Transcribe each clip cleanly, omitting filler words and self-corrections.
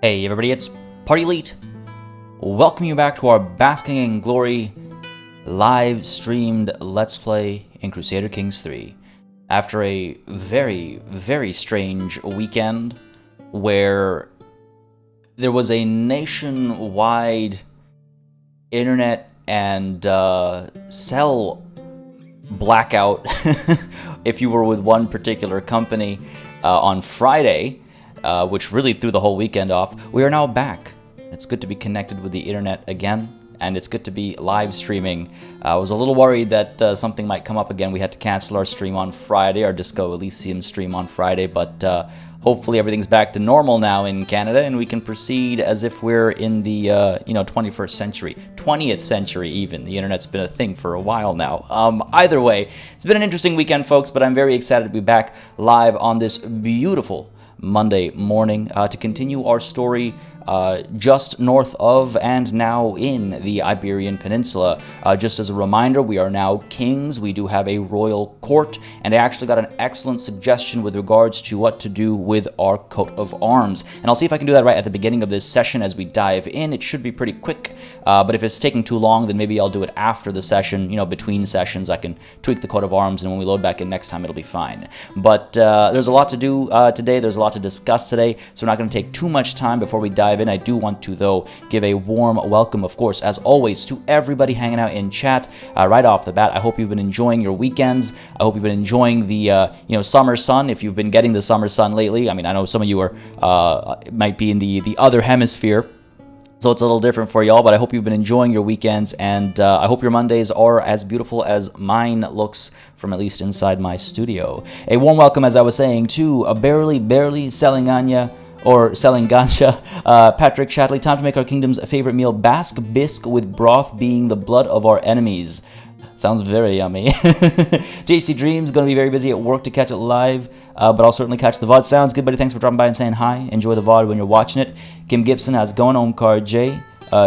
Hey everybody, it's PartyElite. Welcome you back to our Basking in Glory live streamed Let's Play in Crusader Kings 3. After a very, very strange weekend where there was a nationwide internet and cell blackout if you were with one particular company on Friday, which really threw the whole weekend off. We are now back. It's good to be connected with the internet again, and it's good to be live streaming. I was a little worried that something might come up again. We had to cancel our stream on Friday, our Disco Elysium stream on Friday, but hopefully everything's back to normal now in Canada, and we can proceed as if we're in the 21st century, 20th century even. The internet's been a thing for a while now. Either way, it's been an interesting weekend, folks, but I'm very excited to be back live on this beautiful Monday morning to continue our story just north of and now in the Iberian Peninsula. Just as a reminder, we are now kings. We do have a royal court, and I actually got an excellent suggestion with regards to what to do with our coat of arms. And I'll see if I can do that right at the beginning of this session as we dive in. It should be pretty quick, but if it's taking too long, then maybe I'll do it after the session. Between sessions, I can tweak the coat of arms, and when we load back in next time, it'll be fine. But there's a lot to do today. There's a lot to discuss today, so we're not going to take too much time before we dive in. I do want to, though, give a warm welcome, of course, as always, to everybody hanging out in chat right off the bat. I hope you've been enjoying your weekends. I hope you've been enjoying the summer sun, if you've been getting the summer sun lately. I mean, I know some of you might be in the other hemisphere, so it's a little different for y'all, but I hope you've been enjoying your weekends, and I hope your Mondays are as beautiful as mine looks from at least inside my studio. A warm welcome, as I was saying, to a barely selling Anya, or selling ganja, Patrick Shatley. Time to make our kingdom's favorite meal, Basque bisque with broth being the blood of our enemies. Sounds very yummy. JC Dreams, going to be very busy at work to catch it live, but I'll certainly catch the VOD. Sounds good, buddy. Thanks for dropping by and saying hi. Enjoy the VOD when you're watching it. Kim Gibson, how's it going? Omkar J.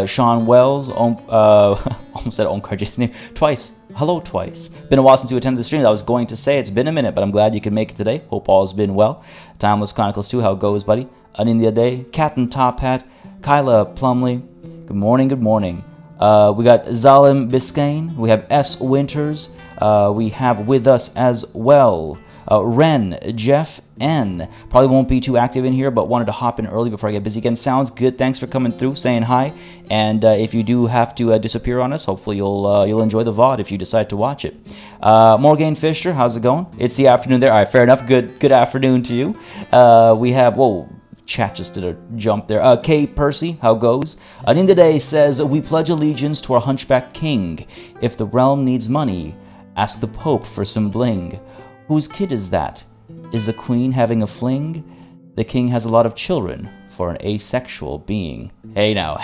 Sean Wells, almost said Omkar J's name twice. Hello twice. Been a while since you attended the stream. I was going to say it's been a minute, but I'm glad you could make it today. Hope all has been well. Timeless Chronicles 2, how it goes, buddy? An India Day, Cat and Top Hat, Kyla Plumley. Good morning, good morning. We got Zalim Biscayne. We have S. Winters. We have with us as well Ren, Jeff N. Probably won't be too active in here, but wanted to hop in early before I get busy again. Sounds good. Thanks for coming through, saying hi. And if you do have to disappear on us, hopefully you'll enjoy the VOD if you decide to watch it. Morgan Fisher, how's it going? It's the afternoon there. All right, fair enough. Good afternoon to you. We have, whoa, chat just did a jump there. Kay Percy, how goes? Aninda Day says, we pledge allegiance to our hunchback king. If the realm needs money, ask the Pope for some bling. Whose kid is that? Is the queen having a fling? The king has a lot of children for an asexual being. Hey now.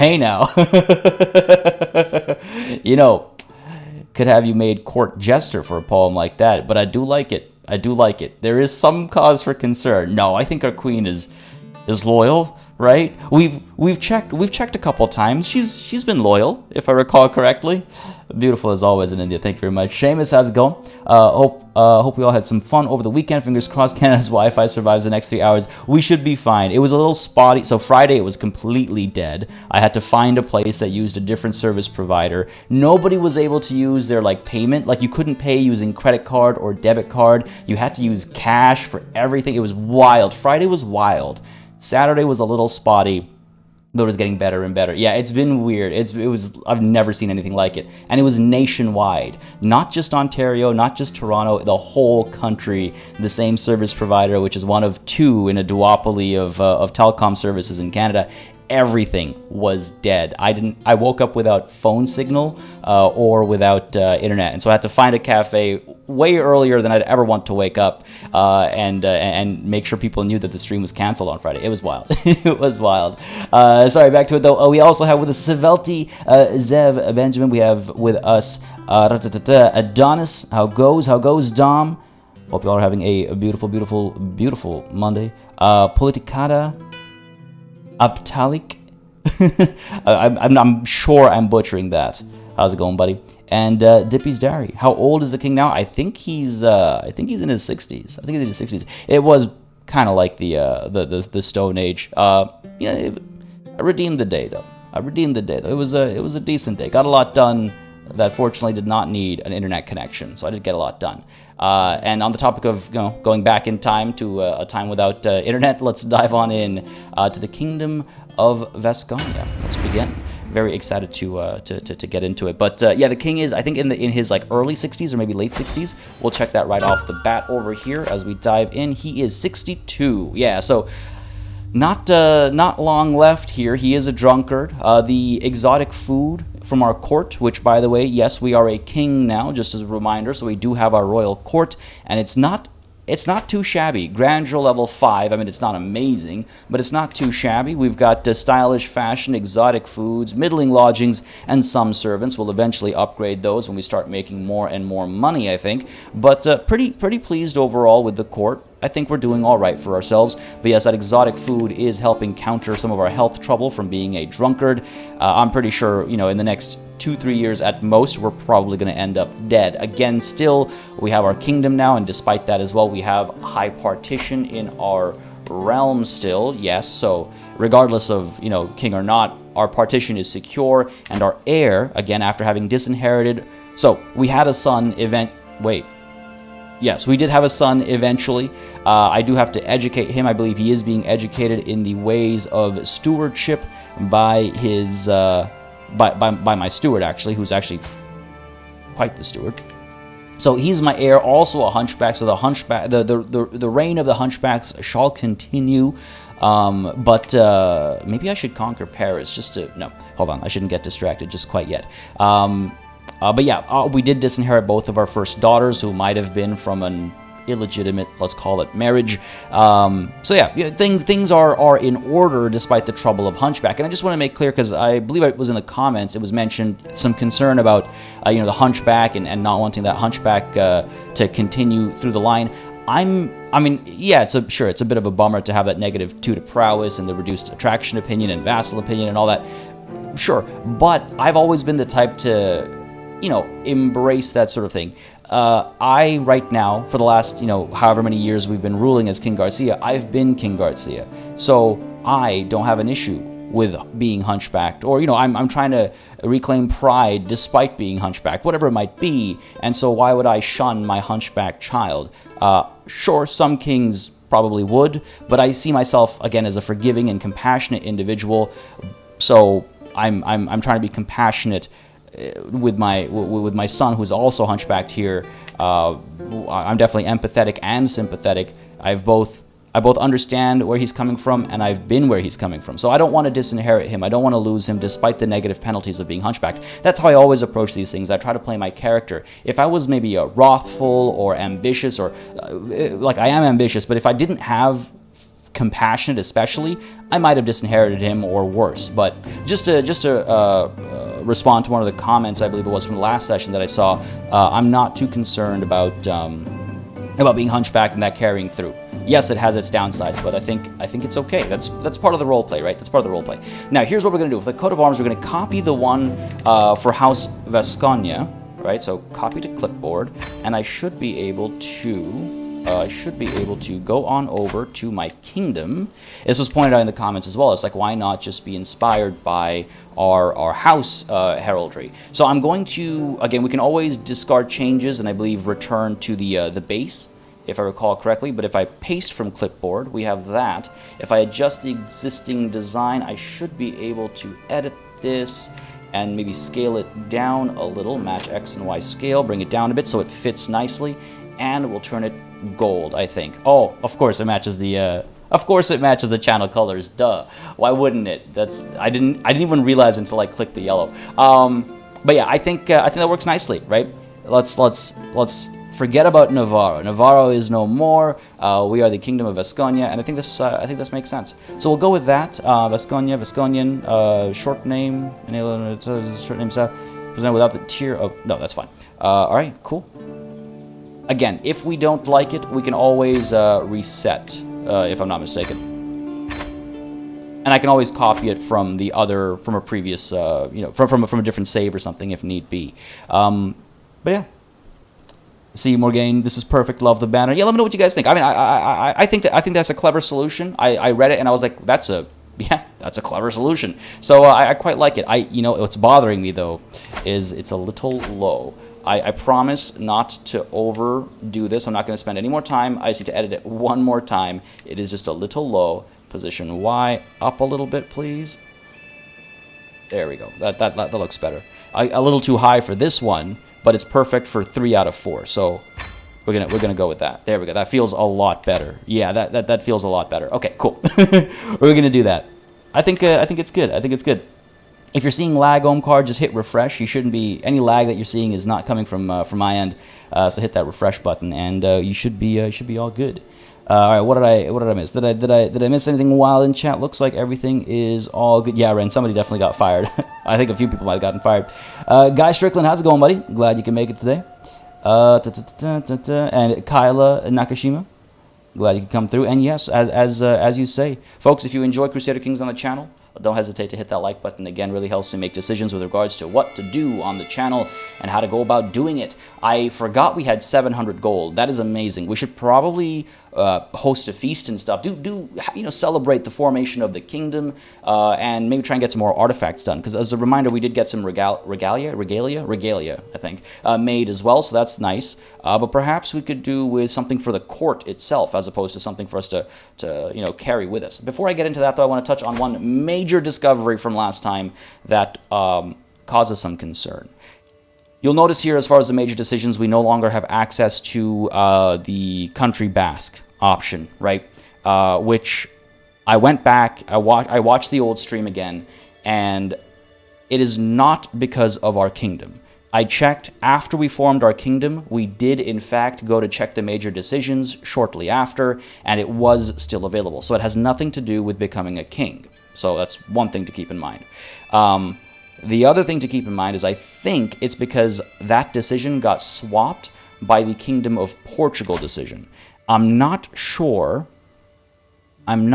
Could have you made court jester for a poem like that, but I do like it. There is some cause for concern. No, I think our queen is loyal, right? We've checked a couple times. She's been loyal, if I recall correctly. Beautiful as always in India. Thank you very much. Seamus, how's it going? Hope we all had some fun over the weekend. Fingers crossed Canada's Wi-Fi survives the next 3 hours. We should be fine. It was a little spotty. So Friday it was completely dead. I had to find a place that used a different service provider. Nobody was able to use their payment. You couldn't pay using credit card or debit card. You had to use cash for everything. It was wild. Friday was wild. Saturday was a little spotty, but it was getting better and better. Yeah, it's been weird. I've never seen anything like it. And it was nationwide. Not just Ontario, not just Toronto, the whole country, the same service provider, which is one of two in a duopoly of telecom services in Canada. Everything was dead. I woke up without phone signal or without internet, and so I had to find a cafe way earlier than I'd ever want to wake up and make sure people knew that the stream was canceled on Friday. It was wild. It was wild. Sorry, back to it though. We also have with us Svelti Zev Benjamin. We have with us Adonis. How goes Dom? Hope you all are having a beautiful Monday. Politicata. Aptalik. I'm sure I'm butchering that. How's it going, buddy? And Dippy's Diary. How old is the king now? I think he's in his 60s. It was kind of like the Stone Age. I redeemed the day, though. It was a decent day. Got a lot done that fortunately did not need an internet connection, so I did get a lot done. And on the topic of going back in time to a time without internet, let's dive on in to the Kingdom of Vasconia. Let's begin. Very excited to get into it. But yeah, the king is, I think, in his like early 60s or maybe late 60s. We'll check that right off the bat over here as we dive in. He is 62. Yeah, so not long left here. He is a drunkard. The exotic food from our court, which, by the way, yes, we are a king now, just as a reminder. So we do have our royal court, and it's not too shabby. Grandeur level 5. I mean, it's not amazing, but it's not too shabby. We've got stylish fashion, exotic foods, middling lodgings, and some servants. We'll eventually upgrade those when we start making more and more money, I think. But pretty pleased overall with the court. I think we're doing all right for ourselves. But yes, that exotic food is helping counter some of our health trouble from being a drunkard. I'm pretty sure, in the next 2-3 years at most, we're probably going to end up dead. Again, still, we have our kingdom now, and despite that as well, we have high partition in our realm still. Yes, so regardless of, king or not, our partition is secure, and our heir, again, after having disinherited... So, we had a son Yes, we did have a son eventually. I do have to educate him. I believe he is being educated in the ways of stewardship by his... By my steward, actually, who's actually quite the steward. So he's my heir, also a hunchback. So the reign of the hunchbacks shall continue. But maybe I should conquer Paris just to... No, hold on. I shouldn't get distracted just quite yet. But yeah, we did disinherit both of our first daughters, who might have been from an illegitimate, let's call it, marriage. So yeah, things are in order despite the trouble of hunchback. And I just want to make clear, because I believe it was in the comments, it was mentioned some concern about the hunchback and not wanting that hunchback to continue through the line. I mean, yeah, it's a bit of a bummer to have that -2 to prowess and the reduced attraction opinion and vassal opinion and all that. Sure, but I've always been the type to, embrace that sort of thing. I, right now, for the last, however many years we've been ruling as King Garcia, I've been King Garcia. So I don't have an issue with being hunchbacked, or, I'm trying to reclaim pride despite being hunchbacked, whatever it might be. And so why would I shun my hunchback child? Sure, some kings probably would, but I see myself, again, as a forgiving and compassionate individual. So I'm trying to be compassionate with my son, who's also hunchbacked here. I'm definitely empathetic and sympathetic. I both understand where he's coming from, and I've been where he's coming from. So I don't want to disinherit him. I don't want to lose him despite the negative penalties of being hunchbacked. That's how I always approach these things. I try to play my character. If I was maybe wrathful or ambitious, or like I am ambitious, but if I didn't have compassionate especially, I might have disinherited him or worse. But just to respond to one of the comments, I believe it was from the last session that I saw, I'm not too concerned about being hunchbacked and that carrying through. Yes, it has its downsides, but I think it's okay. That's part of the role play, right? That's part of the role play. Now, here's what we're going to do. For the coat of arms, we're going to copy the one for House Vasconia, right? So copy to clipboard, and I should be able to go on over to my kingdom. This was pointed out in the comments as well. It's like, why not just be inspired by our house heraldry? So I'm going to, again, we can always discard changes and I believe return to the base, if I recall correctly. But if I paste from clipboard, we have that. If I adjust the existing design, I should be able to edit this and maybe scale it down a little, match X and Y scale, bring it down a bit so it fits nicely, and we'll turn it gold, I think. Oh, of course it matches the channel colors. Duh. Why wouldn't it? I didn't even realize until I clicked the yellow. But yeah, I think that works nicely, right? Let's forget about Navarro. Navarro is no more. We are the Kingdom of Vasconia, and I think this makes sense. So we'll go with that. Vasconian, short name, short name presented without the tier of... No, that's fine. All right, cool. Again, if we don't like it, we can always reset, if I'm not mistaken. And I can always copy it from a previous, from a different save or something if need be. But yeah. See, Morgaine, this is perfect. Love the banner. Yeah, let me know what you guys think. I mean, I think that's a clever solution. I read it and I was like, Yeah, that's a clever solution. So I quite like it. You know, what's bothering me though is it's a little low. I promise not to overdo this. I'm not going to spend any more time. I just need to edit it one more time. It is just a little low. Position Y up a little bit, please. There we go. That looks better. A little too high for this one, but it's perfect for 3 out of 4. So we're gonna go with that. There we go. That feels a lot better. Yeah, that feels a lot better. Okay, cool. We're gonna do that. I think it's good. I think it's good. If you're seeing lag card, just hit refresh. You shouldn't be, any lag that you're seeing is not coming from my end. So hit that refresh button, and you should be all good. All right, what did I miss? Did I miss anything wild in chat? Looks like everything is all good. Yeah, Ren, somebody definitely got fired. I think a few people might have gotten fired. Guy Strickland, how's it going, buddy? Glad you can make it today. And Kyla Nakashima, glad you could come through. And yes, as you say, folks, if you enjoy Crusader Kings on the channel, don't hesitate to hit that like button. Again, really helps me make decisions with regards to what to do on the channel and how to go about doing it. I forgot we had 700 gold. That is amazing. We should probably host a feast and stuff. Do you know, celebrate the formation of the kingdom and maybe try and get some more artifacts done. Because as a reminder, we did get some regalia, I think, made as well. So that's nice. But perhaps we could do with something for the court itself, as opposed to something for us to you know, carry with us. Before I get into that, though, I want to touch on one major discovery from last time that causes some concern. You'll notice here, as far as the major decisions, we no longer have access to the country Basque option, right? Which I went back, I watched the old stream again, and it is not because of our kingdom. I checked after we formed our kingdom. We did, in fact, go to check the major decisions shortly after, and it was still available. So it has nothing to do with becoming a king. So that's one thing to keep in mind. The other thing to keep in mind is I think it's because that decision got swapped by the Kingdom of Portugal decision. I'm not sure why. I'm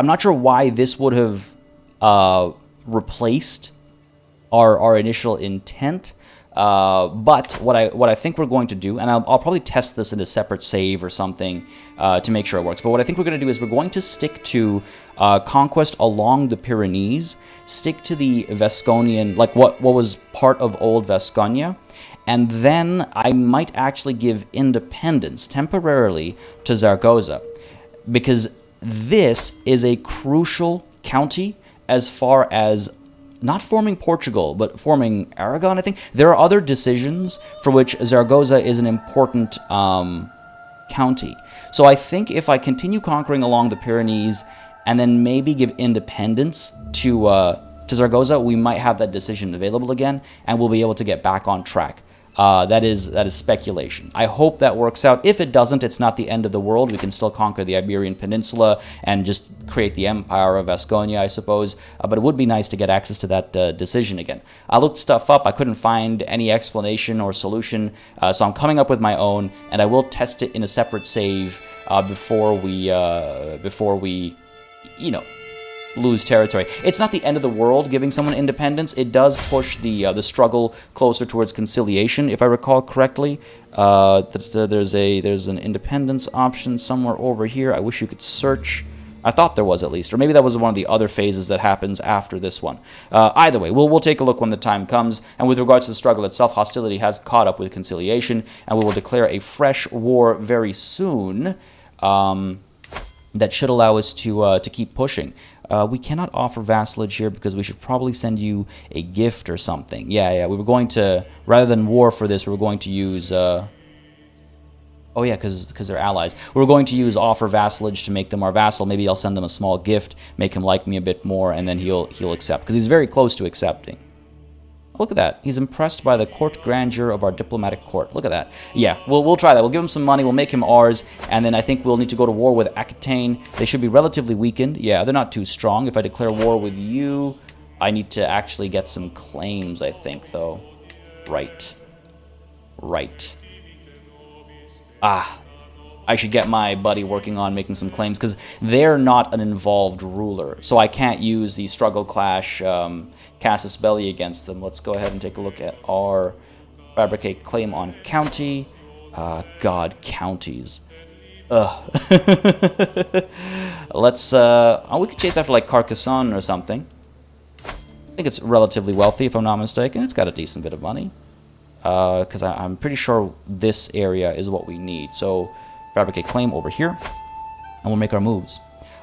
not sure why this would have replaced our initial intent. But what I think we're going to do, and I'll probably test this in a separate save or something to make sure it works. But what I think we're going to do is we're going to stick to conquest along the Pyrenees, stick to the Vasconian, like what was part of old Vasconia, and then I might actually give independence temporarily to Zaragoza, because this is a crucial county as far as not forming Portugal, but forming Aragon, I think. There are other decisions for which Zaragoza is an important county. So I think if I continue conquering along the Pyrenees and then maybe give independence to Zaragoza, we might have that decision available again, and we'll be able to get back on track. That is speculation. I hope that works out. If it doesn't, it's not the end of the world. We can still conquer the Iberian Peninsula and just create the Empire of Vasconia, I suppose. But it would be nice to get access to that decision again. I looked stuff up. I couldn't find any explanation or solution. So I'm coming up with my own, and I will test it in a separate save before we, you know, lose territory. It's not the end of the world giving someone independence. It does push the struggle closer towards conciliation, if I recall correctly. There's an independence option somewhere over here. I wish you could search. I thought there was, at least, or maybe that was one of the other phases that happens after this one. Either way, we'll take a look when the time comes. And with regards to the struggle itself, hostility has caught up with conciliation, and we will declare a fresh war very soon. That should allow us to keep pushing. We cannot offer vassalage here because we should probably send you a gift or something. Yeah, we were going to, rather than war for this, we were going to use, oh yeah, because they're allies. We were going to use offer vassalage to make them our vassal. Maybe I'll send them a small gift, make him like me a bit more, and then he'll accept, because he's very close to accepting. Look at that. He's impressed by the court grandeur of our diplomatic court. Look at that. Yeah, we'll try that. We'll give him some money. We'll make him ours. And then I think we'll need to go to war with Aquitaine. They should be relatively weakened. Yeah, they're not too strong. If I declare war with you, I need to actually get some claims, I think, though. Right. I should get my buddy working on making some claims, because they're not an involved ruler. So I can't use the struggle clash casus belli against them. Let's go ahead and take a look at our fabricate claim on county. God, counties. Ugh. Let's, oh, we could chase after, like, Carcassonne or something. I think it's relatively wealthy, if I'm not mistaken. It's got a decent bit of money. Because I'm pretty sure this area is what we need. So, fabricate claim over here, and we'll make our moves.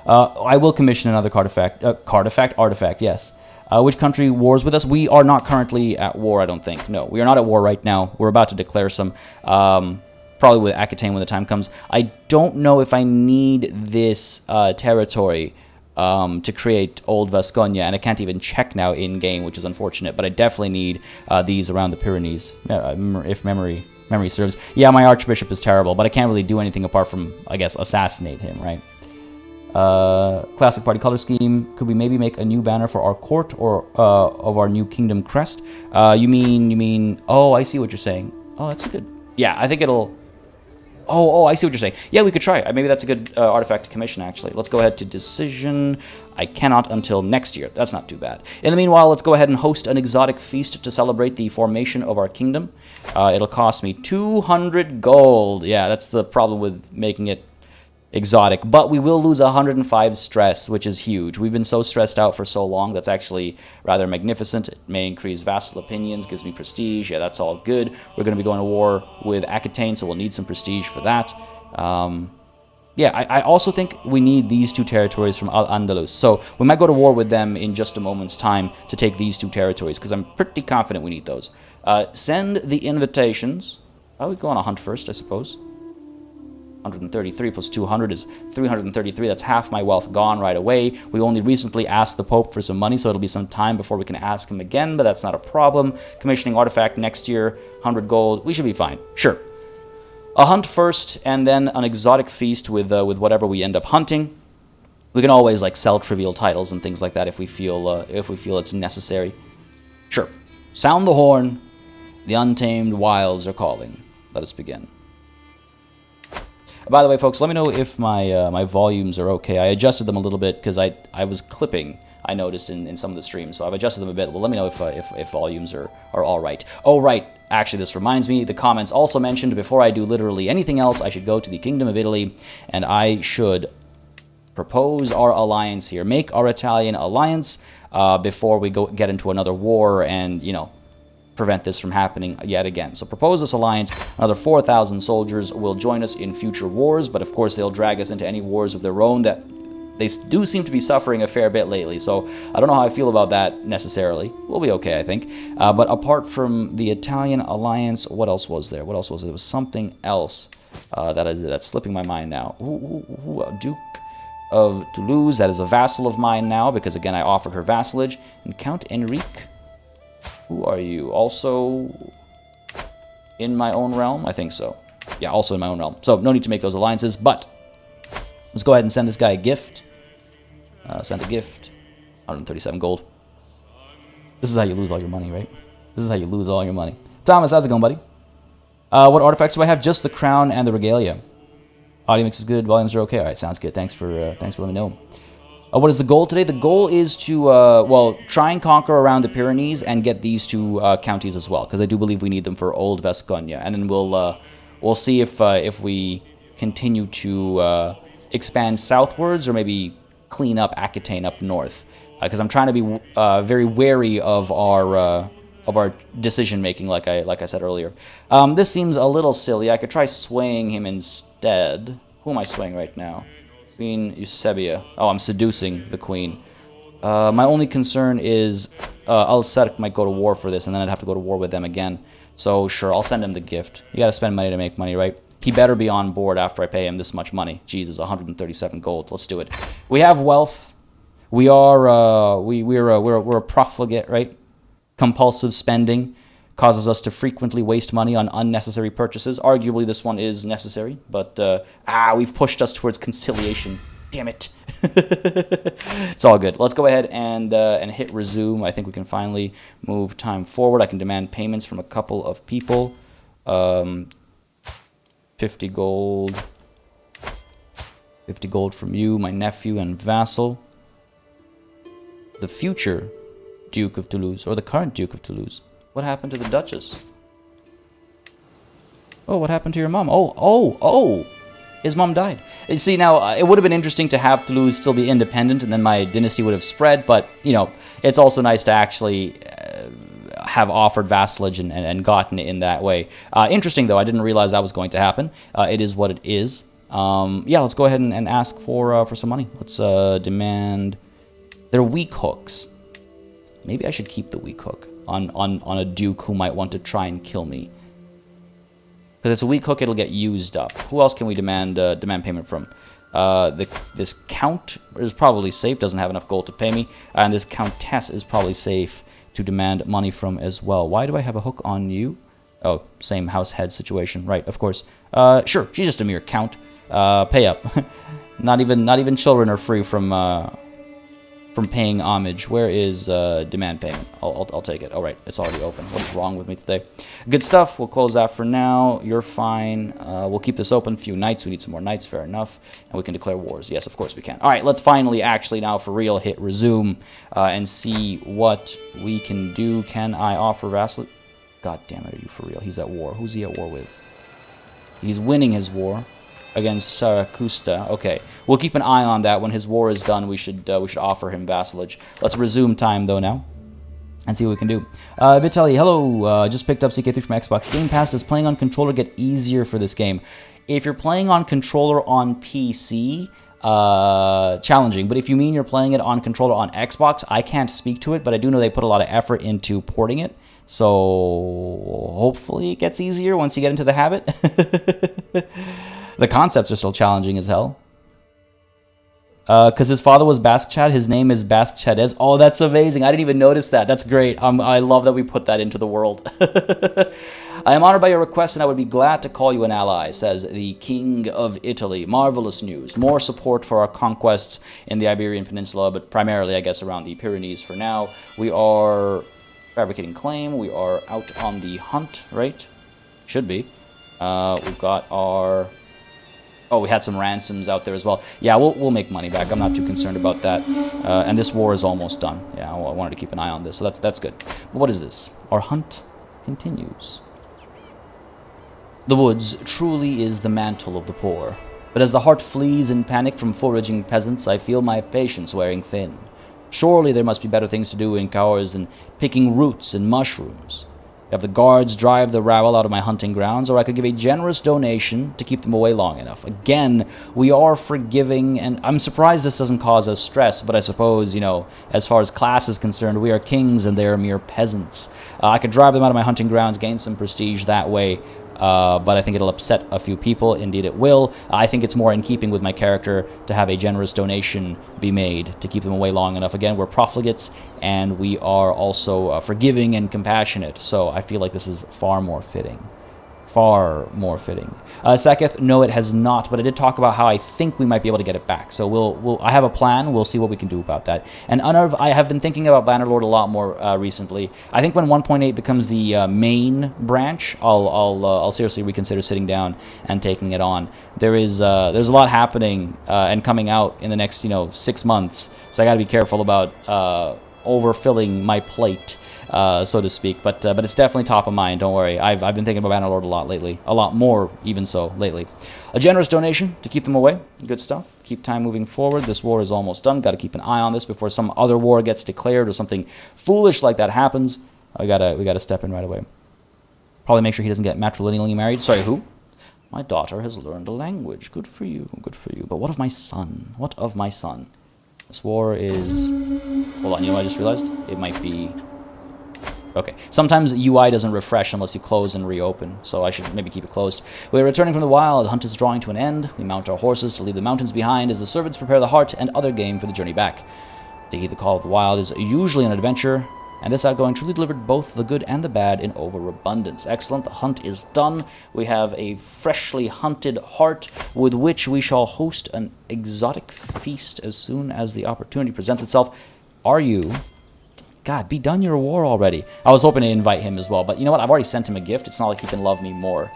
I will commission another artifact, yes. Which country wars with us? We are not currently at war, I don't think. No, we are not at war right now. We're about to declare some, probably with Aquitaine when the time comes. I don't know if I need this territory to create Old Vasconia, and I can't even check now in-game, which is unfortunate, but I definitely need these around the Pyrenees, if memory serves. Yeah, my Archbishop is terrible, but I can't really do anything apart from, I guess, assassinate him, right? Classic party color scheme. Could we maybe make a new banner for our court or of our new kingdom crest? You mean? Oh, I see what you're saying. Oh, that's a good. Yeah, I think it'll. Oh, I see what you're saying. Yeah, we could try. Maybe that's a good artifact to commission. Actually, let's go ahead to decision. I cannot until next year. That's not too bad. In the meanwhile, let's go ahead and host an exotic feast to celebrate the formation of our kingdom. It'll cost me 200 gold. Yeah, that's the problem with making it exotic, but we will lose 105 stress, which is huge. We've been so stressed out for so long. That's actually rather magnificent. It may increase vassal opinions, gives me prestige. Yeah, that's all good. We're going to be going to war with Aquitaine, so we'll need some prestige for that. Yeah, I also think we need these two territories from Al-Andalus, so we might go to war with them in just a moment's time to take these two territories, because I'm pretty confident we need those. Send the invitations. I would go on a hunt first, I suppose. 133 plus 200 is 333. That's half my wealth gone right away. We only recently asked the Pope for some money, so it'll be some time before we can ask him again, but that's not a problem. Commissioning artifact next year, 100 gold. We should be fine. Sure. A hunt first, and then an exotic feast with whatever we end up hunting. We can always like sell trivial titles and things like that if we feel it's necessary. Sure. Sound the horn. The untamed wilds are calling. Let us begin. By the way, folks, let me know if my my volumes are okay. I adjusted them a little bit because I was clipping, I noticed, in some of the streams, so I've adjusted them a bit. Well, let me know if volumes are all right. Oh, right. Actually, this reminds me, the comments also mentioned before I do literally anything else, I should go to the Kingdom of Italy, and I should propose our alliance here. Make our Italian alliance before we get into another war and, you know, prevent this from happening yet again. So propose this alliance. Another 4,000 soldiers will join us in future wars, but of course they'll drag us into any wars of their own that they do seem to be suffering a fair bit lately. So I don't know how I feel about that necessarily. We'll be okay, I think. But apart from the Italian alliance, what else was there? What else was there? There was something else that's slipping my mind now. Duke of Toulouse, that is a vassal of mine now, because again I offered her vassalage. And Count Enrique. Who are you? Also in my own realm? I think so. Yeah, also in my own realm. So no need to make those alliances, but let's go ahead and send this guy a gift. Send a gift. 137 gold. This is how you lose all your money, right? This is how you lose all your money. Thomas, how's it going, buddy? What artifacts do I have? Just the crown and the regalia. Audio mix is good. Volumes are okay. All right, sounds good. Thanks for letting me know. What is the goal today? The goal is to, well, try and conquer around the Pyrenees and get these two counties as well, because I do believe we need them for Old Vasconia. And then we'll see if we continue to expand southwards or maybe clean up Aquitaine up north, because I'm trying to be very wary of our decision making, like I said earlier. This seems a little silly. I could try swaying him instead. Who am I swaying right now? Queen Eusebia. Oh, I'm seducing the queen. My only concern is Al-Serk might go to war for this, and then I'd have to go to war with them again. So, sure, I'll send him the gift. You gotta spend money to make money, right? He better be on board after I pay him this much money. Jesus, 137 gold. Let's do it. We have wealth. We are, we're a profligate, right? Compulsive spending causes us to frequently waste money on unnecessary purchases. Arguably, this one is necessary, but we've pushed us towards conciliation. Damn it. It's all good. Let's go ahead and hit resume. I think we can finally move time forward. I can demand payments from a couple of people. 50 gold. 50 gold from you, my nephew and vassal. The future Duke of Toulouse, or the current Duke of Toulouse. What happened to the Duchess? Oh, what happened to your mom? Oh! his mom died. You see, now, it would have been interesting to have Toulouse still be independent, and then my dynasty would have spread, but, you know, it's also nice to actually have offered vassalage and gotten it in that way. Interesting, though, I didn't realize that was going to happen. It is what it is. Yeah, let's go ahead and ask for some money. Let's demand... They're weak hooks. Maybe I should keep the weak hook on a duke who might want to try and kill me. Because it's a weak hook, it'll get used up. Who else can we demand payment from? This count is probably safe, doesn't have enough gold to pay me. And this countess is probably safe to demand money from as well. Why do I have a hook on you? Oh, same house head situation. Right, of course. Sure, she's just a mere count. Pay up. Not even children are free from paying homage. Where is demand payment? I'll take it. All right, it's already open. What's wrong with me today? Good stuff. We'll close that for now. You're fine. We'll keep this open. A few knights. We need some more knights. Fair enough. And we can declare wars. Yes, of course we can. All right, let's finally actually now for real hit resume and see what we can do. Can I offer vassal? God damn it, are you for real? He's at war. Who's he at war with? He's winning his war against Saracusta. Okay, we'll keep an eye on that. When his war is done, we should offer him vassalage. Let's resume time though now, and see what we can do. Vitaly, hello. Just picked up CK3 from Xbox Game Pass. Does playing on controller get easier for this game? If you're playing on controller on PC, challenging. But if you mean you're playing it on controller on Xbox, I can't speak to it, but I do know they put a lot of effort into porting it. So hopefully it gets easier once you get into the habit. The concepts are still challenging as hell. Because his father was Basque Chad, his name is Basque Chadez. Oh, that's amazing. I didn't even notice that. That's great. I love that we put that into the world. I am honored by your request, and I would be glad to call you an ally, says the King of Italy. Marvelous news. More support for our conquests in the Iberian Peninsula, but primarily, I guess, around the Pyrenees for now. We are fabricating claim. We are out on the hunt, right? Should be. We've got our... Oh, we had some ransoms out there as well. Yeah, we'll make money back. I'm not too concerned about that. And this war is almost done. Yeah, I wanted to keep an eye on this, so that's good. But what is this? Our hunt continues. The woods truly is the mantle of the poor. But as the heart flees in panic from foraging peasants, I feel my patience wearing thin. Surely there must be better things to do in Cowers than picking roots and mushrooms. Have the guards drive the rabble out of my hunting grounds, or I could give a generous donation to keep them away long enough. Again, we are forgiving, and I'm surprised this doesn't cause us stress, but I suppose, you know, as far as class is concerned, we are kings and they are mere peasants. I could drive them out of my hunting grounds, gain some prestige that way, but I think it'll upset a few people. Indeed it will. I think it's more in keeping with my character to have a generous donation be made to keep them away long enough. Again, we're profligates, and we are also forgiving and compassionate, so I feel like this is far more fitting. Far more fitting. Saketh, no, it has not, but I did talk about how I think we might be able to get it back. So I have a plan. We'll see what we can do about that. And Unarv, I have been thinking about Bannerlord a lot more recently. I think when 1.8 becomes the main branch, I'll seriously reconsider sitting down and taking it on. There's a lot happening and coming out in the next 6 months, so I got to be careful about overfilling my plate. So to speak, but it's definitely top of mind. Don't worry. I've been thinking about Bannerlord a lot lately, a lot more even so lately. A generous donation to keep them away. Good stuff. Keep time moving forward. This war is almost done. Got to keep an eye on this before some other war gets declared or something foolish like that happens. We gotta step in right away. Probably make sure he doesn't get matrilineally married. Sorry, who? My daughter has learned a language. Good for you. Good for you. But what of my son? What of my son? This war is. Hold on. You know what I just realized? It might be. Okay, sometimes UI doesn't refresh unless you close and reopen, so I should maybe keep it closed. We are returning from the wild. The hunt is drawing to an end. We mount our horses to leave the mountains behind as the servants prepare the heart and other game for the journey back. To heed the call of the wild is usually an adventure, and this outgoing truly delivered both the good and the bad in overabundance. Excellent, the hunt is done. We have a freshly hunted hart with which we shall host an exotic feast as soon as the opportunity presents itself. Are you... God, be done your war already. I was hoping to invite him as well, but you know what? I've already sent him a gift. It's not like he can love me more.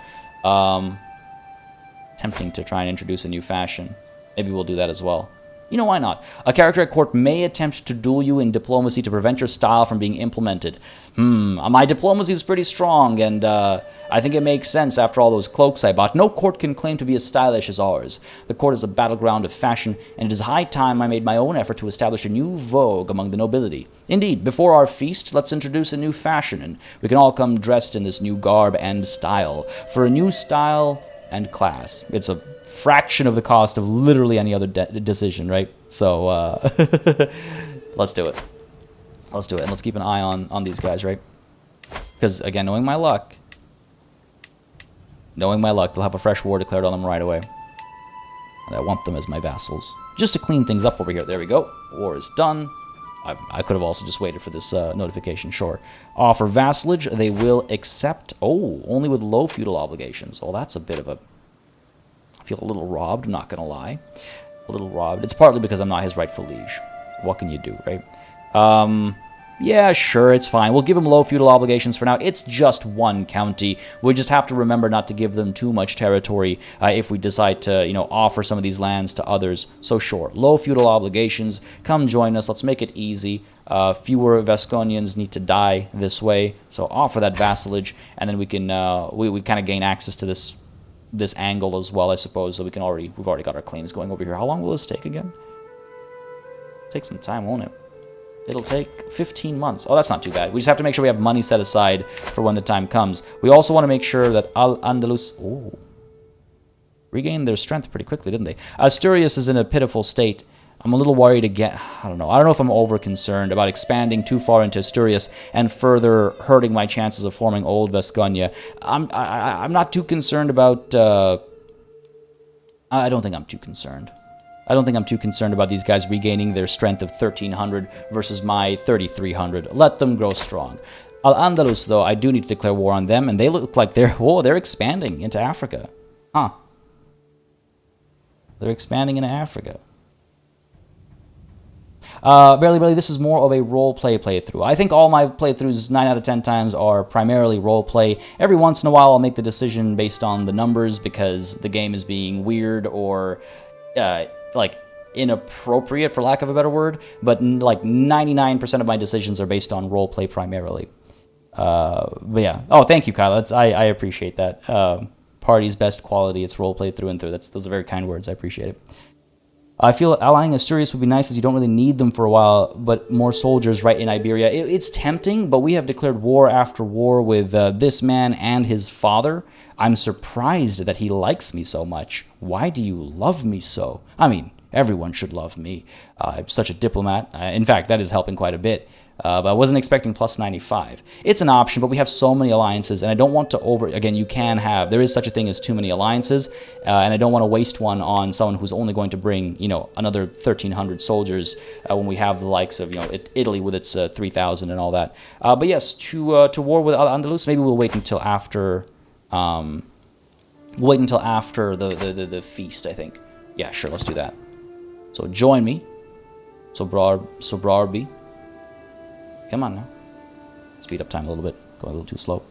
Tempting to try and introduce a new fashion. Maybe we'll do that as well. You know, why not? A character at court may attempt to duel you in diplomacy to prevent your style from being implemented. My diplomacy is pretty strong, and I think it makes sense after all those cloaks I bought. No court can claim to be as stylish as ours. The court is a battleground of fashion, and it is high time I made my own effort to establish a new vogue among the nobility. Indeed, before our feast, let's introduce a new fashion, and we can all come dressed in this new garb and style. For a new style and class. It's a fraction of the cost of literally any other decision, right? So, let's do it. Let's do it, and let's keep an eye on these guys, right? Because, again, knowing my luck, they'll have a fresh war declared on them right away. And I want them as my vassals. Just to clean things up over here. There we go. War is done. I could have also just waited for this notification, sure. Offer vassalage. They will accept. Oh, only with low feudal obligations. Oh, that's a bit of a... I feel a little robbed, I'm not going to lie. A little robbed. It's partly because I'm not his rightful liege. What can you do, right? Yeah, sure, it's fine. We'll give them low feudal obligations for now. It's just one county. We just have to remember not to give them too much territory if we decide to, you know, offer some of these lands to others. So sure, low feudal obligations. Come join us. Let's make it easy. Fewer Vasconians need to die this way. So offer that vassalage, and then we can we kind of gain access to this angle as well, I suppose. So we've already got our claims going over here. How long will this take again? Take some time, won't it? It'll take 15 months. Oh, that's not too bad. We just have to make sure we have money set aside for when the time comes. We also want to make sure that Al-Andalus... Oh. Regained their strength pretty quickly, didn't they? Asturias is in a pitiful state. I'm a little worried again. I don't know if I'm over-concerned about expanding too far into Asturias and further hurting my chances of forming Old Vasconia. I'm not too concerned about... I don't think I'm too concerned. I don't think I'm too concerned about these guys regaining their strength of 1,300 versus my 3,300. Let them grow strong. Al-Andalus, though, I do need to declare war on them, and they look like they're expanding into Africa. Huh. They're expanding into Africa. Barely, this is more of a role-play playthrough. I think all my playthroughs, 9 out of 10 times, are primarily role-play. Every once in a while, I'll make the decision based on the numbers because the game is being weird or... like inappropriate, for lack of a better word, but like 99% of my decisions are based on roleplay primarily. But yeah. Oh, thank you, Kyle. I appreciate that. Party's best quality. It's roleplay through and through. Those are very kind words. I appreciate it. I feel allying Asturias would be nice as you don't really need them for a while, but more soldiers right in Iberia. It's tempting, but we have declared war after war with this man and his father. I'm surprised that he likes me so much. Why do you love me so? I mean, everyone should love me. I'm such a diplomat. In fact, that is helping quite a bit. But I wasn't expecting plus 95. It's an option, but we have so many alliances, and I don't want to again, there is such a thing as too many alliances, and I don't want to waste one on someone who's only going to bring, you know, another 1,300 soldiers when we have the likes of, you know, Italy with its 3,000 and all that. But yes, to war with Al-Andalus, maybe we'll wait until after... wait until after the feast, I think. Yeah, sure, let's do that. So join me. Sobrarbi. Come on now. Speed up time a little bit. Going a little too slow.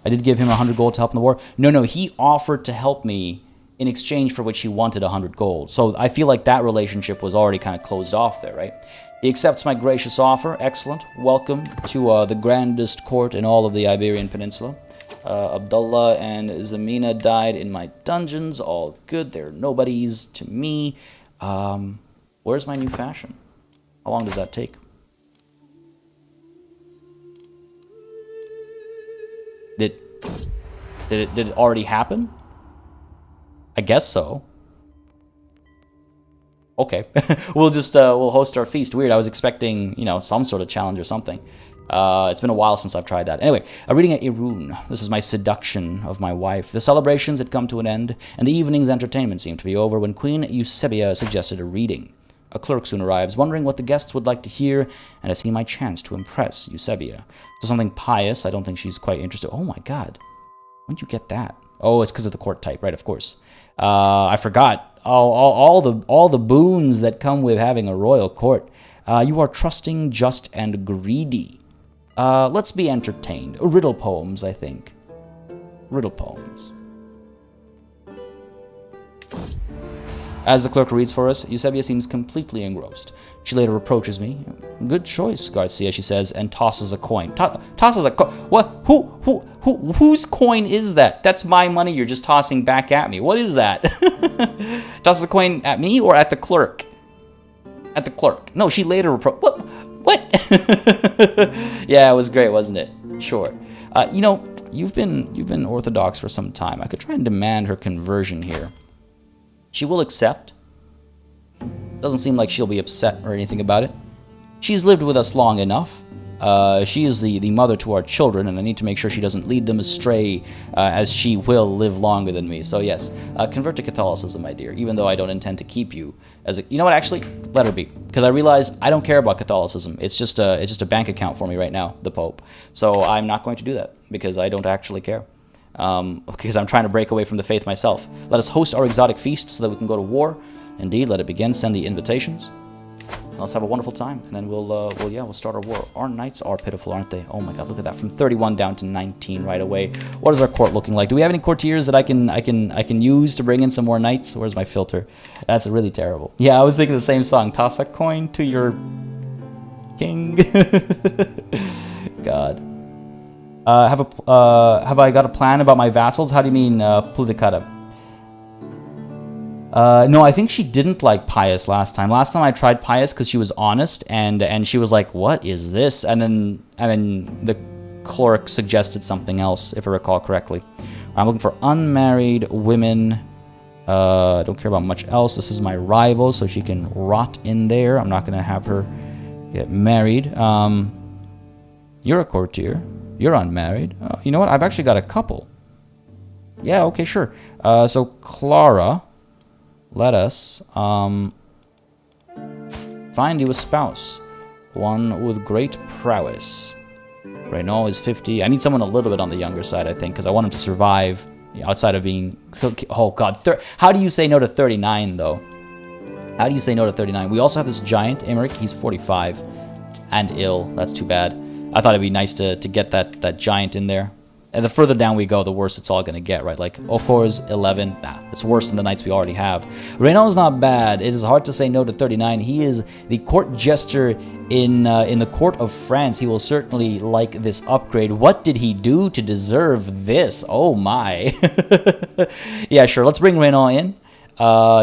I did give him 100 gold to help in the war. No, he offered to help me in exchange for which he wanted 100 gold. So I feel like that relationship was already kind of closed off there, right? He accepts my gracious offer. Excellent. Welcome to the grandest court in all of the Iberian Peninsula. Abdullah and Zamina died in my dungeons. All good. They're nobodies to me. Where's my new fashion? How long does that take? Did it already happen? I guess so. Okay. we'll host our feast. Weird. I was expecting, you know, some sort of challenge or something. It's been a while since I've tried that. Anyway, I'm reading at Irun. This is my seduction of my wife. The celebrations had come to an end, and the evening's entertainment seemed to be over when Queen Eusebia suggested a reading. A clerk soon arrives, wondering what the guests would like to hear, and I see my chance to impress Eusebia. So something pious. I don't think she's quite interested. Oh my god. When'd you get that? Oh, it's because of the court type, right? Of course. I forgot. All the boons that come with having a royal court. You are trusting, just, and greedy. Let's be entertained. Riddle poems, I think. Riddle poems. As the clerk reads for us, Eusebia seems completely engrossed. She later reproaches me. Good choice, Garcia, she says, and tosses a coin. Tosses a coin? What? Whose coin is that? That's my money you're just tossing back at me. What is that? Tosses a coin at me or at the clerk? At the clerk. No, she later What? Yeah, it was great, wasn't it? Sure. You know, you've been Orthodox for some time. I could try and demand her conversion here. She will accept. Doesn't seem like she'll be upset or anything about it. She's lived with us long enough. She is the mother to our children, and I need to make sure she doesn't lead them astray, as she will live longer than me. So yes, convert to Catholicism, my dear, even though I don't intend to keep you as a... You know what, actually? Let her be. Because I realize I don't care about Catholicism. It's just a bank account for me right now, the Pope. So I'm not going to do that, because I don't actually care. Because I'm trying to break away from the faith myself. Let us host our exotic feast so that we can go to war. Indeed, let it begin. Send the invitations. Let's have a wonderful time, and then we'll start our war. Our knights are pitiful, aren't they? Oh my God, look at that! From 31 down to 19 right away. What is our court looking like? Do we have any courtiers that I can use to bring in some more knights? Where's my filter? That's really terrible. Yeah, I was thinking the same song. Toss a coin to your king. God. Have I got a plan about my vassals? How do you mean, Pludicata? No, I think she didn't like Pius last time. Last time I tried Pius because she was honest, and she was like, "What is this?" And then the clerk suggested something else, if I recall correctly. I'm looking for unmarried women. Don't care about much else. This is my rival, so she can rot in there. I'm not gonna have her get married. You're a courtier. You're unmarried. You know what? I've actually got a couple. Yeah. Okay. Sure. So Clara. Let us find you a spouse, one with great prowess. Renault is 50. I need someone a little bit on the younger side, I think, because I want him to survive outside of being... Oh, God. How do you say no to 39, though? How do you say no to 39? We also have this giant, Emmerich. He's 45 and ill. That's too bad. I thought it'd be nice to get that giant in there. And the further down we go, the worse it's all going to get, right? Like, Okor's 11. Nah, it's worse than the knights we already have. Renault's not bad. It is hard to say no to 39. He is the court jester in the court of France. He will certainly like this upgrade. What did he do to deserve this? Oh, my. Yeah, sure. Let's bring Renault in.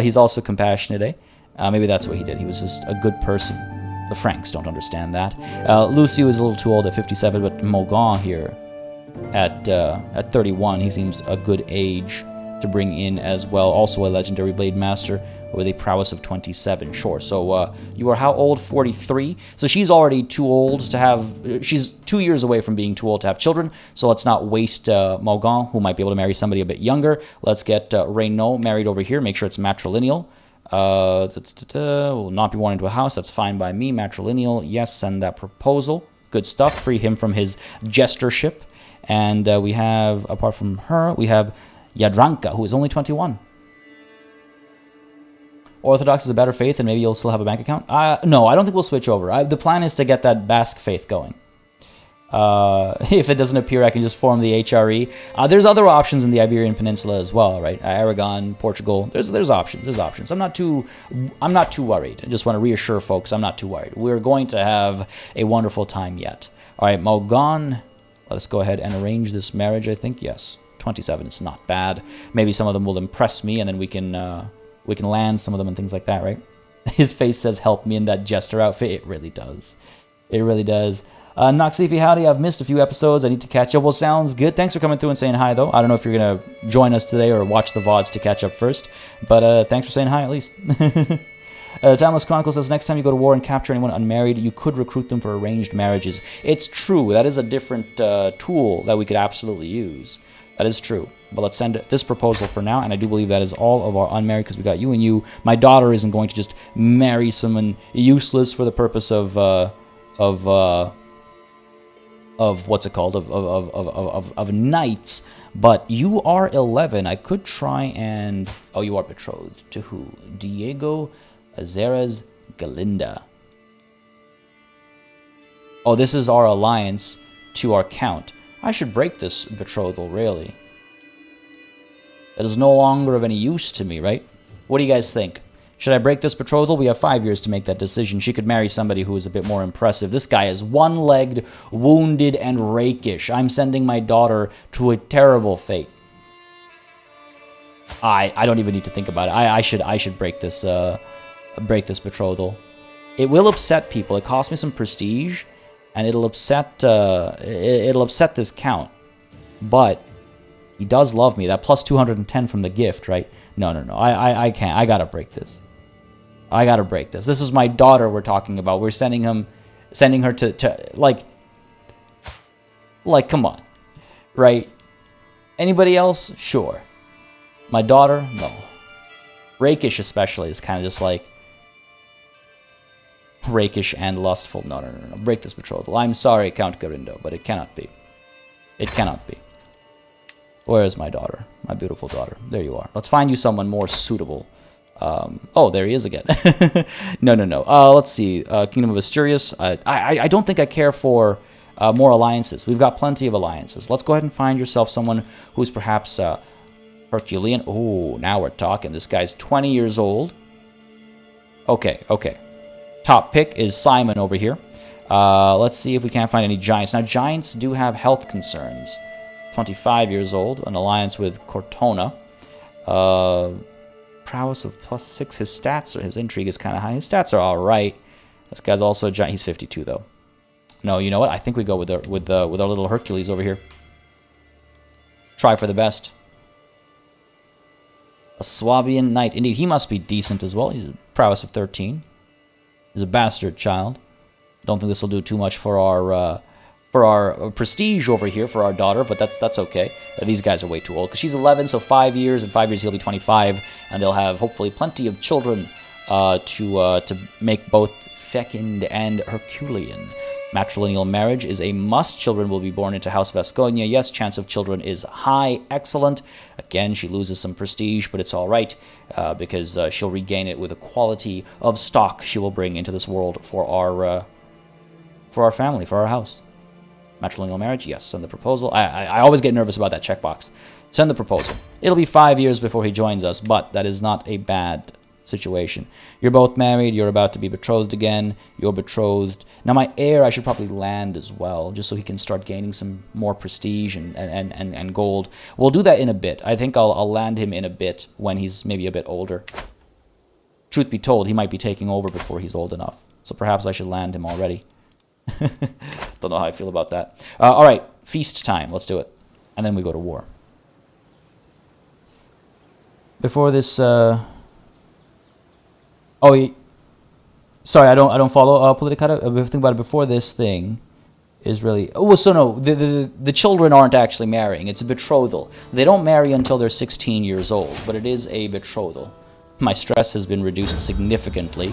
He's also compassionate, eh? Maybe that's what he did. He was just a good person. The Franks don't understand that. Lucio is a little too old at 57, but Mogan here... At 31, he seems a good age to bring in as well. Also a legendary blade master with a prowess of 27. Sure. So you are how old? 43. So she's already too old to have. She's 2 years away from being too old to have children. So let's not waste Mogan, who might be able to marry somebody a bit younger. Let's get Renault married over here. Make sure it's matrilineal. Will not be born into a house. That's fine by me. Matrilineal. Yes. Send that proposal. Good stuff. Free him from his jestership. And we have, apart from her, we have Jadranka, who is only 21. Orthodox is a better faith, and maybe you'll still have a bank account? No, I don't think we'll switch over. The plan is to get that Basque Faith going. If it doesn't appear, I can just form the HRE. There's other options in the Iberian Peninsula as well, right? Aragon, Portugal. There's options. There's options. I'm not too worried. I just want to reassure folks, I'm not too worried. We're going to have a wonderful time yet. All right, Mogan. Let us go ahead and arrange this marriage, I think. Yes, 27 is not bad. Maybe some of them will impress me, and then we can land some of them and things like that, right? His face says, help me in that jester outfit. It really does. It really does. Noxifi, howdy. I've missed a few episodes. I need to catch up. Well, sounds good. Thanks for coming through and saying hi, though. I don't know if you're going to join us today or watch the VODs to catch up first, but thanks for saying hi, at least. Timeless Chronicle says, next time you go to war and capture anyone unmarried, you could recruit them for arranged marriages. It's true. That is a different tool that we could absolutely use. That is true. But let's send this proposal for now, and I do believe that is all of our unmarried, because we got you and you. My daughter isn't going to just marry someone useless for the purpose of what's it called? Of knights. But you are 11. I could try and... Oh, you are betrothed. To who? Diego Azeres Galinda. Oh, this is our alliance to our count. I should break this betrothal, really. It is no longer of any use to me, right? What do you guys think? Should I break this betrothal? We have 5 years to make that decision. She could marry somebody who is a bit more impressive. This guy is one-legged, wounded, and rakish. I'm sending my daughter to a terrible fate. I don't even need to think about it. I should break this betrothal. It will upset people. It costs me some prestige, and it'll upset this count. But he does love me. That plus 210 from the gift, right? No. I can't. I gotta break this. I gotta break this. This is my daughter we're talking about. We're sending her to like, come on, right? Anybody else? Sure. My daughter? No. Rakish especially is kind of just like rakish and lustful. No. Break this betrothal. I'm sorry, Count Garindo, but it cannot be. It cannot be. Where is my daughter? My beautiful daughter. There you are. Let's find you someone more suitable. Oh, there he is again. No. Let's see. Kingdom of Asturias. I don't think I care for more alliances. We've got plenty of alliances. Let's go ahead and find yourself someone who's perhaps Herculean. Oh, now we're talking. This guy's 20 years old. Okay. Top pick is Simon over here. Let's see if we can't find any giants. Now, giants do have health concerns. 25 years old. An alliance with Cortona. Prowess of +6. His stats or his intrigue is kind of high. His stats are all right. This guy's also a giant. He's 52 though. No, you know what? I think we go with our little Hercules over here. Try for the best. A Swabian knight. Indeed, he must be decent as well. He's a prowess of 13. He's a bastard child. Don't think this will do too much for our prestige over here for our daughter, but that's okay. These guys are way too old because she's 11, so 5 years. In 5 years he'll be 25, and they'll have hopefully plenty of children to make both fecund and Herculean. Matrilineal marriage is a must. Children will be born into House Vasconia. Yes, chance of children is high. Excellent. Again, she loses some prestige, but it's all right because she'll regain it with a quality of stock she will bring into this world for our family, for our house. Matrilineal marriage, yes. Send the proposal. I always get nervous about that checkbox. Send the proposal. It'll be 5 years before he joins us, but that is not a bad situation. You're both married. You're about to be betrothed again. You're betrothed. Now, my heir, I should probably land as well, just so he can start gaining some more prestige and gold. We'll do that in a bit. I think I'll land him in a bit when he's maybe a bit older. Truth be told, he might be taking over before he's old enough, so perhaps I should land him already. Don't know how I feel about that. All right, feast time. Let's do it. And then we go to war. Before this... sorry, I don't follow Politicata. Think about it. Before this thing is really... Oh, so no, the children aren't actually marrying. It's a betrothal. They don't marry until they're 16 years old, but it is a betrothal. My stress has been reduced significantly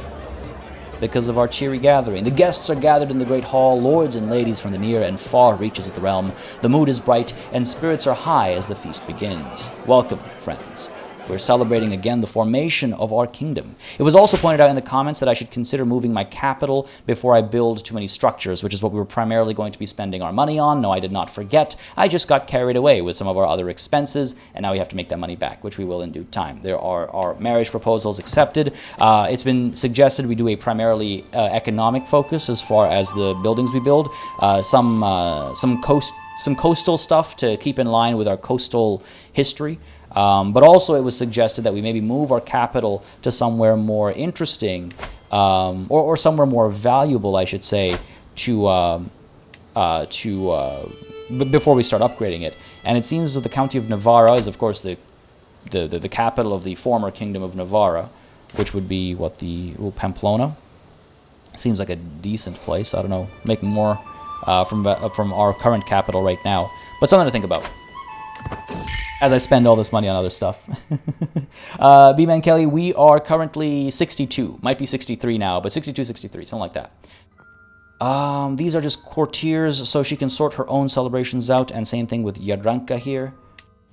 because of our cheery gathering. The guests are gathered in the great hall, lords and ladies from the near and far reaches of the realm. The mood is bright, and spirits are high as the feast begins. Welcome, friends. We're celebrating again the formation of our kingdom. It was also pointed out in the comments that I should consider moving my capital before I build too many structures, which is what we were primarily going to be spending our money on. No, I did not forget. I just got carried away with some of our other expenses, and now we have to make that money back, which we will in due time. There are our marriage proposals accepted. It's been suggested we do a primarily economic focus as far as the buildings we build. Some coastal stuff to keep in line with our coastal history. But also it was suggested that we maybe move our capital to somewhere more interesting, or somewhere more valuable, I should say, before we start upgrading it. And it seems that the county of Navarra is, of course, the capital of the former kingdom of Navarra, which would be Pamplona. Seems like a decent place. I don't know, making more from our current capital right now, but something to think about as I spend all this money on other stuff. B-Man Kelly, we are currently 62. Might be 63 now, but 62, 63, something like that. These are just courtiers, so she can sort her own celebrations out, and same thing with Jadranka here.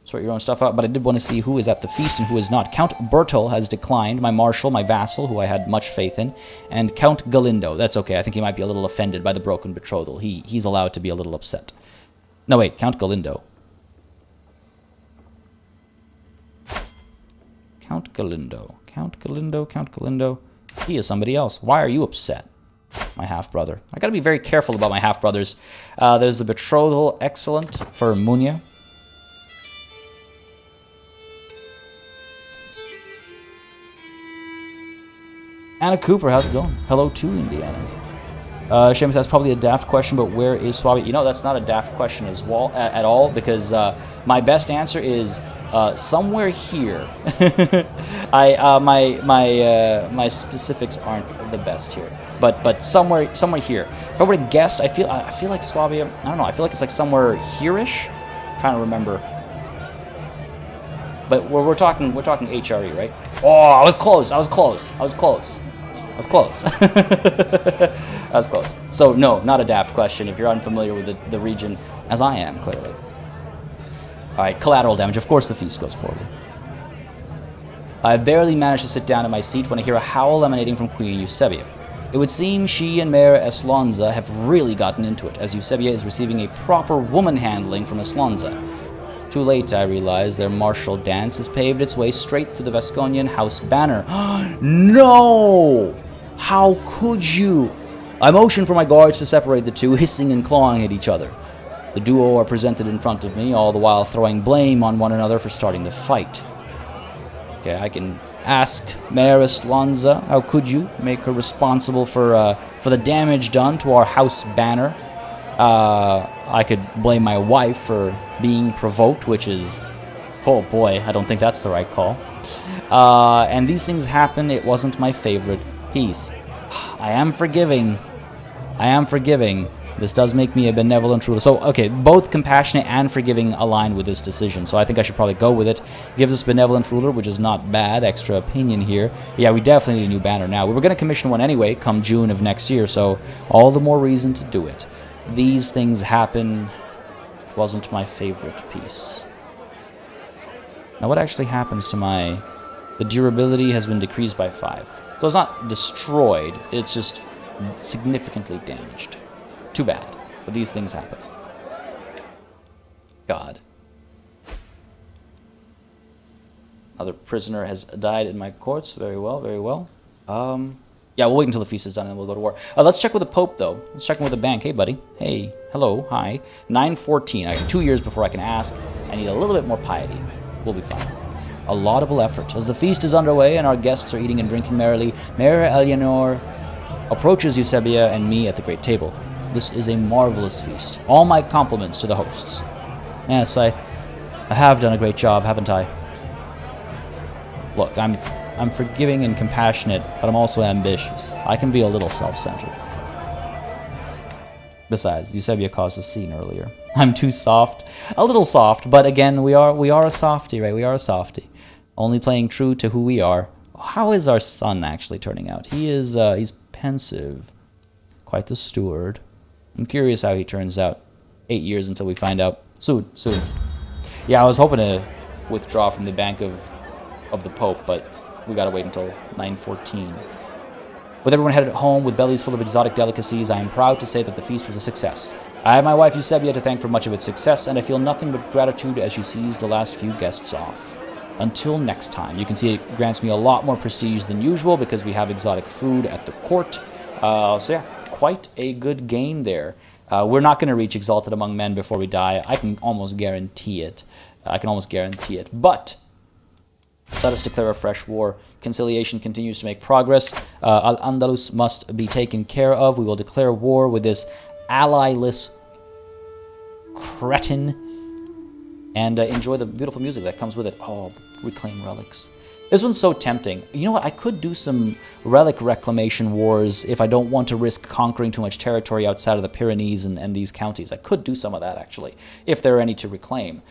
Sort your own stuff out, but I did want to see who is at the feast and who is not. Count Bertel has declined, my marshal, my vassal, who I had much faith in, and Count Galindo. That's okay, I think he might be a little offended by the broken betrothal. He's allowed to be a little upset. No, wait, Count Galindo. Count Galindo. Count Galindo, Count Galindo. He is somebody else. Why are you upset? My half-brother. I gotta be very careful about my half-brothers. There's the betrothal. Excellent for Munya. Anna Cooper, how's it going? Hello to Indiana. Seamus, that's probably a daft question, but where is Swabia? You know, that's not a daft question as well, at all, because my best answer is somewhere here. My specifics aren't the best here, but somewhere here. If I were to guess, I feel like Swabia. I don't know. I feel like it's like somewhere here-ish. Trying to remember. But we're talking HRE, right? Oh, I was close. I was close. That was close. So no, not a daft question if you're unfamiliar with the region, as I am, clearly. Alright, collateral damage. Of course the feast goes poorly. I barely managed to sit down in my seat when I hear a howl emanating from Queen Eusebia. It would seem she and Mayor Eslonza have really gotten into it, as Eusebia is receiving a proper woman handling from Eslonza. Too late, I realize their martial dance has paved its way straight through the Vasconian house banner. No! How could you? I motion for my guards to separate the two, hissing and clawing at each other. The duo are presented in front of me, all the while throwing blame on one another for starting the fight. Okay, I can ask Mayor Eslonza, how could you make her responsible for the damage done to our house banner? I could blame my wife for being provoked, which is, oh boy, I don't think that's the right call. And these things happen. It wasn't my favorite piece. I am forgiving. This does make me a benevolent ruler. So, okay, both compassionate and forgiving align with this decision. So I think I should probably go with it. Gives us benevolent ruler, which is not bad. Extra opinion here. Yeah, we definitely need a new banner now. We were going to commission one anyway, come June of next year. So all the more reason to do it. These things happen. Wasn't my favorite piece. Now what actually happens to my... The durability has been decreased by 5. So it's not destroyed, it's just significantly damaged. Too bad, but these things happen. God. Another prisoner has died in my courts. Very well, very well. Yeah, we'll wait until the feast is done and we'll go to war. Let's check with the Pope, though. Let's check in with the bank. Hey, buddy. Hey. Hello. Hi. 914. I got 2 years before I can ask. I need a little bit more piety. We'll be fine. A laudable effort. As the feast is underway and our guests are eating and drinking merrily, Mayor Eleanor approaches Eusebia and me at the great table. This is a marvelous feast. All my compliments to the hosts. Yes, I have done a great job, haven't I? Look, I'm forgiving and compassionate, but I'm also ambitious. I can be a little self-centered. Besides, Eusebia caused a scene earlier. I'm too soft. A little soft, but again, we are a softie, right? We are a softie. Only playing true to who we are. How is our son actually turning out? He's pensive. Quite the steward. I'm curious how he turns out. 8 years until we find out. Soon. Yeah, I was hoping to withdraw from the bank of the Pope, but we gotta wait until 9:14. With everyone headed home with bellies full of exotic delicacies, I am proud to say that the feast was a success. I have my wife Eusebia to thank for much of its success, and I feel nothing but gratitude as she sees the last few guests off. Until next time. You can see it grants me a lot more prestige than usual because we have exotic food at the court. So yeah, quite a good game there. We're not going to reach Exalted Among Men before we die. I can almost guarantee it. But let us declare a fresh war. Conciliation continues to make progress. Al-Andalus must be taken care of. We will declare war with this ally-less cretin and enjoy the beautiful music that comes with it. Oh, reclaim relics. This one's so tempting. You know what? I could do some relic reclamation wars if I don't want to risk conquering too much territory outside of the Pyrenees and these counties. I could do some of that, actually, if there are any to reclaim.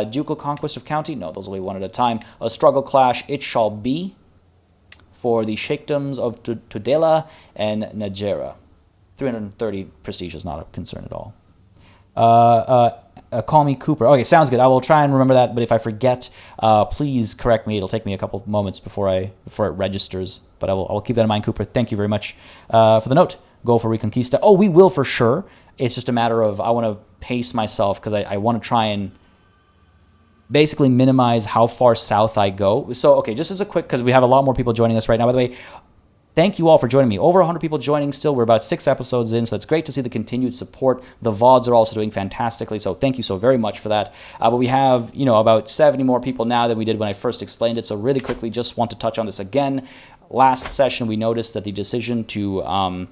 Ducal Conquest of County? No, those will be one at a time. A struggle clash, it shall be, for the Sheikdoms of Tudela and Najera. 330 prestige is not a concern at all. Call me Cooper. Okay, sounds good. I will try and remember that, but if I forget, please correct me. It'll take me a couple moments before it registers, but I will keep that in mind, Cooper. Thank you very much for the note. Go for Reconquista. Oh, we will for sure. It's just a matter of I want to pace myself because I want to try and basically minimize how far south I go. So, okay, just as a quick, because we have a lot more people joining us right now. By the way, thank you all for joining me. Over 100 people joining still. We're about 6 episodes in, so it's great to see the continued support. The VODs are also doing fantastically, so thank you so very much for that. But we have, you know, about 70 more people now than we did when I first explained it, so really quickly just want to touch on this again. Last session, we noticed that the decision to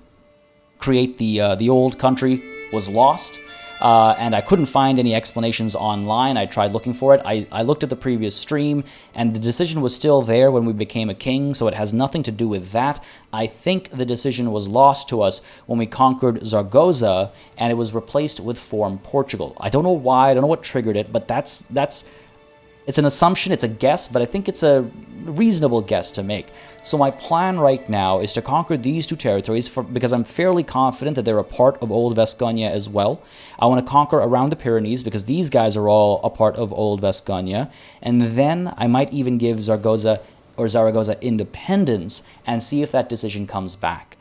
create the old country was lost. And I couldn't find any explanations online. I tried looking for it. I looked at the previous stream, and the decision was still there when we became a king, so it has nothing to do with that. I think the decision was lost to us when we conquered Zaragoza, and it was replaced with Form Portugal. I don't know why, I don't know what triggered it, but that's it's an assumption, it's a guess, but I think it's a reasonable guess to make. So my plan right now is to conquer these 2 territories because I'm fairly confident that they're a part of Old Vasconia as well. I want to conquer around the Pyrenees because these guys are all a part of Old Vasconia. And then I might even give Zaragoza independence and see if that decision comes back.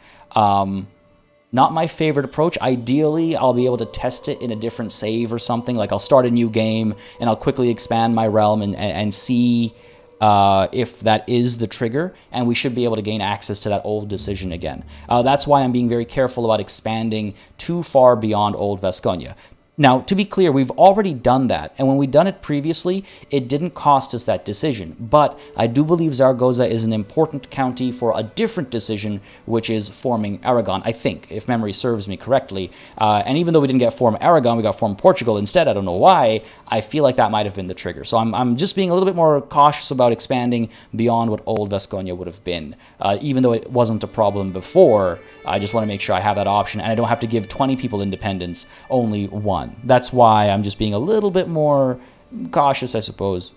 Not my favorite approach. Ideally, I'll be able to test it in a different save or something. Like I'll start a new game and I'll quickly expand my realm and see if that is the trigger, and we should be able to gain access to that old decision again. That's why I'm being very careful about expanding too far beyond Old Vasconia. Now, to be clear, we've already done that, and when we've done it previously, it didn't cost us that decision. But I do believe Zaragoza is an important county for a different decision, which is forming Aragon, I think, if memory serves me correctly. And even though we didn't get Form Aragon, we got Form Portugal instead. I don't know why. I feel like that might have been the trigger. So I'm just being a little bit more cautious about expanding beyond what Old Vasconia would have been. Even though it wasn't a problem before, I just want to make sure I have that option, and I don't have to give 20 people independence, only 1. That's why I'm just being a little bit more cautious, I suppose,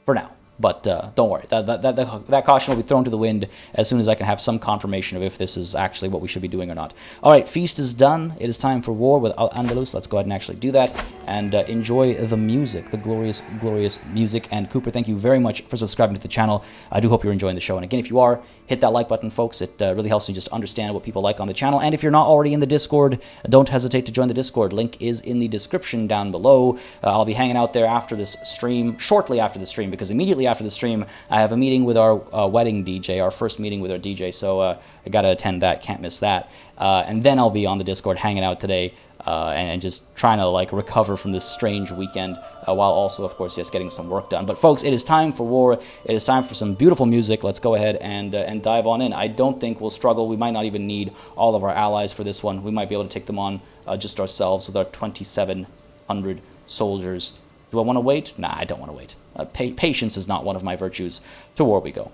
for now. But don't worry, that caution will be thrown to the wind as soon as I can have some confirmation of if this is actually what we should be doing or not. All right, feast is done. It is time for war with Al-Andalus. Let's go ahead and actually do that and enjoy the music, the glorious, glorious music. And Cooper, thank you very much for subscribing to the channel. I do hope you're enjoying the show. And again, if you are, hit that like button, folks. It really helps me just understand what people like on the channel. And if you're not already in the Discord, don't hesitate to join the Discord. Link is in the description down below. I'll be hanging out there after this stream, shortly after the stream, because immediately after the stream, I have a meeting with our wedding DJ, our first meeting with our DJ, so I gotta attend that, can't miss that. And then I'll be on the Discord hanging out today and just trying to like recover from this strange weekend while also, of course, just getting some work done. But folks, it is time for war. It is time for some beautiful music. Let's go ahead and dive on in. I don't think we'll struggle. We might not even need all of our allies for this one. We might be able to take them on just ourselves with our 2,700 soldiers. Do I want to wait? Nah, I don't want to wait. Patience is not one of my virtues. To war we go.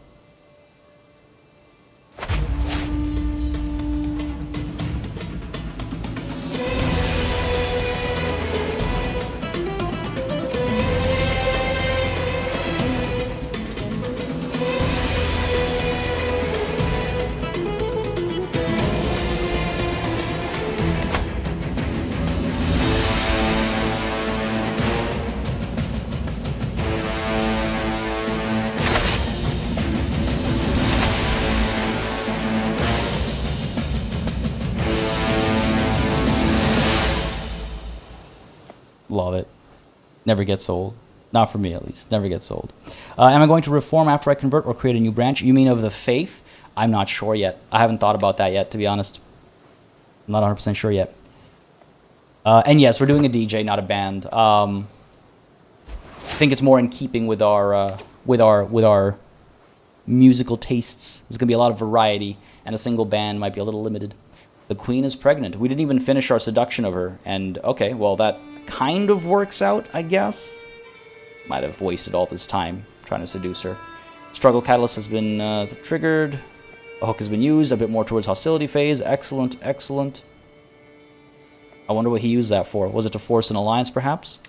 Love it. Never gets old. Not for me, at least. Never gets old. Am I going to reform after I convert or create a new branch? You mean of the faith? I'm not sure yet. I haven't thought about that yet, to be honest. I'm not 100% sure yet. And yes, we're doing a DJ, not a band. I think it's more in keeping with our musical tastes. There's gonna be a lot of variety, and a single band might be a little limited. The queen is pregnant. We didn't even finish our seduction of her, and okay, well that kind of works out, I guess. Might have wasted all this time trying to seduce her. Struggle catalyst has been triggered. A hook has been used, a bit more towards hostility phase. Excellent, excellent. I wonder what he used that for. Was it to force an alliance, perhaps?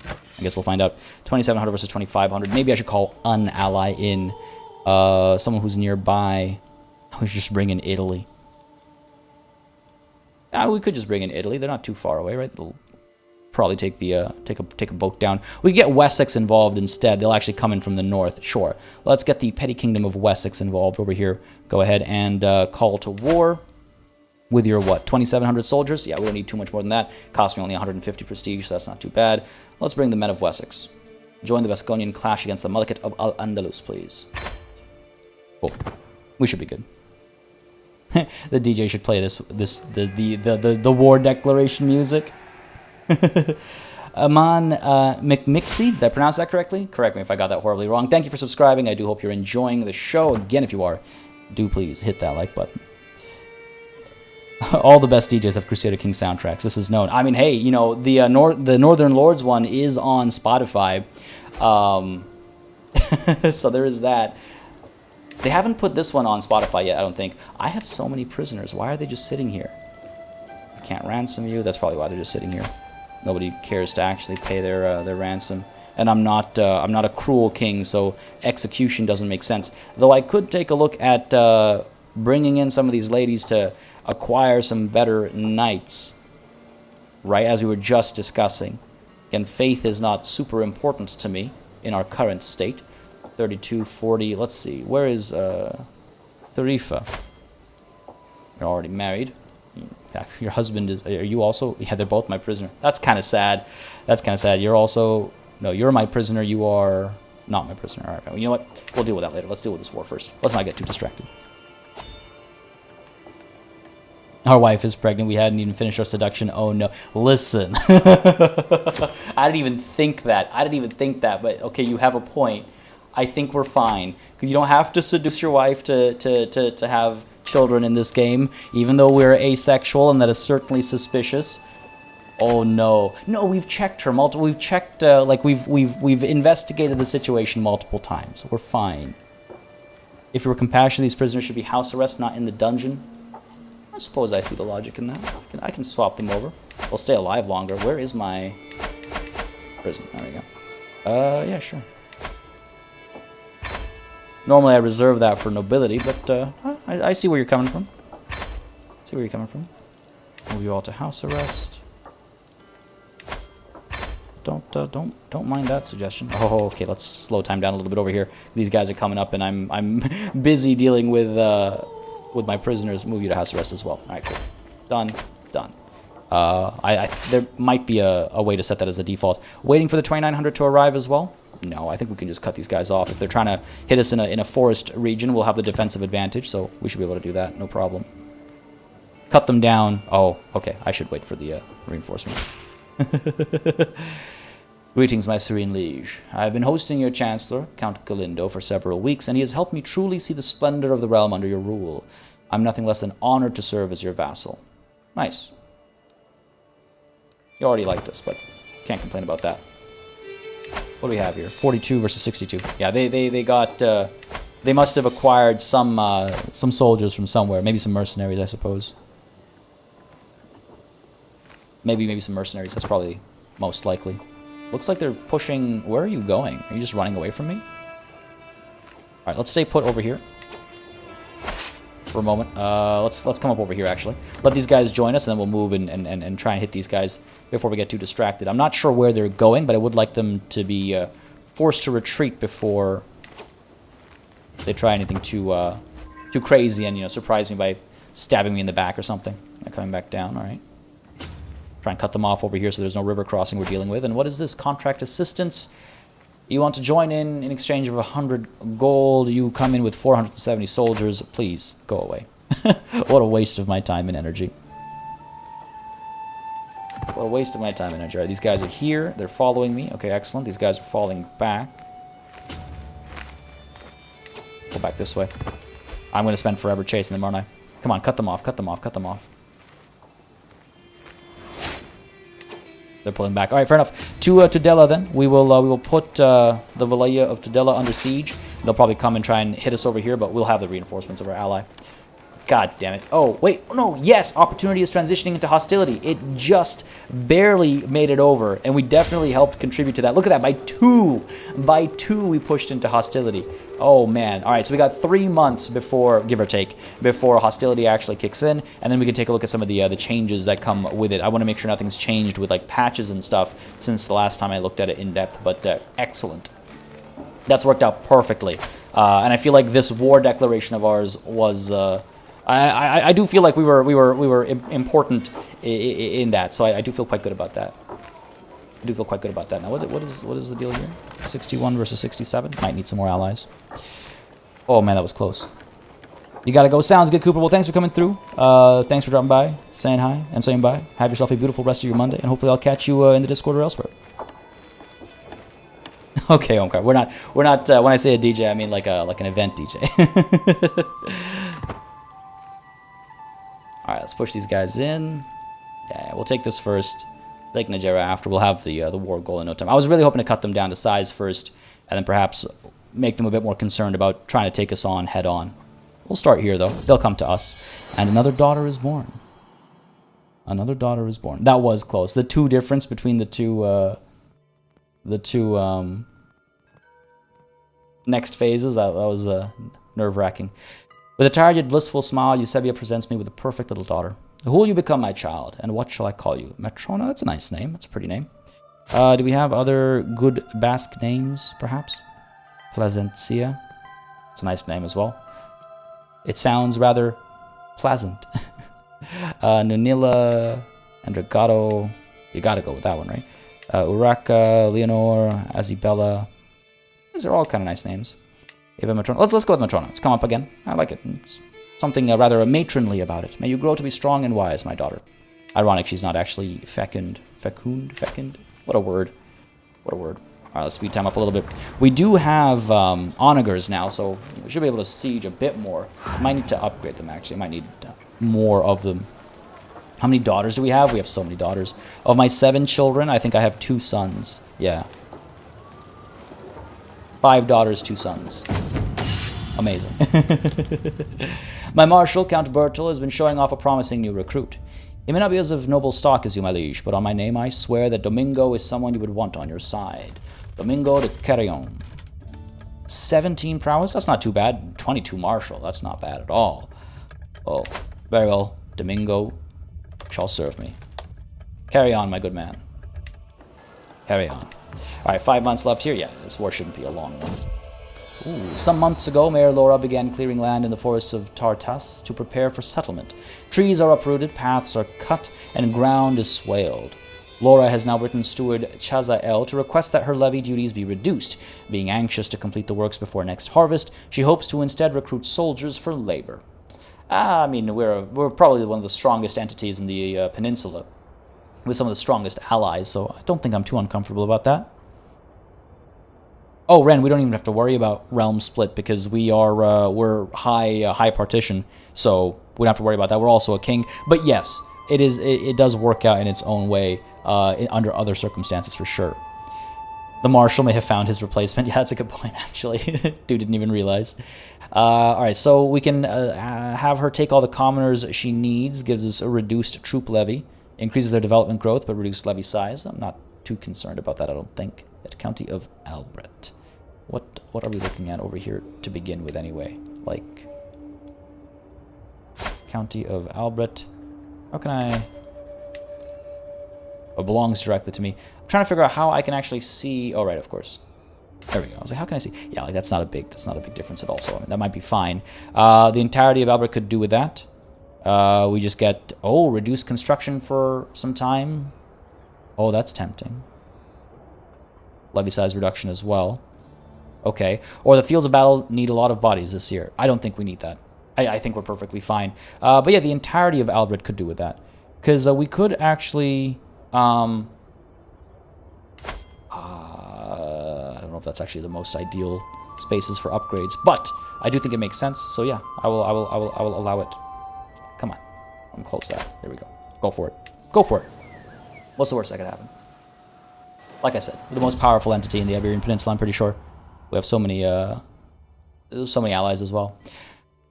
I guess we'll find out. 2,700 versus 2,500. Maybe I should call an ally in. Someone who's nearby. We should just bring in Italy. We could just bring in Italy. They're not too far away, right? They'll probably take the take a boat down. We could get Wessex involved instead. They'll actually come in from the north. Sure. Let's get the petty kingdom of Wessex involved over here. Go ahead and call to war with your, what, 2,700 soldiers? Yeah, we don't need too much more than that. Cost me only 150 prestige, so that's not too bad. Let's bring the men of Wessex. Join the Basque-King clash against the Malakite of Al-Andalus, please. Cool. We should be good. The DJ should play the war declaration music. Aman McMixie, did I pronounce that correctly? Correct me if I got that horribly wrong. Thank you for subscribing. I do hope you're enjoying the show. Again, if you are, do please hit that like button. All the best DJs have Crusader Kings soundtracks. This is known. I mean, hey, you know, the Northern Lords one is on Spotify. So there is that. They haven't put this one on Spotify yet, I don't think. I have so many prisoners. Why are they just sitting here? I can't ransom you. That's probably why they're just sitting here. Nobody cares to actually pay their ransom. And I'm not a cruel king, so execution doesn't make sense. Though I could take a look at bringing in some of these ladies to acquire some better knights, right, as we were just discussing. Again, faith is not super important to me in our current state. 32, 40, let's see, where is Tharifa? You're already married. Your husband is, are you also? Yeah, they're both my prisoner. That's kind of sad. That's kind of sad. You're also, no, you're my prisoner, you are not my prisoner. All right, well, you know what? We'll deal with that later. Let's deal with this war first. Let's not get too distracted. Our wife is pregnant. We hadn't even finished our seduction. Oh, no. Listen. I didn't even think that. But, okay, you have a point. I think we're fine. Because you don't have to seduce your wife to have children in this game. Even though we're asexual, and that is certainly suspicious. Oh, no. No, we've checked her. We've checked, we've investigated the situation multiple times. We're fine. If you were compassionate, these prisoners should be house arrest, not in the dungeon. I suppose I see the logic in that. I can swap them over. They'll stay alive longer. Where is my prison? There we go. Yeah, sure. Normally I reserve that for nobility, but I see where you're coming from. Move you all to house arrest. Don't mind that suggestion. Oh, okay. Let's slow time down a little bit over here. These guys are coming up, and I'm busy dealing with my prisoners. Move you to house arrest as well. All right, cool. Done. There might be a way to set that as the default. Waiting for the 2900 to arrive as well. No, I think we can just cut these guys off. If they're trying to hit us in a forest region, we'll have the defensive advantage, so we should be able to do that. No problem. Cut them down. Oh, okay. I should wait for the reinforcements. Greetings, my serene liege. I have been hosting your chancellor, Count Galindo, for several weeks, and he has helped me truly see the splendor of the realm under your rule. I'm nothing less than honored to serve as your vassal. Nice. You already liked us, but can't complain about that. What do we have here? 42 versus 62. Yeah, they got they must have acquired some soldiers from somewhere. Maybe some mercenaries, I suppose. Maybe some mercenaries. That's probably most likely. Looks like they're pushing. Where are you going? Are you just running away from me? All right, let's stay put over here for a moment. Let's come up over here actually. Let these guys join us, and then we'll move and try and hit these guys before we get too distracted. I'm not sure where they're going, but I would like them to be forced to retreat before they try anything too crazy and surprise me by stabbing me in the back or something. They're coming back down. All right. Try and cut them off over here so there's no river crossing we're dealing with. And what is this? Contract assistance. You want to join in exchange of 100 gold. You come in with 470 soldiers. Please, go away. What a waste of my time and energy. What a waste of my time and energy. All right, these guys are here. They're following me. Okay, excellent. These guys are falling back. Go back this way. I'm going to spend forever chasing them, aren't I? Come on, cut them off. They're pulling back. All right, fair enough. To Tudela, then. We will put the Valaya of Tudela under siege. They'll probably come and try and hit us over here, but we'll have the reinforcements of our ally. God damn it. Oh, wait. No, yes. Opportunity is transitioning into hostility. It just barely made it over, and we definitely helped contribute to that. Look at that. By two, we pushed into hostility. Oh, man. All right, so we got 3 months before, give or take, before hostility actually kicks in, and then we can take a look at some of the changes that come with it. I want to make sure nothing's changed with, like, patches and stuff since the last time I looked at it in depth, but excellent. That's worked out perfectly. And I feel like this war declaration of ours was... I do feel like we were important in that, so I do feel quite good about that. I do feel quite good about that. Now, what is the deal here? 61 versus 67. Might need some more allies. Oh man, that was close. You gotta go. Sounds good, Cooper. Well, thanks for coming through. Thanks for dropping by, saying hi, and saying bye. Have yourself a beautiful rest of your Monday, and hopefully I'll catch you in the Discord or elsewhere. Okay, Omkar. We're not. When I say a DJ, I mean like an event DJ. All right, let's push these guys in. Yeah, we'll take this first. Take Najera after. We'll have the war goal in no time. I was really hoping to cut them down to size first, and then perhaps make them a bit more concerned about trying to take us on head on. We'll start here, though. They'll come to us. And another daughter is born. Another daughter is born. That was close. The two difference between the two next phases, that was nerve-wracking. With a tired blissful smile, Eusebia presents me with a perfect little daughter. Who will you become, my child? And what shall I call you? Matrona? That's a nice name. That's a pretty name. Do we have other good Basque names, perhaps? Plasencia. It's a nice name as well. It sounds rather pleasant. Nunilla, Andregato. You gotta go with that one, right? Urraca, Leonor, Azibella. These are all kind of nice names. Eva Matrona. Let's go with Matrona. Let's come up again. I like it. It's something rather matronly about it. May you grow to be strong and wise, my daughter. Ironic she's not actually fecund. What a word. What a word. Alright, let's speed time up a little bit. We do have onagers now, so we should be able to siege a bit more. Might need to upgrade them, actually. Might need more of them. How many daughters do we have? We have so many daughters. Of my 7 children, I think I have 2 sons. Yeah. 5 daughters, 2 sons. Amazing. My marshal, Count Bertel, has been showing off a promising new recruit. He may not be as of noble stock as you, my liege, but on my name I swear that Domingo is someone you would want on your side. Domingo de Carrion. 17 prowess? That's not too bad. 22 martial. That's not bad at all. Oh, very well. Domingo shall serve me. Carry on, my good man. Carry on. Alright, 5 months left here. Yeah, this war shouldn't be a long one. Ooh, some months ago, Mayor Laura began clearing land in the forests of Tartas to prepare for settlement. Trees are uprooted, paths are cut, and ground is swaled. Laura has now written Steward Chazael to request that her levy duties be reduced. Being anxious to complete the works before next harvest, she hopes to instead recruit soldiers for labor. I mean, we're probably one of the strongest entities in the peninsula, with some of the strongest allies, so I don't think I'm too uncomfortable about that. Oh, Ren, we don't even have to worry about realm split because we're high partition, so we don't have to worry about that. We're also a king, but yes, it does work out in its own way under other circumstances for sure. The marshal may have found his replacement. Yeah, that's a good point actually. Dude didn't even realize. All right, so we can have her take all the commoners she needs. Gives us a reduced troop levy, increases their development growth, but reduced levy size. I'm not too concerned about that, I don't think. At County of Albret. What are we looking at over here to begin with anyway? Like County of Albret. How can I? Oh, it belongs directly to me. I'm trying to figure out how I can actually see. Oh, right, of course. There we go. I was like, how can I see? Yeah, like that's not a big difference at all. So I mean, that might be fine. The entirety of Albert could do with that. We just get reduced construction for some time. Oh, that's tempting. Levy size reduction as well. Okay. Or the fields of battle need a lot of bodies this year. I don't think we need that. I think we're perfectly fine. But yeah, the entirety of Albert could do with that. Because we could actually... I don't know if that's actually the most ideal spaces for upgrades, but I do think it makes sense. So yeah, I will allow it. Come on. I'm close to that. There we go. Go for it. Go for it. What's the worst that could happen? Like I said, we're the most powerful entity in the Iberian Peninsula, I'm pretty sure. We have so many allies as well.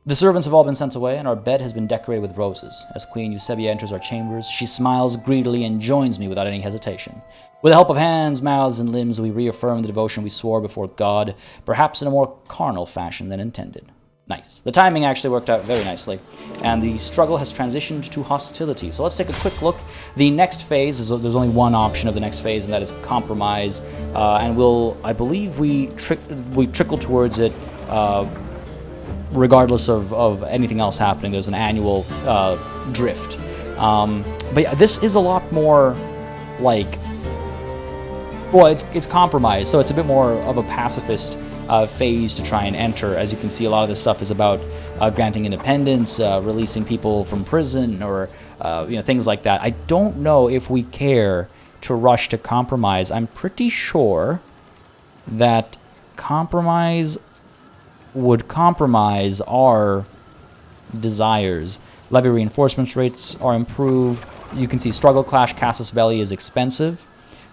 The servants have all been sent away, and our bed has been decorated with roses. As Queen Eusebia enters our chambers, she smiles greedily and joins me without any hesitation. With the help of hands, mouths, and limbs, we reaffirm the devotion we swore before God, perhaps in a more carnal fashion than intended. Nice. The timing actually worked out very nicely, and the struggle has transitioned to hostility. So let's take a quick look. The next phase, there's only one option of the next phase, and that is compromise. And I believe we trickle towards it regardless of anything else happening. There's an annual drift. But yeah, this is a lot more like Well, it's compromised, so it's a bit more of a pacifist phase to try and enter. As you can see, a lot of this stuff is about granting independence, releasing people from prison, or things like that. I don't know if we care to rush to compromise. I'm pretty sure that compromise would compromise our desires. Levy reinforcement rates are improved. You can see struggle clash casus belli is expensive.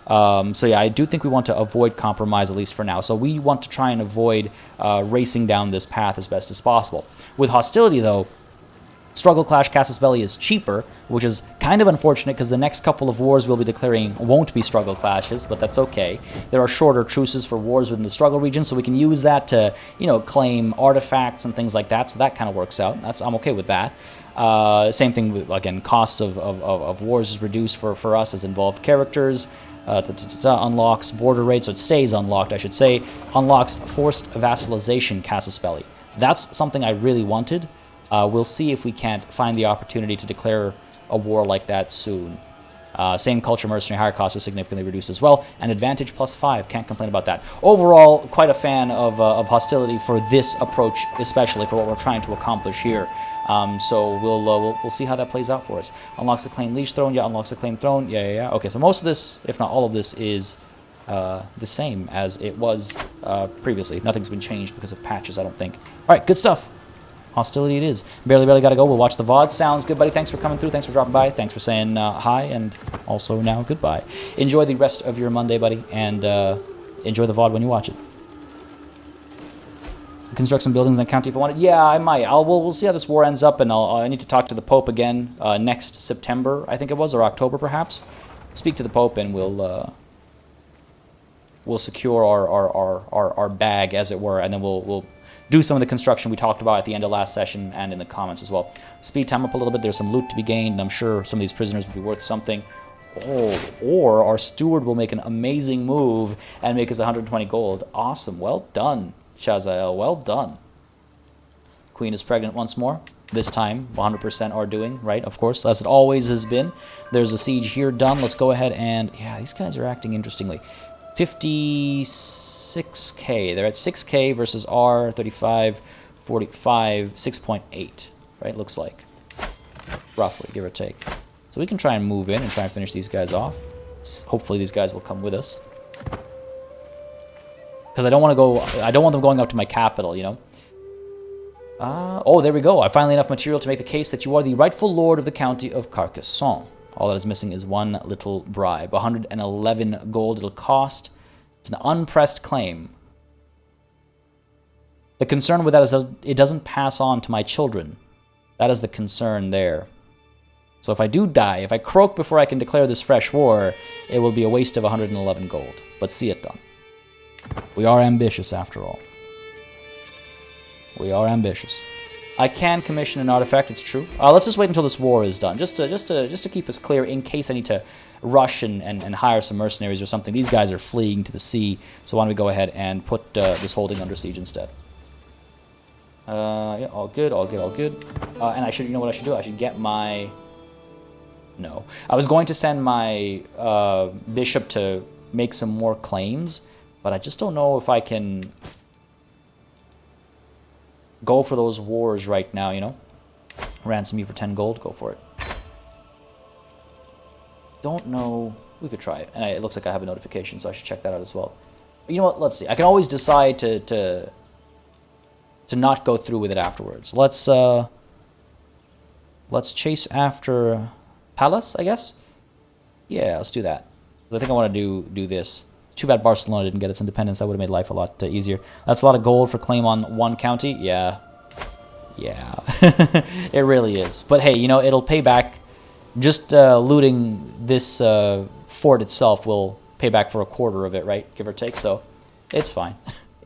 So yeah, I do think we want to avoid compromise, at least for now. So we want to try and avoid racing down this path as best as possible. With hostility, though, struggle clash casus belli is cheaper, which is kind of unfortunate because the next couple of wars we'll be declaring won't be struggle clashes, but that's okay. There are shorter truces for wars within the struggle region, so we can use that to, claim artifacts and things like that. So that kind of works out. I'm okay with that. Same thing with, again, costs of wars is reduced for us as involved characters. Unlocks border rates, so it stays unlocked, I should say. Unlocks forced vassalization casus belli. That's something I really wanted. We'll see if we can't find the opportunity to declare a war like that soon. Same culture mercenary higher cost is significantly reduced as well, and advantage +5. Can't complain about that. Overall, quite a fan of hostility for this approach, especially for what we're trying to accomplish here. So we'll see how that plays out for us. Unlocks the claim liege throne. Yeah, unlocks the claim throne. Yeah. Okay, so most of this, if not all of this, is the same as it was previously. Nothing's been changed because of patches, I don't think. All right, good stuff. Hostility it is. Barely gotta go. We'll watch the VOD. Sounds good, buddy. Thanks for coming through. Thanks for dropping by. Thanks for saying hi, and also now goodbye. Enjoy the rest of your Monday, buddy, and enjoy the VOD when you watch it. Construct some buildings in the county if I want it. Yeah, I might. We'll see how this war ends up, and I need to talk to the Pope again next September, I think it was, or October perhaps. Speak to the Pope, and we'll secure our bag, as it were, and then we'll do some of the construction we talked about at the end of last session and in the comments as well. Speed time up a little bit. There's some loot to be gained, and I'm sure some of these prisoners will be worth something. Or our steward will make an amazing move and make us 120 gold. Awesome. Well done, Shazael. Well done. Queen is pregnant once more. This time, 100% are doing, right? Of course, as it always has been. There's a siege here done. Let's go ahead and... Yeah, these guys are acting interestingly. 56k. They're at 6k versus R, 35, 45, 6.8. Right, looks like. Roughly, give or take. So we can try and move in and try and finish these guys off. Hopefully these guys will come with us. Because I don't want them going up to my capital, Oh, there we go. I finally enough material to make the case that you are the rightful lord of the county of Carcassonne. All that is missing is one little bribe. 111 gold it'll cost. It's an unpressed claim. The concern with that is that it doesn't pass on to my children. That is the concern there. So if I do die, if I croak before I can declare this fresh war, it will be a waste of 111 gold. But see it done. We are ambitious, after all. We are ambitious. I can commission an artifact, it's true. Let's just wait until this war is done, just to keep us clear in case I need to rush and hire some mercenaries or something. These guys are fleeing to the sea, so why don't we go ahead and put this holding under siege instead. Yeah, all good. And I should, you know what I should do? I should get my... No. I was going to send my bishop to make some more claims, but I just don't know if I can go for those wars right now, Ransom you for 10 gold, go for it. Don't know. We could try it. And it looks like I have a notification, so I should check that out as well. But you know what? Let's see. I can always decide to not go through with it afterwards. Let's chase after Palace, I guess? Yeah, let's do that. I think I want to do this. Too bad Barcelona didn't get its independence. That would have made life a lot easier. That's a lot of gold for claim on one county. Yeah. It really is. But hey, it'll pay back. Just looting this fort itself will pay back for a quarter of it, right? Give or take. So it's fine.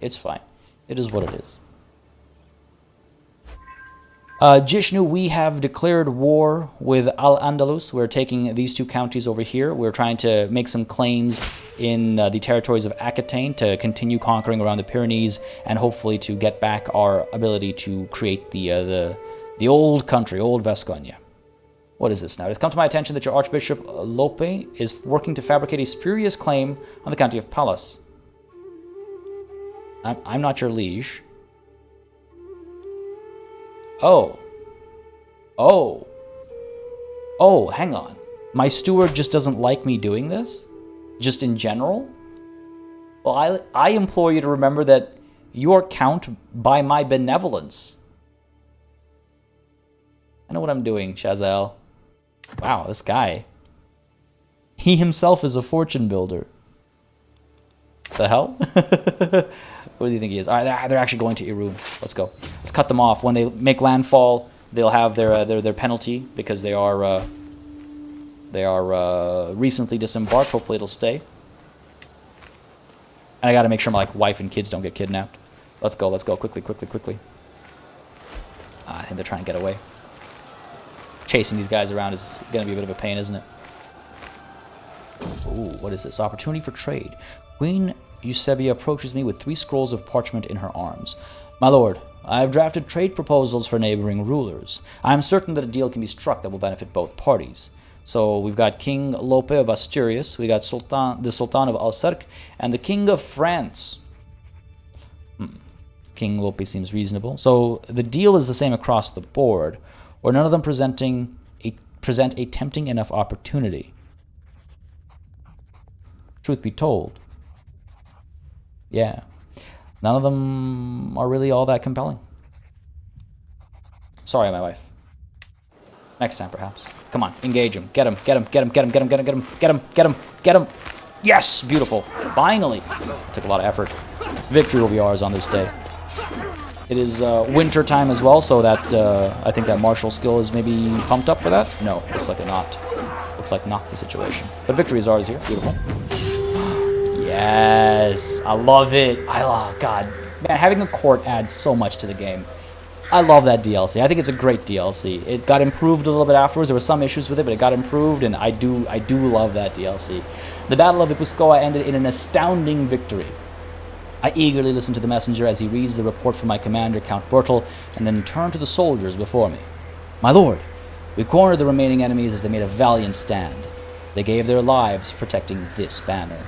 It's fine. It is what it is. Jishnu, we have declared war with Al-Andalus. We're taking these two counties over here. We're trying to make some claims in the territories of Aquitaine to continue conquering around the Pyrenees and hopefully to get back our ability to create the old country, old Vasconia. What is this now? It has come to my attention that your Archbishop Lope is working to fabricate a spurious claim on the county of Pallas. I'm not your liege. Oh. Oh. Oh, hang on. My steward just doesn't like me doing this? Just in general? Well, I implore you to remember that you are count by my benevolence. I know what I'm doing, Shazel. Wow, this guy. He himself is a fortune builder. The hell? What do you think he is? All right, they're actually going to Irun. Let's go. Let's cut them off. When they make landfall, they'll have their penalty because they are recently disembarked. Hopefully it'll stay. And I gotta make sure my wife and kids don't get kidnapped. Let's go, quickly, quickly, quickly. I think they're trying to get away. Chasing these guys around is gonna be a bit of a pain, isn't it? Ooh, what is this? Opportunity for trade. Queen Eusebia approaches me with 3 scrolls of parchment in her arms. My lord, I have drafted trade proposals for neighboring rulers. I am certain that a deal can be struck that will benefit both parties. So we've got King Lope of Asturias, we got the Sultan of Alcerc, and the King of France. King Lope seems reasonable. So the deal is the same across the board, or none of them present a tempting enough opportunity. Truth be told, yeah, none of them are really all that compelling. Sorry, my wife. Next time, perhaps. Come on, engage him. Get him, get him, get him, get him, get him, get him, get him, get him, get him, get him. Yes, beautiful. Finally. Took a lot of effort. Victory will be ours on this day. It is winter time as well, so that I think that martial skill is maybe pumped up for that. No, looks like not. Looks like not the situation. But victory is ours here. Beautiful. Yes, I love it. Oh God, man, having a court adds so much to the game. I love that DLC. I think it's a great DLC. It got improved a little bit afterwards. There were some issues with it, but it got improved, and I do love that DLC. The Battle of Ipuscoa ended in an astounding victory. I eagerly listened to the messenger as he reads the report from my commander, Count Bertel, and then turned to the soldiers before me. My lord, we cornered the remaining enemies as they made a valiant stand. They gave their lives protecting this banner.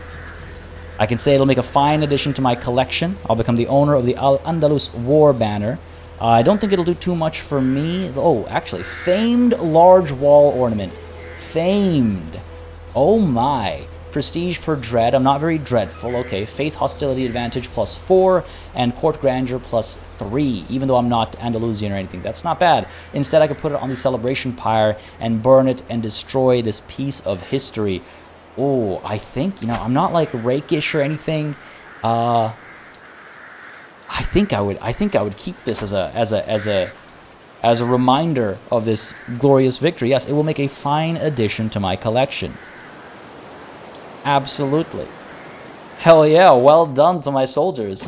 I can say it'll make a fine addition to my collection. I'll become the owner of the Al-Andalus War Banner. I don't think it'll do too much for me. Oh, actually, famed large wall ornament. Famed. Oh my. Prestige per dread. I'm not very dreadful. Okay, faith hostility advantage +4 and court grandeur +3, even though I'm not Andalusian or anything. That's not bad. Instead, I could put it on the celebration pyre and burn it and destroy this piece of history. Oh, I think, I'm not like rakish or anything. I think I would keep this as a reminder of this glorious victory. Yes, it will make a fine addition to my collection. Absolutely. Hell yeah, well done to my soldiers.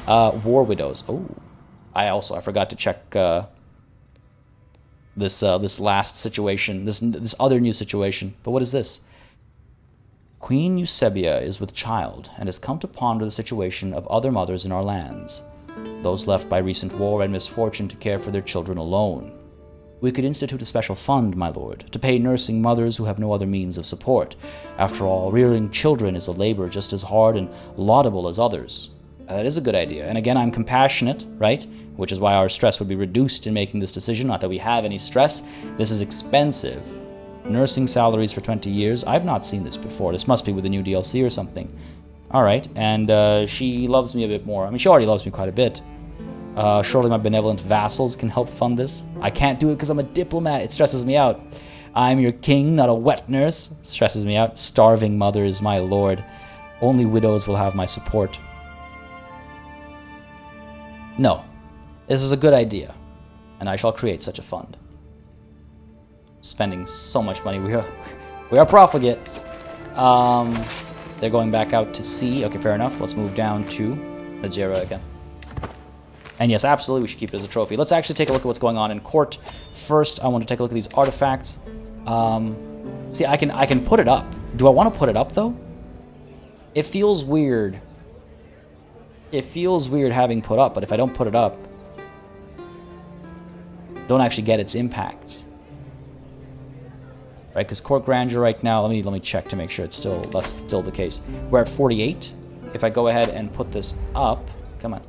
War widows. Oh, I forgot to check this last situation, this other new situation. But what is this? Queen Eusebia is with child and has come to ponder the situation of other mothers in our lands, those left by recent war and misfortune to care for their children alone. We could institute a special fund, my lord, to pay nursing mothers who have no other means of support. After all, rearing children is a labor just as hard and laudable as others. That is a good idea. And again, I'm compassionate, right? Which is why our stress would be reduced in making this decision. Not that we have any stress. This is expensive. Nursing salaries for 20 years. I've not seen this before. This must be with the new DLC or something. Alright, and she loves me a bit more. I mean, she already loves me quite a bit. Surely my benevolent vassals can help fund this. I can't do it because I'm a diplomat. It stresses me out. I'm your king, not a wet nurse. Stresses me out. Starving mothers, my lord. Only widows will have my support. No. This is a good idea, and I shall create such a fund. Spending so much money. We are profligate. They're going back out to sea. Okay, fair enough. Let's move down to Najera again. And yes, absolutely, we should keep it as a trophy. Let's actually take a look at what's going on in court. First, I want to take a look at these artifacts. See, I can put it up. Do I want to put it up, though? It feels weird. It feels weird having put up, but if I don't put it up, don't actually get its impact. right? Because court grandeur right now, let me check to make sure that's still the case. We're at 48. If I go ahead and put this up, come on.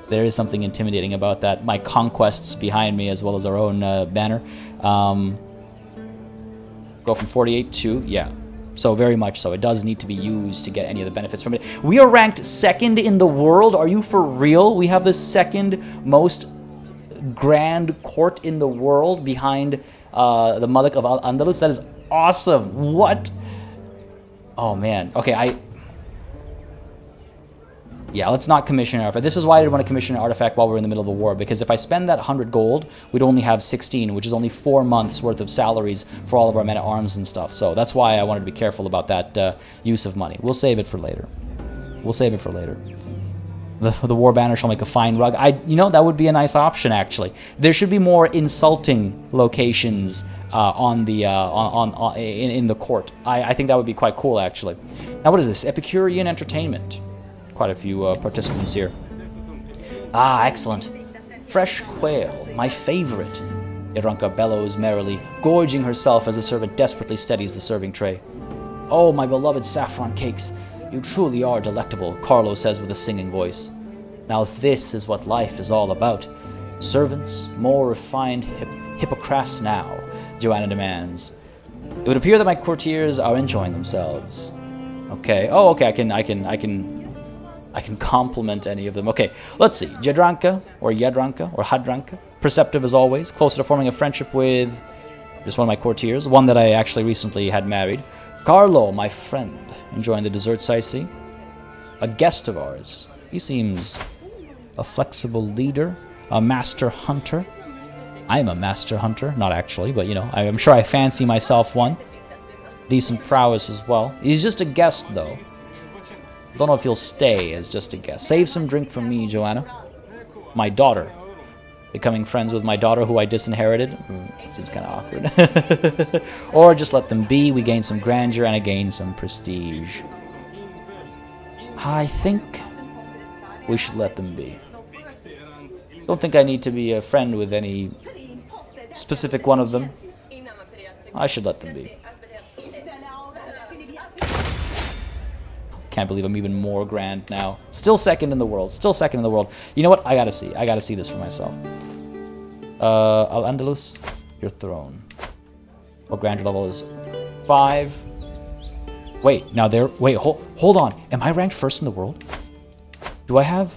There is something intimidating about that. My conquests behind me, as well as our own banner. Go from 48 to, yeah. So very much so. It does need to be used to get any of the benefits from it. We are ranked second in the world. Are you for real? We have the second most grand court in the world behind the Malik of Al-Andalus. That is awesome. What? Oh, man. Okay, yeah, let's not commission an artifact. This is why I didn't want to commission an artifact while we're in the middle of a war, because if I spend that 100 gold, we'd only have 16, which is only 4 months worth of salaries for all of our men-at-arms and stuff. So that's why I wanted to be careful about that use of money. We'll save it for later. We'll save it for later. The war banner shall make a fine rug. You know, that would be a nice option, actually. There should be more insulting locations in the court. I think that would be quite cool, actually. Now, what is this? Epicurean entertainment. Quite a few participants here. Ah, excellent. Fresh quail, my favorite. Iranka bellows merrily, gorging herself as the servant desperately steadies the serving tray. Oh, my beloved saffron cakes, you truly are delectable, Carlo says with a singing voice. Now this is what life is all about. Servants, more refined hypocrites now, Joanna demands. It would appear that my courtiers are enjoying themselves. Okay. Oh, okay. I can compliment any of them. Okay, let's see. Jedranka, or Hadranka. Perceptive as always. Closer to forming a friendship with just one of my courtiers. One that I actually recently had married. Carlo, my friend. Enjoying the desserts I see. A guest of ours. He seems a flexible leader. A master hunter. I'm a master hunter. Not actually, but you know, I'm sure I fancy myself one. Decent prowess as well. He's just a guest, though. Don't know if he'll stay as just a guest. Save some drink from me, Joanna. My daughter. Becoming friends with my daughter who I disinherited. It seems kind of awkward. Or just let them be. We gain some grandeur and I gain some prestige. I think we should let them be. Don't think I need to be a friend with any specific one of them. I should let them be. Can't believe I'm even more grand now. Still second in the world. Still second in the world. You know what? I gotta see. I gotta see this for myself. Al-Andalus, your throne. What grandeur level is 5? Wait, now there. Wait, hold on. Am I ranked first in the world? Do I have?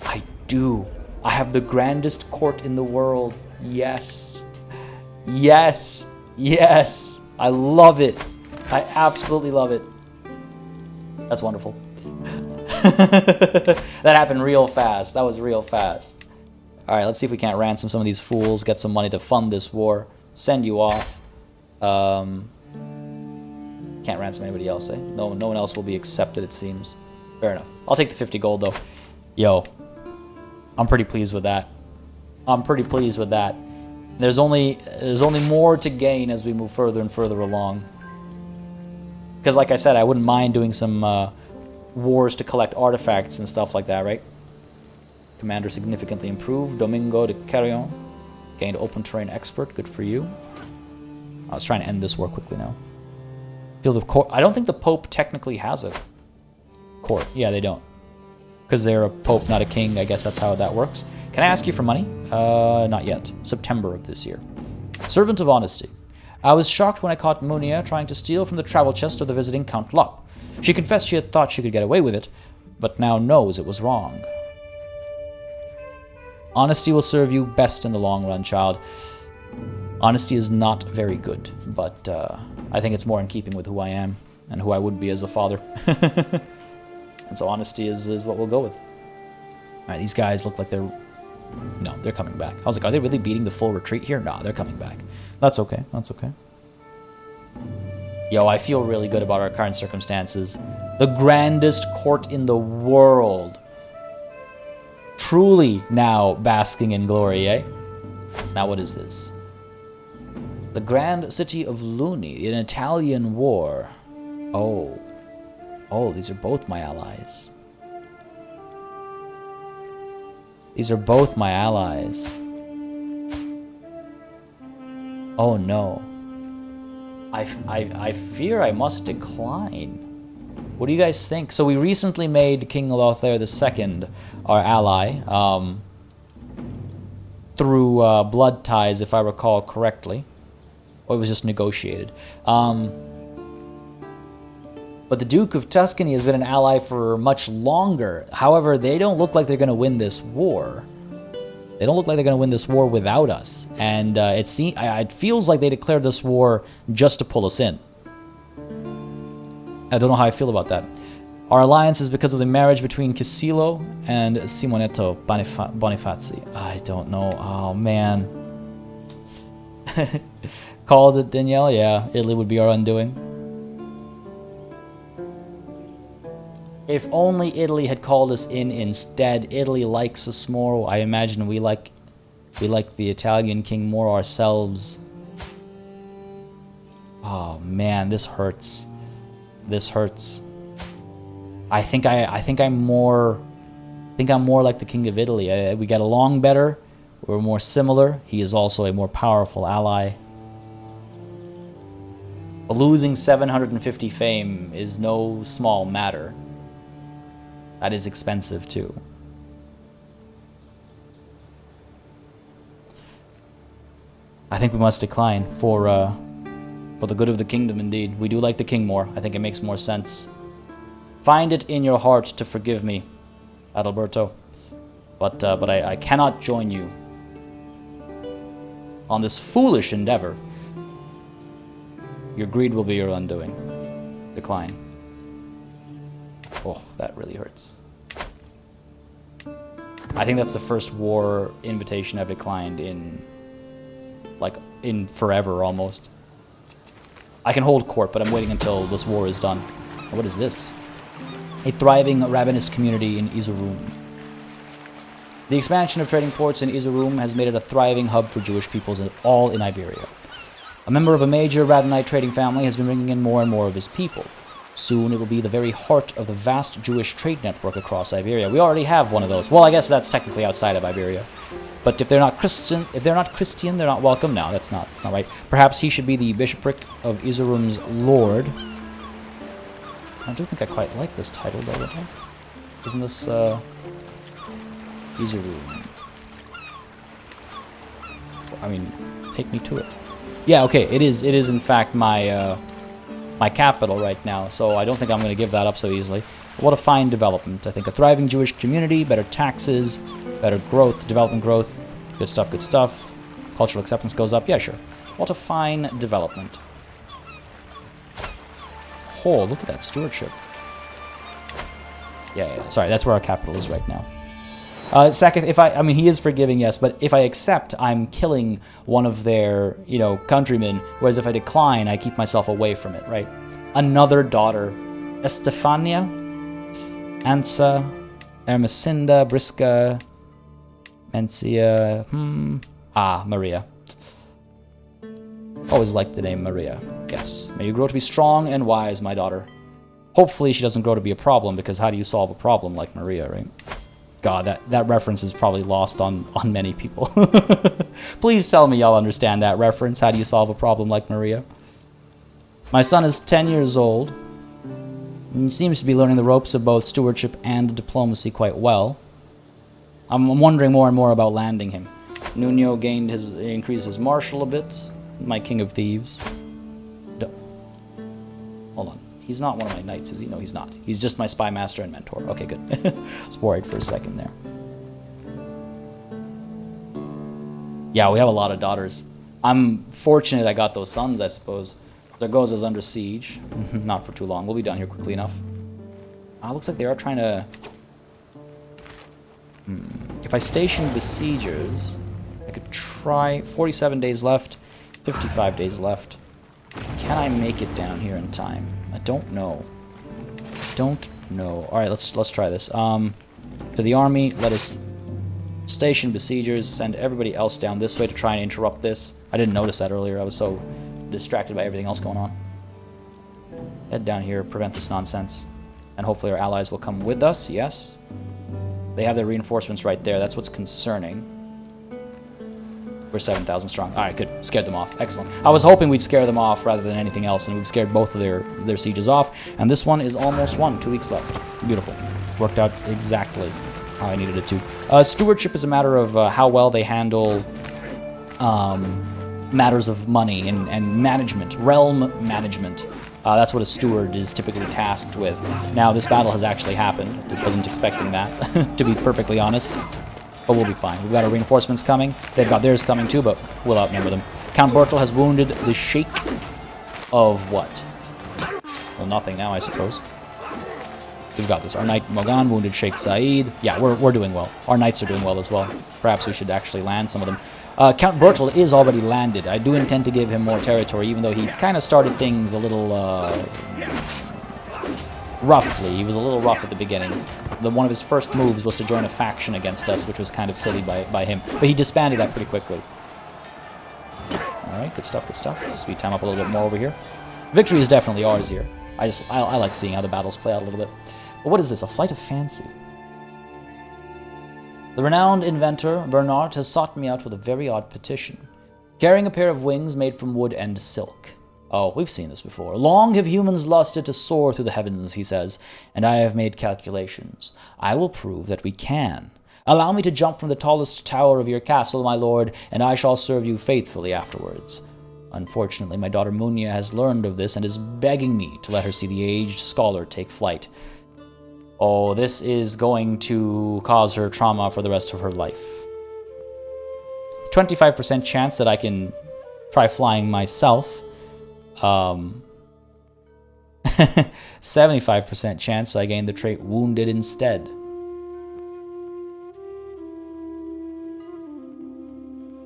I do. I have the grandest court in the world. Yes. Yes. Yes. I love it. I absolutely love it. That's wonderful. That happened real fast. That was real fast. Alright, let's see if we can't ransom some of these fools, get some money to fund this war, send you off. Can't ransom anybody else, eh? No one else will be accepted, it seems. Fair enough. I'll take the 50 gold, though. Yo. I'm pretty pleased with that. I'm pretty pleased with that. There's only more to gain as we move further and further along. Because like I said, I wouldn't mind doing some wars to collect artifacts and stuff like that, right? Commander significantly improved. Domingo de Carrion gained open terrain expert. Good for you. I was trying to end this war quickly now. Field of Court. I don't think the Pope technically has a court. Yeah, they don't. Because they're a Pope, not a king. I guess that's how that works. Can I ask you for money? Not yet. September of this year. Servant of Honesty. I was shocked when I caught Munia trying to steal from the travel chest of the visiting Count Locke. She confessed she had thought she could get away with it, but now knows it was wrong. Honesty will serve you best in the long run, child. Honesty is not very good, but I think it's more in keeping with who I am and who I would be as a father. And so honesty is what we'll go with. Alright, these guys look like they're... No, they're coming back. I was like, are they really beating the full retreat here? No, they're coming back. That's okay. That's okay. Yo, I feel really good about our current circumstances. The grandest court in the world. Truly now basking in glory, eh? Now what is this? The grand city of Luni, an Italian war. Oh. Oh, these are both my allies. These are both my allies. Oh no. I fear I must decline. What do you guys think? So we recently made King Lothair II our ally, through blood ties, if I recall correctly. Or it was just negotiated. But the Duke of Tuscany has been an ally for much longer. However, they don't look like they're going to win this war. They don't look like they're going to win this war without us. And it feels like they declared this war just to pull us in. I don't know how I feel about that. Our alliance is because of the marriage between Casillo and Simonetto Bonifazi. I don't know. Oh, man. Called it, Danielle? Yeah, Italy would be our undoing. If only Italy had called us in instead. Italy likes us more. I imagine we like the Italian king more ourselves. Oh man, this hurts. This hurts. I think I'm more like the King of Italy. We get along better. We're more similar. He is also a more powerful ally. But losing 750 fame is no small matter. That is expensive too. I think we must decline for the good of the kingdom. Indeed, we do like the king more. I think it makes more sense. Find it in your heart to forgive me, Adalberto, but I cannot join you on this foolish endeavor. Your greed will be your undoing. Decline. Oh, that really hurts. I think that's the first war invitation I've declined in forever almost. I can hold court, but I'm waiting until this war is done. What is this? A thriving rabbinist community in Izurum. The expansion of trading ports in Izurum has made it a thriving hub for Jewish peoples all in Iberia. A member of a major Rabbinite trading family has been bringing in more and more of his people. Soon it will be the very heart of the vast Jewish trade network across Iberia. We already have one of those. Well, I guess that's technically outside of Iberia. But if they're not Christian, they're not welcome. No, that's not right. Perhaps he should be the bishopric of Izurum's lord. I do think I quite like this title, though, don't I? Isn't this, Izurum? I mean, take me to it. Yeah, okay, it is in fact my, my capital right now, so I don't think I'm going to give that up so easily. But what a fine development. I think a thriving Jewish community, better taxes, better growth, development growth, good stuff, good stuff. Cultural acceptance goes up, yeah, sure. What a fine development. Oh, look at that stewardship. Yeah, sorry, that's where our capital is right now. Second, I mean, he is forgiving, yes, but if I accept, I'm killing one of their, countrymen, whereas if I decline, I keep myself away from it, right? Another daughter. Estefania, Ansa, Ermesinda, Brisca, Mencia, Maria. Always liked the name Maria. Yes. May you grow to be strong and wise, my daughter. Hopefully she doesn't grow to be a problem, because how do you solve a problem like Maria, right? God, that reference is probably lost on many people. Please tell me y'all understand that reference. How do you solve a problem like Maria? My son is 10 years old. He seems to be learning the ropes of both stewardship and diplomacy quite well. I'm wondering more and more about landing him. Nuno increased his martial a bit. My king of thieves. Hold on. He's not one of my knights, is he? No, he's not. He's just my spy master and mentor. Okay, good. I was worried for a second there. Yeah, we have a lot of daughters. I'm fortunate I got those sons, I suppose. Zaragoza is under siege. Not for too long. We'll be done here quickly enough. Looks like they are trying to... If I station besiegers, I could try... 47 days left. 55 days left. Can I make it down here in time? I don't know. Don't know. Alright, let's try this. To the army, let us station besiegers, send everybody else down this way to try and interrupt this. I didn't notice that earlier. I was so distracted by everything else going on. Head down here, prevent this nonsense. And hopefully our allies will come with us, yes. They have their reinforcements right there. That's what's concerning. We're 7,000 strong. All right, good. Scared them off. Excellent. I was hoping we'd scare them off rather than anything else, and we've scared both of their sieges off. And this one is almost won. 2 weeks left. Beautiful. Worked out exactly how I needed it to. Stewardship is a matter of how well they handle matters of money and management, realm management. That's what a steward is typically tasked with. Now, this battle has actually happened. I wasn't expecting that, to be perfectly honest. But we'll be fine. We've got our reinforcements coming. They've got theirs coming too, but we'll outnumber them. Count Bertel has wounded the Sheikh of what? Well, nothing now, I suppose. We've got this. Our Knight Mogan wounded Sheikh Said. Yeah, we're doing well. Our knights are doing well as well. Perhaps we should actually land some of them. Count Bertel is already landed. I do intend to give him more territory, even though he kind of started things a little roughly. He was a little rough at the beginning. One of his first moves was to join a faction against us, which was kind of silly by him. But he disbanded that pretty quickly. Alright, good stuff, good stuff. Speed time up a little bit more over here. Victory is definitely ours here. I like seeing how the battles play out a little bit. But what is this? A flight of fancy? The renowned inventor, Bernard, has sought me out with a very odd petition. Carrying a pair of wings made from wood and silk. Oh, we've seen this before. Long have humans lusted to soar through the heavens, he says, and I have made calculations. I will prove that we can. Allow me to jump from the tallest tower of your castle, my lord, and I shall serve you faithfully afterwards. Unfortunately, my daughter Munia has learned of this and is begging me to let her see the aged scholar take flight. Oh, this is going to cause her trauma for the rest of her life. 25% chance that I can try flying myself. 75% chance I gain the trait Wounded instead.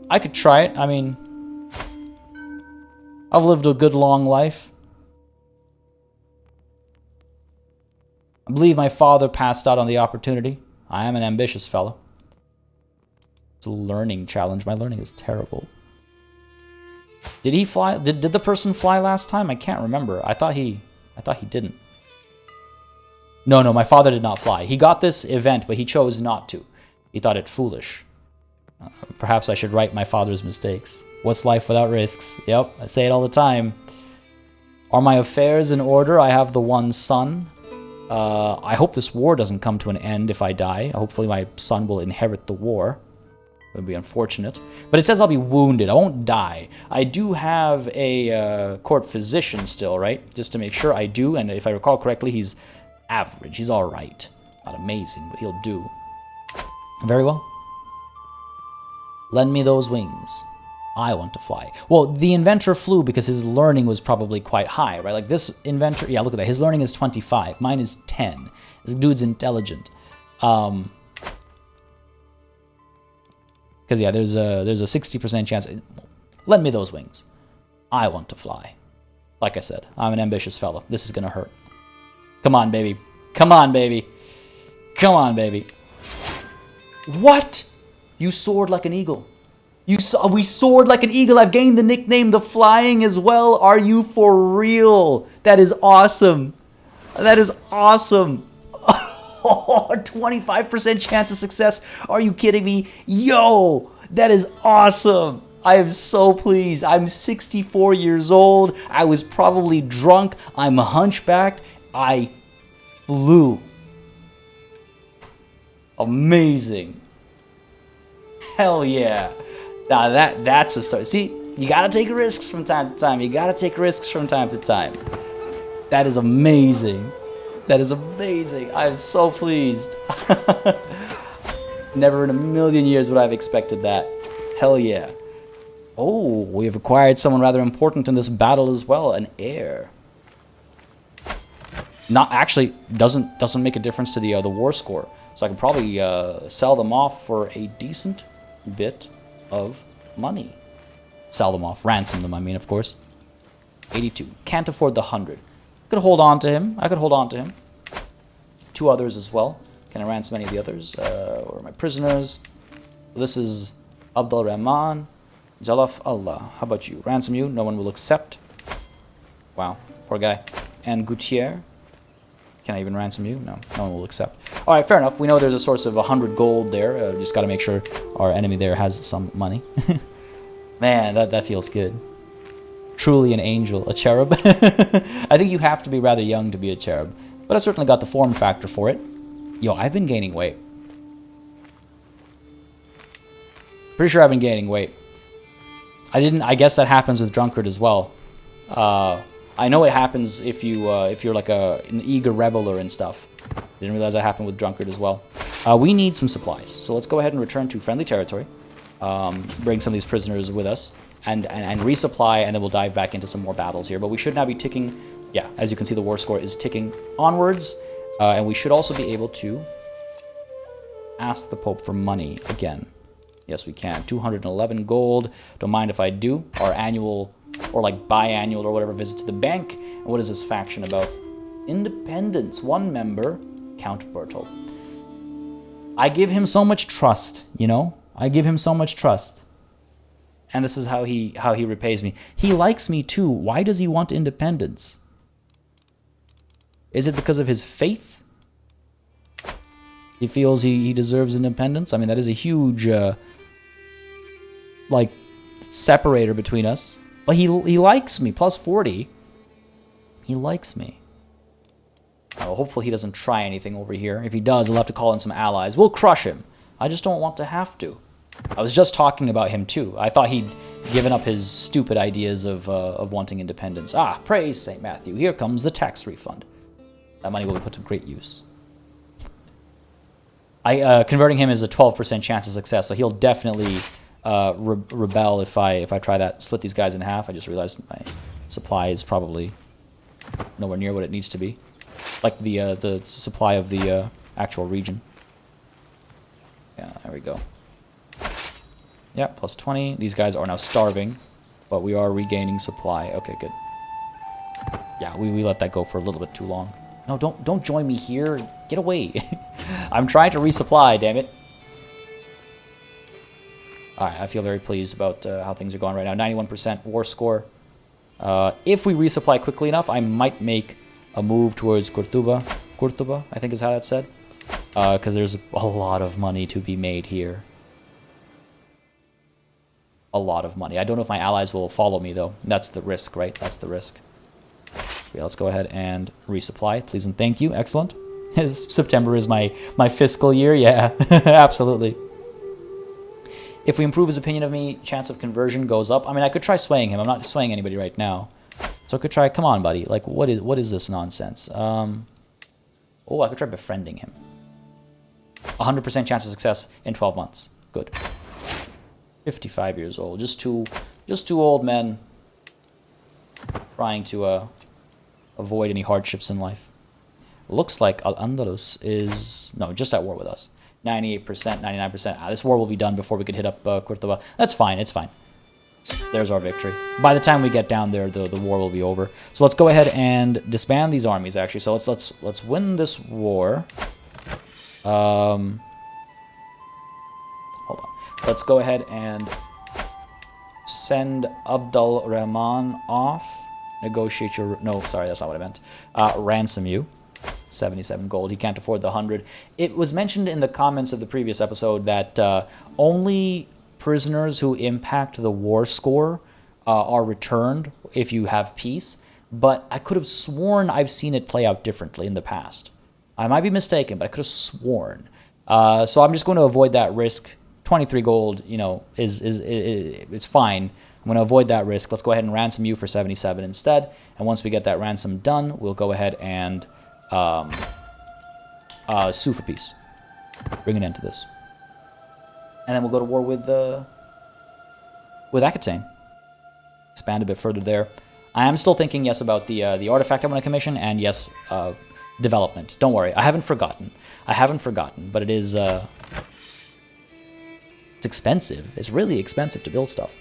I could try it. I mean, I've lived a good long life. I believe my father passed out on the opportunity. I am an ambitious fellow. It's a learning challenge. My learning is terrible. Did he fly? Did the person fly last time? I can't remember. I thought he didn't. No, my father did not fly. He got this event, but he chose not to. He thought it foolish. Perhaps I should right my father's mistakes. What's life without risks? Yep, I say it all the time. Are my affairs in order? I have the one son. I hope this war doesn't come to an end if I die. Hopefully my son will inherit the war. It would be unfortunate. But it says I'll be wounded. I won't die. I do have a court physician still, right? Just to make sure I do. And if I recall correctly, he's average. He's all right. Not amazing, but he'll do. Very well. Lend me those wings. I want to fly. Well, the inventor flew because his learning was probably quite high, right? Like this inventor, yeah, look at that. His learning is 25. Mine is 10. This dude's intelligent. Because yeah, there's a 60% chance. Lend me those wings. I want to fly. Like I said, I'm an ambitious fellow. This is gonna hurt. Come on, baby. Come on, baby. Come on, baby. What? You soared like an eagle. We soared like an eagle. I've gained the nickname The Flying as well. Are you for real? That is awesome. That is awesome. 25% chance of success. Are you kidding me? Yo, that is awesome. I am so pleased. I'm 64 years old. I was probably drunk. I'm hunchbacked. I flew. Amazing. Hell yeah. Now that's a story. See, you gotta take risks from time to time. You gotta take risks from time to time. That is amazing. That is amazing. I'm so pleased. Never in a million years would I have expected that. Hell yeah. Oh, we have acquired someone rather important in this battle as well, an heir. Not actually doesn't make a difference to the war score. So I can probably sell them off for a decent bit of money. Sell them off, ransom them, I mean, of course. 82. Can't afford the 100. Could hold on to him. I could hold on to him. 2 others as well. Can I ransom any of the others? Or my prisoners? This is Abdul Rahman. Jalaf Allah. How about you? Ransom you. No one will accept. Wow. Poor guy. And Gutierre. Can I even ransom you? No. No one will accept. Alright, fair enough. We know there's a source of 100 gold there. Just got to make sure our enemy there has some money. Man, that feels good. Truly an angel, a cherub. I think you have to be rather young to be a cherub, but I certainly got the form factor for it. Yo, I've been gaining weight. Pretty sure I've been gaining weight. I guess that happens with drunkard as well. I know it happens if you're like an eager reveler and stuff. Didn't realize that happened with drunkard as well. We need some supplies, so let's go ahead and return to friendly territory. Bring some of these prisoners with us and resupply, and then we'll dive back into some more battles here. But we should now be ticking. Yeah, as you can see, the war score is ticking onwards, and we should also be able to ask the Pope for money again. Yes, we can. 211 gold. Don't mind if I do. Our annual, or like biannual or whatever, visit to the bank. And what is this faction about? Independence. One member, Count Bertolt. I give him so much trust, you know? I give him so much trust. And this is how he repays me. He likes me too. Why does he want independence? Is it because of his faith? He feels he deserves independence? I mean, that is a huge... like separator between us, but he likes me. Plus 40. He likes me. Oh, hopefully he doesn't try anything over here. If he does, he'll have to call in some allies. We'll crush him. I just don't want to have to. I was just talking about him too. I thought he'd given up his stupid ideas of wanting independence. Ah, praise St. Matthew. Here comes the tax refund. That money will be put to great use. Converting him is a 12% chance of success, so he'll definitely rebel if I try that. Split these guys in half. I just realized my supply is probably nowhere near what it needs to be, like the supply of the actual region. Yeah, there we go. Yeah, plus 20. These guys are now starving, but we are regaining supply. Okay, good. Yeah, we let that go for a little bit too long. No, don't join me here. Get away. I'm trying to resupply, damn it. Alright, I feel very pleased about how things are going right now. 91% war score. If we resupply quickly enough, I might make a move towards Cordoba. Cordoba, I think is how that's said. Because there's a lot of money to be made here. A lot of money. I don't know if my allies will follow me, though. That's the risk, right? That's the risk. Okay, let's go ahead and resupply. Please and thank you. Excellent. September is my fiscal year. Yeah, absolutely. If we improve his opinion of me, chance of conversion goes up. I mean, I could try swaying him. I'm not swaying anybody right now. So I could try, come on, buddy. Like, what is this nonsense? Oh, I could try befriending him. 100% chance of success in 12 months. Good. 55 years old. Just two old men trying to avoid any hardships in life. Looks like Al-Andalus is... No, just at war with us. 98%, 99%. This war will be done before we could hit up Cordoba. That's fine, it's fine. There's our victory. By the time we get down there, the war will be over. So let's go ahead and disband these armies, actually. So let's win this war. Hold on. Let's go ahead and send Abdul Rahman off. Negotiate your... No, sorry, that's not what I meant. Ransom you. 77 gold. He can't afford the 100. It was mentioned in the comments of the previous episode that only prisoners who impact the war score are returned if you have peace, but I could have sworn I've seen it play out differently in the past. I might be mistaken, but I could have sworn. So I'm just going to avoid that risk. 23 gold, you know, it's fine. I'm going to avoid that risk. Let's go ahead and ransom you for 77 instead, and once we get that ransom done, we'll go ahead and sue for peace. Bring an end to this. And then we'll go to war with Aquitaine. Expand a bit further there. I am still thinking, yes, about the artifact I want to commission, and yes, development. Don't worry, I haven't forgotten. But it is... it's expensive. It's really expensive to build stuff.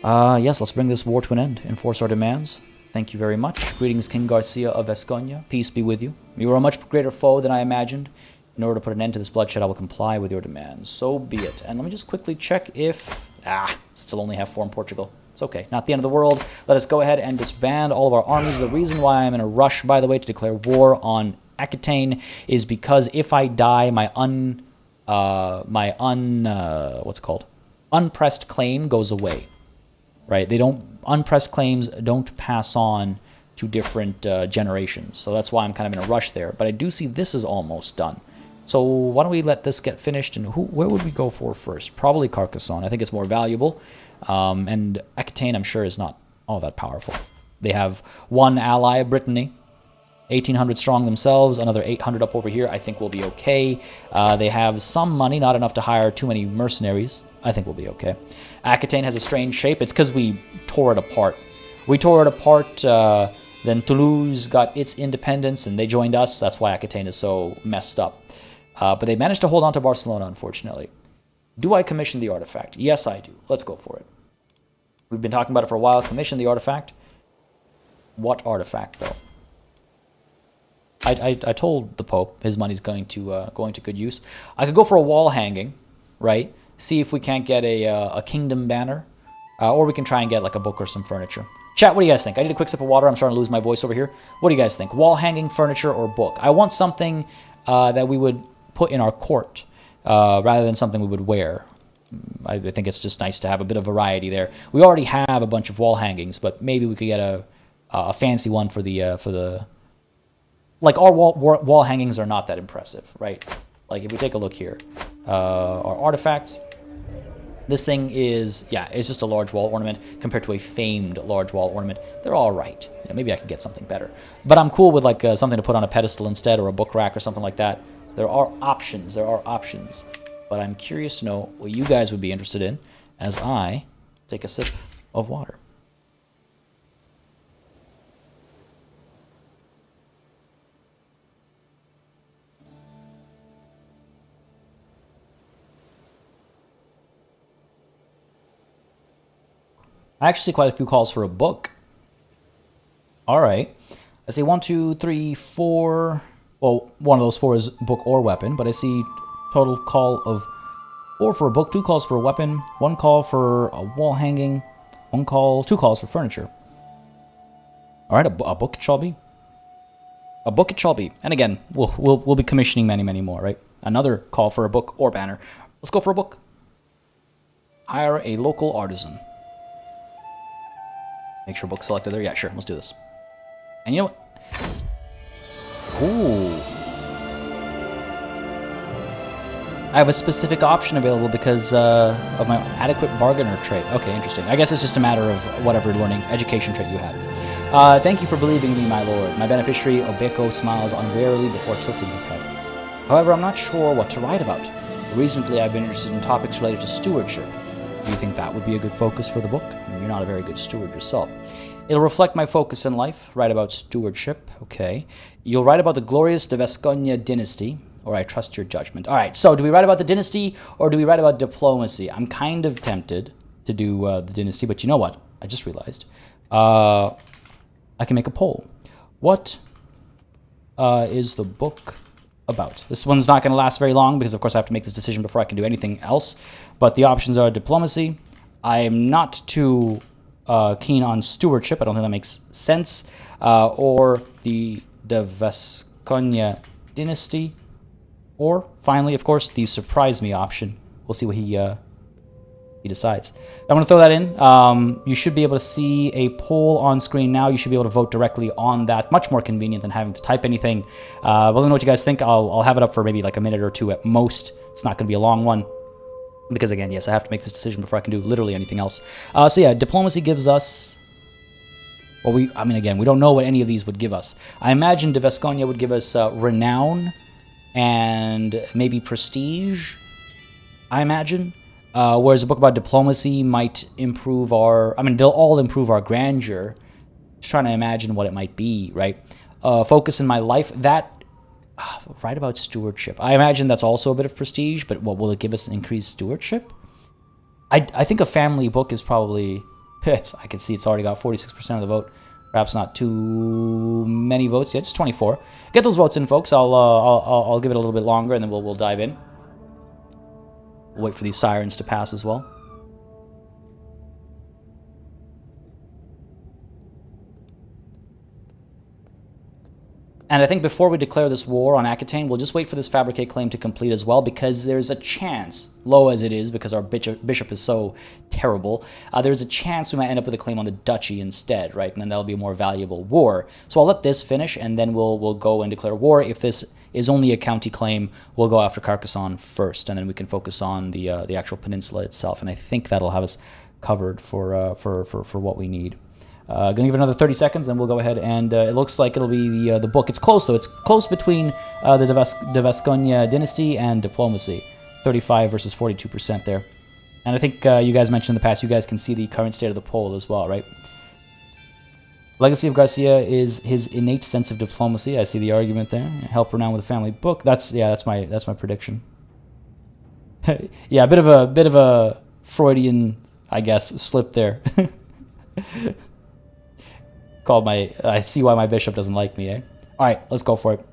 Yes, let's bring this war to an end. Enforce our demands. Thank you very much. Greetings, King Garcia of Vesconia. Peace be with you. You are a much greater foe than I imagined. In order to put an end to this bloodshed, I will comply with your demands. So be it. And let me just quickly check if... still only have 4 in Portugal. It's okay. Not the end of the world. Let us go ahead and disband all of our armies. The reason why I'm in a rush, by the way, to declare war on Aquitaine is because if I die, what's it called? unpressed claim goes away, right? Unpressed claims don't pass on to different generations. So that's why I'm kind of in a rush there. But I do see this is almost done. So why don't we let this get finished, and where would we go for first? Probably Carcassonne. I think it's more valuable. And Aquitaine, I'm sure, is not all that powerful. They have one ally, Brittany, 1,800 strong themselves, another 800 up over here. I think we'll be okay. They have some money, not enough to hire too many mercenaries. I think we'll be okay. Aquitaine has a strange shape. It's because we tore it apart. We tore it apart, then Toulouse got its independence, and they joined us. That's why Aquitaine is so messed up. But they managed to hold on to Barcelona, unfortunately. Do I commission the artifact? Yes, I do. Let's go for it. We've been talking about it for a while. Commission the artifact. What artifact, though? I told the Pope his money's going to good use. I could go for a wall hanging, right? See if we can't get a kingdom banner, or we can try and get like a book or some furniture. Chat, what do you guys think? I need a quick sip of water. I'm starting to lose my voice over here. What do you guys think? Wall hanging, furniture, or book? I want something that we would put in our court rather than something we would wear. I think it's just nice to have a bit of variety there. We already have a bunch of wall hangings, but maybe we could get a fancy one for the. Like, our wall hangings are not that impressive, right? Like, if we take a look here, our artifacts, this thing is, yeah, it's just a large wall ornament compared to a famed large wall ornament. They're all right. You know, maybe I could get something better. But I'm cool with, like, something to put on a pedestal instead, or a book rack or something like that. There are options. There are options. But I'm curious to know what you guys would be interested in as I take a sip of water. I actually see quite a few calls for a book. All right. I see 1, 2, 3, 4. Well, one of those 4 is book or weapon, but I see total call of 4 for a book, 2 calls for a weapon, 1 call for a wall hanging, 2 calls for furniture. All right, a book it shall be. A book it shall be. And again, we'll be commissioning many more, right? Another call for a book or banner. Let's go for a book. Hire a local artisan. Make sure book's selected there. Yeah, sure. Let's do this. And you know what? Ooh. I have a specific option available because of my adequate bargainer trait. Okay, interesting. I guess it's just a matter of whatever learning education trait you have. Thank you for believing me, my lord. My beneficiary, Obeko, smiles unwarily before tilting his head. However, I'm not sure what to write about. Recently, I've been interested in topics related to stewardship. Do you think that would be a good focus for the book? I mean, you're not a very good steward yourself. It'll reflect my focus in life. Write about stewardship. Okay. You'll write about the glorious de Vasconia dynasty, or I trust your judgment. All right, so do we write about the dynasty, or do we write about diplomacy? I'm kind of tempted to do the dynasty, but you know what? I just realized. I can make a poll. What is the book about? This one's not going to last very long because, of course, I have to make this decision before I can do anything else. But the options are diplomacy. I am not too keen on stewardship. I don't think that makes sense. Or the de Vasconia dynasty. Or, finally, of course, the surprise me option. We'll see what he decides. I'm going to throw that in. You should be able to see a poll on screen now. You should be able to vote directly on that. Much more convenient than having to type anything. Well, let me know what you guys think. I'll have it up for maybe like a minute or 2 at most. It's not going to be a long one. Because, again, yes, I have to make this decision before I can do literally anything else. So, yeah, diplomacy gives us... Well, again, we don't know what any of these would give us. I imagine de Vasconia would give us renown and maybe prestige, I imagine. Whereas a book about diplomacy might improve our... I mean, they'll all improve our grandeur. Just trying to imagine what it might be, right? Focus in my life. That... write about stewardship. I imagine that's also a bit of prestige, but what will it give us increased stewardship? I think a family book is probably... I can see it's already got 46% of the vote. Perhaps not too many votes yet, just 24. Get those votes in, folks. I'll give it a little bit longer, and then we'll dive in. We'll wait for these sirens to pass as well. And I think before we declare this war on Aquitaine, we'll just wait for this fabricate claim to complete as well, because there's a chance, low as it is, because our bishop is so terrible, there's a chance we might end up with a claim on the duchy instead, right? And then that'll be a more valuable war. So I'll let this finish, and then we'll go and declare war. If this is only a county claim, we'll go after Carcassonne first, and then we can focus on the actual peninsula itself. And I think that'll have us covered for what we need. Gonna give it another 30 seconds, then we'll go ahead and it looks like it'll be the book. It's close though. It's close between the De Vascogne dynasty and diplomacy. 35 versus 42% there. And I think you guys mentioned in the past, you guys can see the current state of the poll as well, right? Legacy of Garcia is his innate sense of diplomacy. I see the argument there. Help renown with a family book. That's my prediction. Yeah, a bit of a Freudian, I guess, slip there. I see why my bishop doesn't like me, eh? Alright, let's go for it.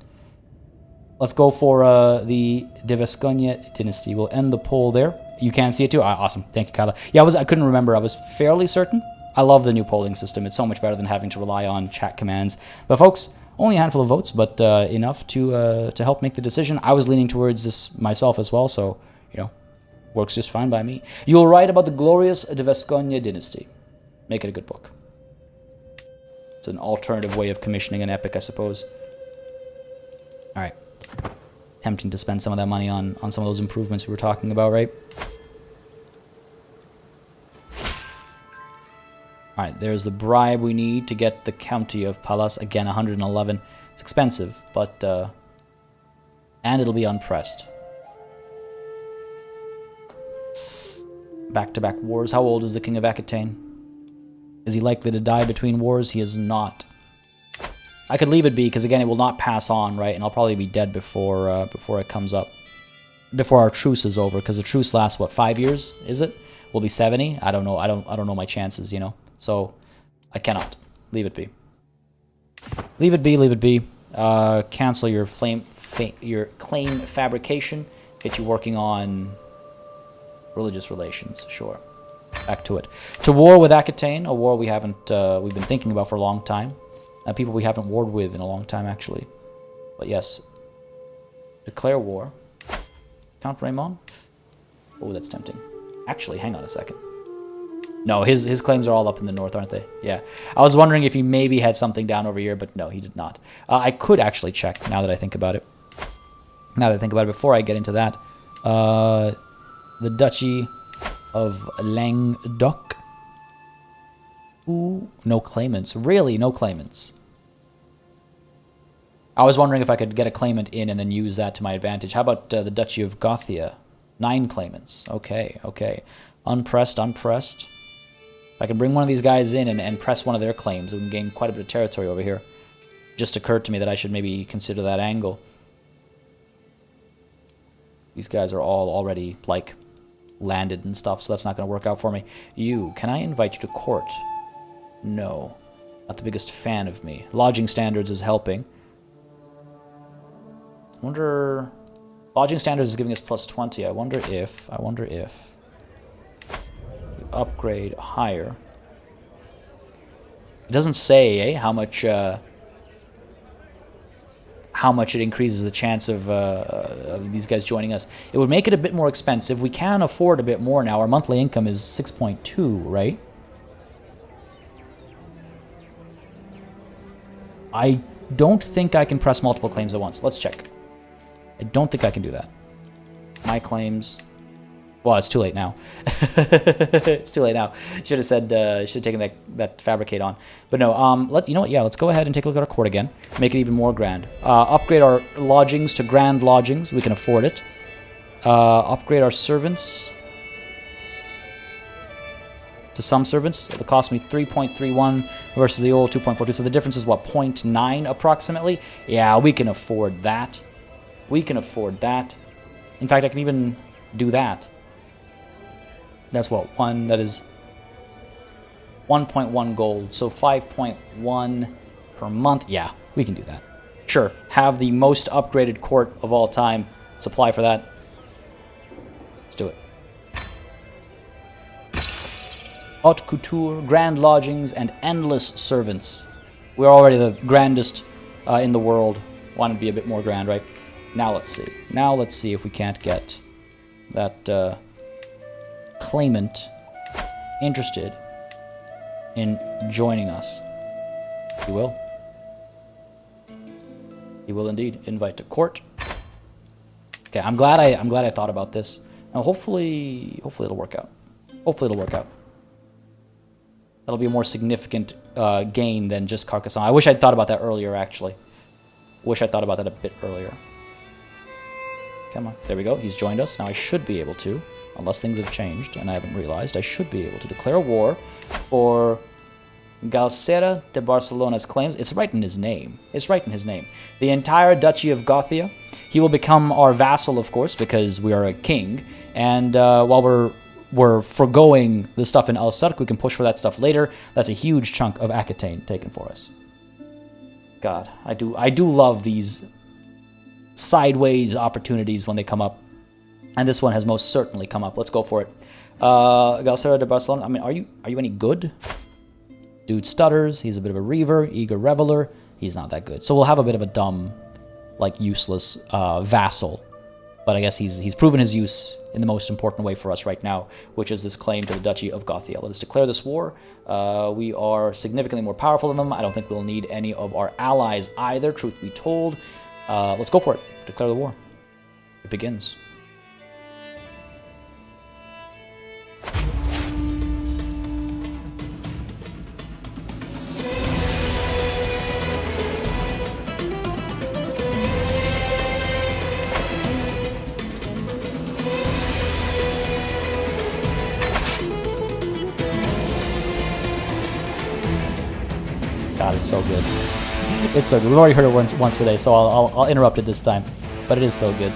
Let's go for the De Vascogne dynasty. We'll end the poll there. You can see it too? Awesome. Thank you, Kyla. Yeah, I couldn't remember. I was fairly certain. I love the new polling system. It's so much better than having to rely on chat commands. But folks, only a handful of votes, but enough to help make the decision. I was leaning towards this myself as well, so, you know, works just fine by me. You'll write about the glorious De Vascogne dynasty. Make it a good book. It's an alternative way of commissioning an epic, I suppose. Alright. Tempting to spend some of that money on some of those improvements we were talking about, right? Alright, there's the bribe we need to get the county of Palas. Again, 111. It's expensive, but... and it'll be unpressed. Back-to-back wars. How old is the King of Aquitaine? Is he likely to die between wars? He is not. I could leave it be, because again, it will not pass on, right? And I'll probably be dead before it comes up. Before our truce is over, because the truce lasts, what, 5 years? Is it? We'll be 70? I don't know. I don't know my chances, you know? So, I cannot. Leave it be. Leave it be, leave it be. Cancel your claim fabrication. Get you working on religious relations, sure. Back to it. To war with Aquitaine, a war we've been thinking about for a long time. People we haven't warred with in a long time, actually. But yes. Declare war. Count Raymond? Oh, that's tempting. Actually, hang on a second. No, his claims are all up in the north, aren't they? Yeah. I was wondering if he maybe had something down over here, but no, he did not. I could actually check, now that I think about it. Now that I think about it, before I get into that. The Duchy of Languedoc. Ooh, no claimants. Really, no claimants. I was wondering if I could get a claimant in and then use that to my advantage. How about the Duchy of Gothia? 9 claimants. Okay, okay. Unpressed, unpressed. If I can bring one of these guys in and press one of their claims, we can gain quite a bit of territory over here. Just occurred to me that I should maybe consider that angle. These guys are all already, like, landed and stuff, so that's not going to work out for me. You, can I invite you to court? No. Not the biggest fan of me. Lodging standards is helping. I wonder... Lodging standards is giving us plus 20. I wonder if we upgrade higher. It doesn't say, how much it increases the chance of these guys joining us. It would make it a bit more expensive. We can afford a bit more now. Our monthly income is 6.2, right? I don't think I can press multiple claims at once. Let's check. I don't think I can do that. My claims... Well, it's too late now. It's too late now. Should have said, should have taken that fabricate on. But no, you know what? Yeah, let's go ahead and take a look at our court again. Make it even more grand. Upgrade our lodgings to grand lodgings. We can afford it. Upgrade our servants to some servants. It'll cost me 3.31 versus the old 2.42. So the difference is what, 0.9 approximately? Yeah, we can afford that. We can afford that. In fact, I can even do that. That's what, that is 1.1 gold, so 5.1 per month. Yeah, we can do that. Sure, have the most upgraded court of all time. Supply for that. Let's do it. Haute couture, grand lodgings, and endless servants. We're already the grandest in the world. Want to be a bit more grand, right? Now let's see. Now let's see if we can't get that claimant interested in joining us. He will. He will indeed. Invite to court. Okay, I'm glad I thought about this. Now hopefully it'll work out. Hopefully it'll work out. That'll be a more significant gain than just Carcassonne. I wish I'd thought about that earlier, actually. Wish I thought about that a bit earlier. Come on. There we go. He's joined us. Now I should be able to, unless things have changed and I haven't realized, I should be able to declare war for Crusader de Barcelona's claims. It's right in his name. It's right in his name. The entire Duchy of Gothia. He will become our vassal, of course, because we are a king. And while we're foregoing the stuff in Al-Sark, we can push for that stuff later. That's a huge chunk of Aquitaine taken for us. God, I do love these sideways opportunities when they come up. And this one has most certainly come up. Let's go for it. Crusader de Barcelona, I mean, are you any good? Dude stutters, he's a bit of a reaver, eager reveler. He's not that good. So we'll have a bit of a dumb, like useless vassal. But I guess he's proven his use in the most important way for us right now, which is this claim to the Duchy of Gothia. Let us declare this war. We are significantly more powerful than them. I don't think we'll need any of our allies either, truth be told. Let's go for it. Declare the war. It begins. God, it's so good. It's so good. We've already heard it once today, so I'll interrupt it this time. But it is so good.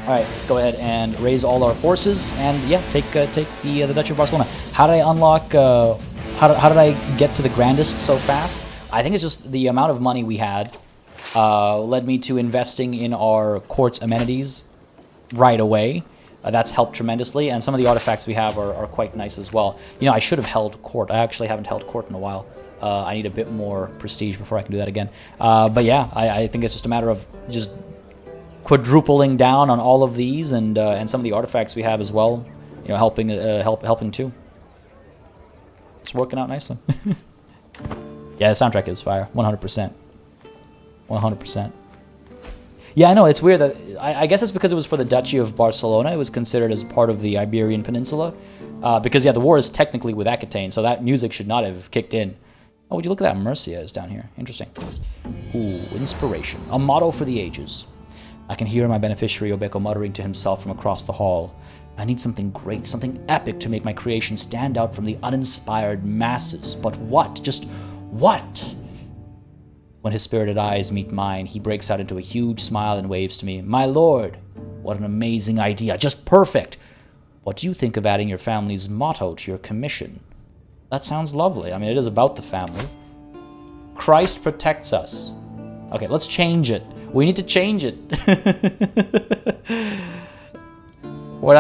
All right, let's go ahead and raise all our forces, and yeah, take the Duchy of Barcelona. How did I unlock? How did I get to the grandest so fast? I think it's just the amount of money we had led me to investing in our court's amenities right away. That's helped tremendously, and some of the artifacts we have are quite nice as well. You know, I should have held court. I actually haven't held court in a while. I need a bit more prestige before I can do that again. But yeah, I think it's just a matter of just quadrupling down on all of these and some of the artifacts we have as well. You know, helping too. It's working out nicely. Yeah, the soundtrack is fire. 100%. 100%. Yeah, I know, it's weird that... I guess it's because it was for the Duchy of Barcelona. It was considered as part of the Iberian Peninsula. Because, yeah, the war is technically with Aquitaine, so that music should not have kicked in. Oh, would you look at that? Murcia is down here. Interesting. Ooh, inspiration. A motto for the ages. I can hear my beneficiary Obeko muttering to himself from across the hall. I need something great, something epic to make my creation stand out from the uninspired masses. But what? Just what? When his spirited eyes meet mine, he breaks out into a huge smile and waves to me. My lord, what an amazing idea. Just perfect. What do you think of adding your family's motto to your commission? That sounds lovely. I mean, it is about the family. Christ protects us. Okay, let's change it. We need to change it. We're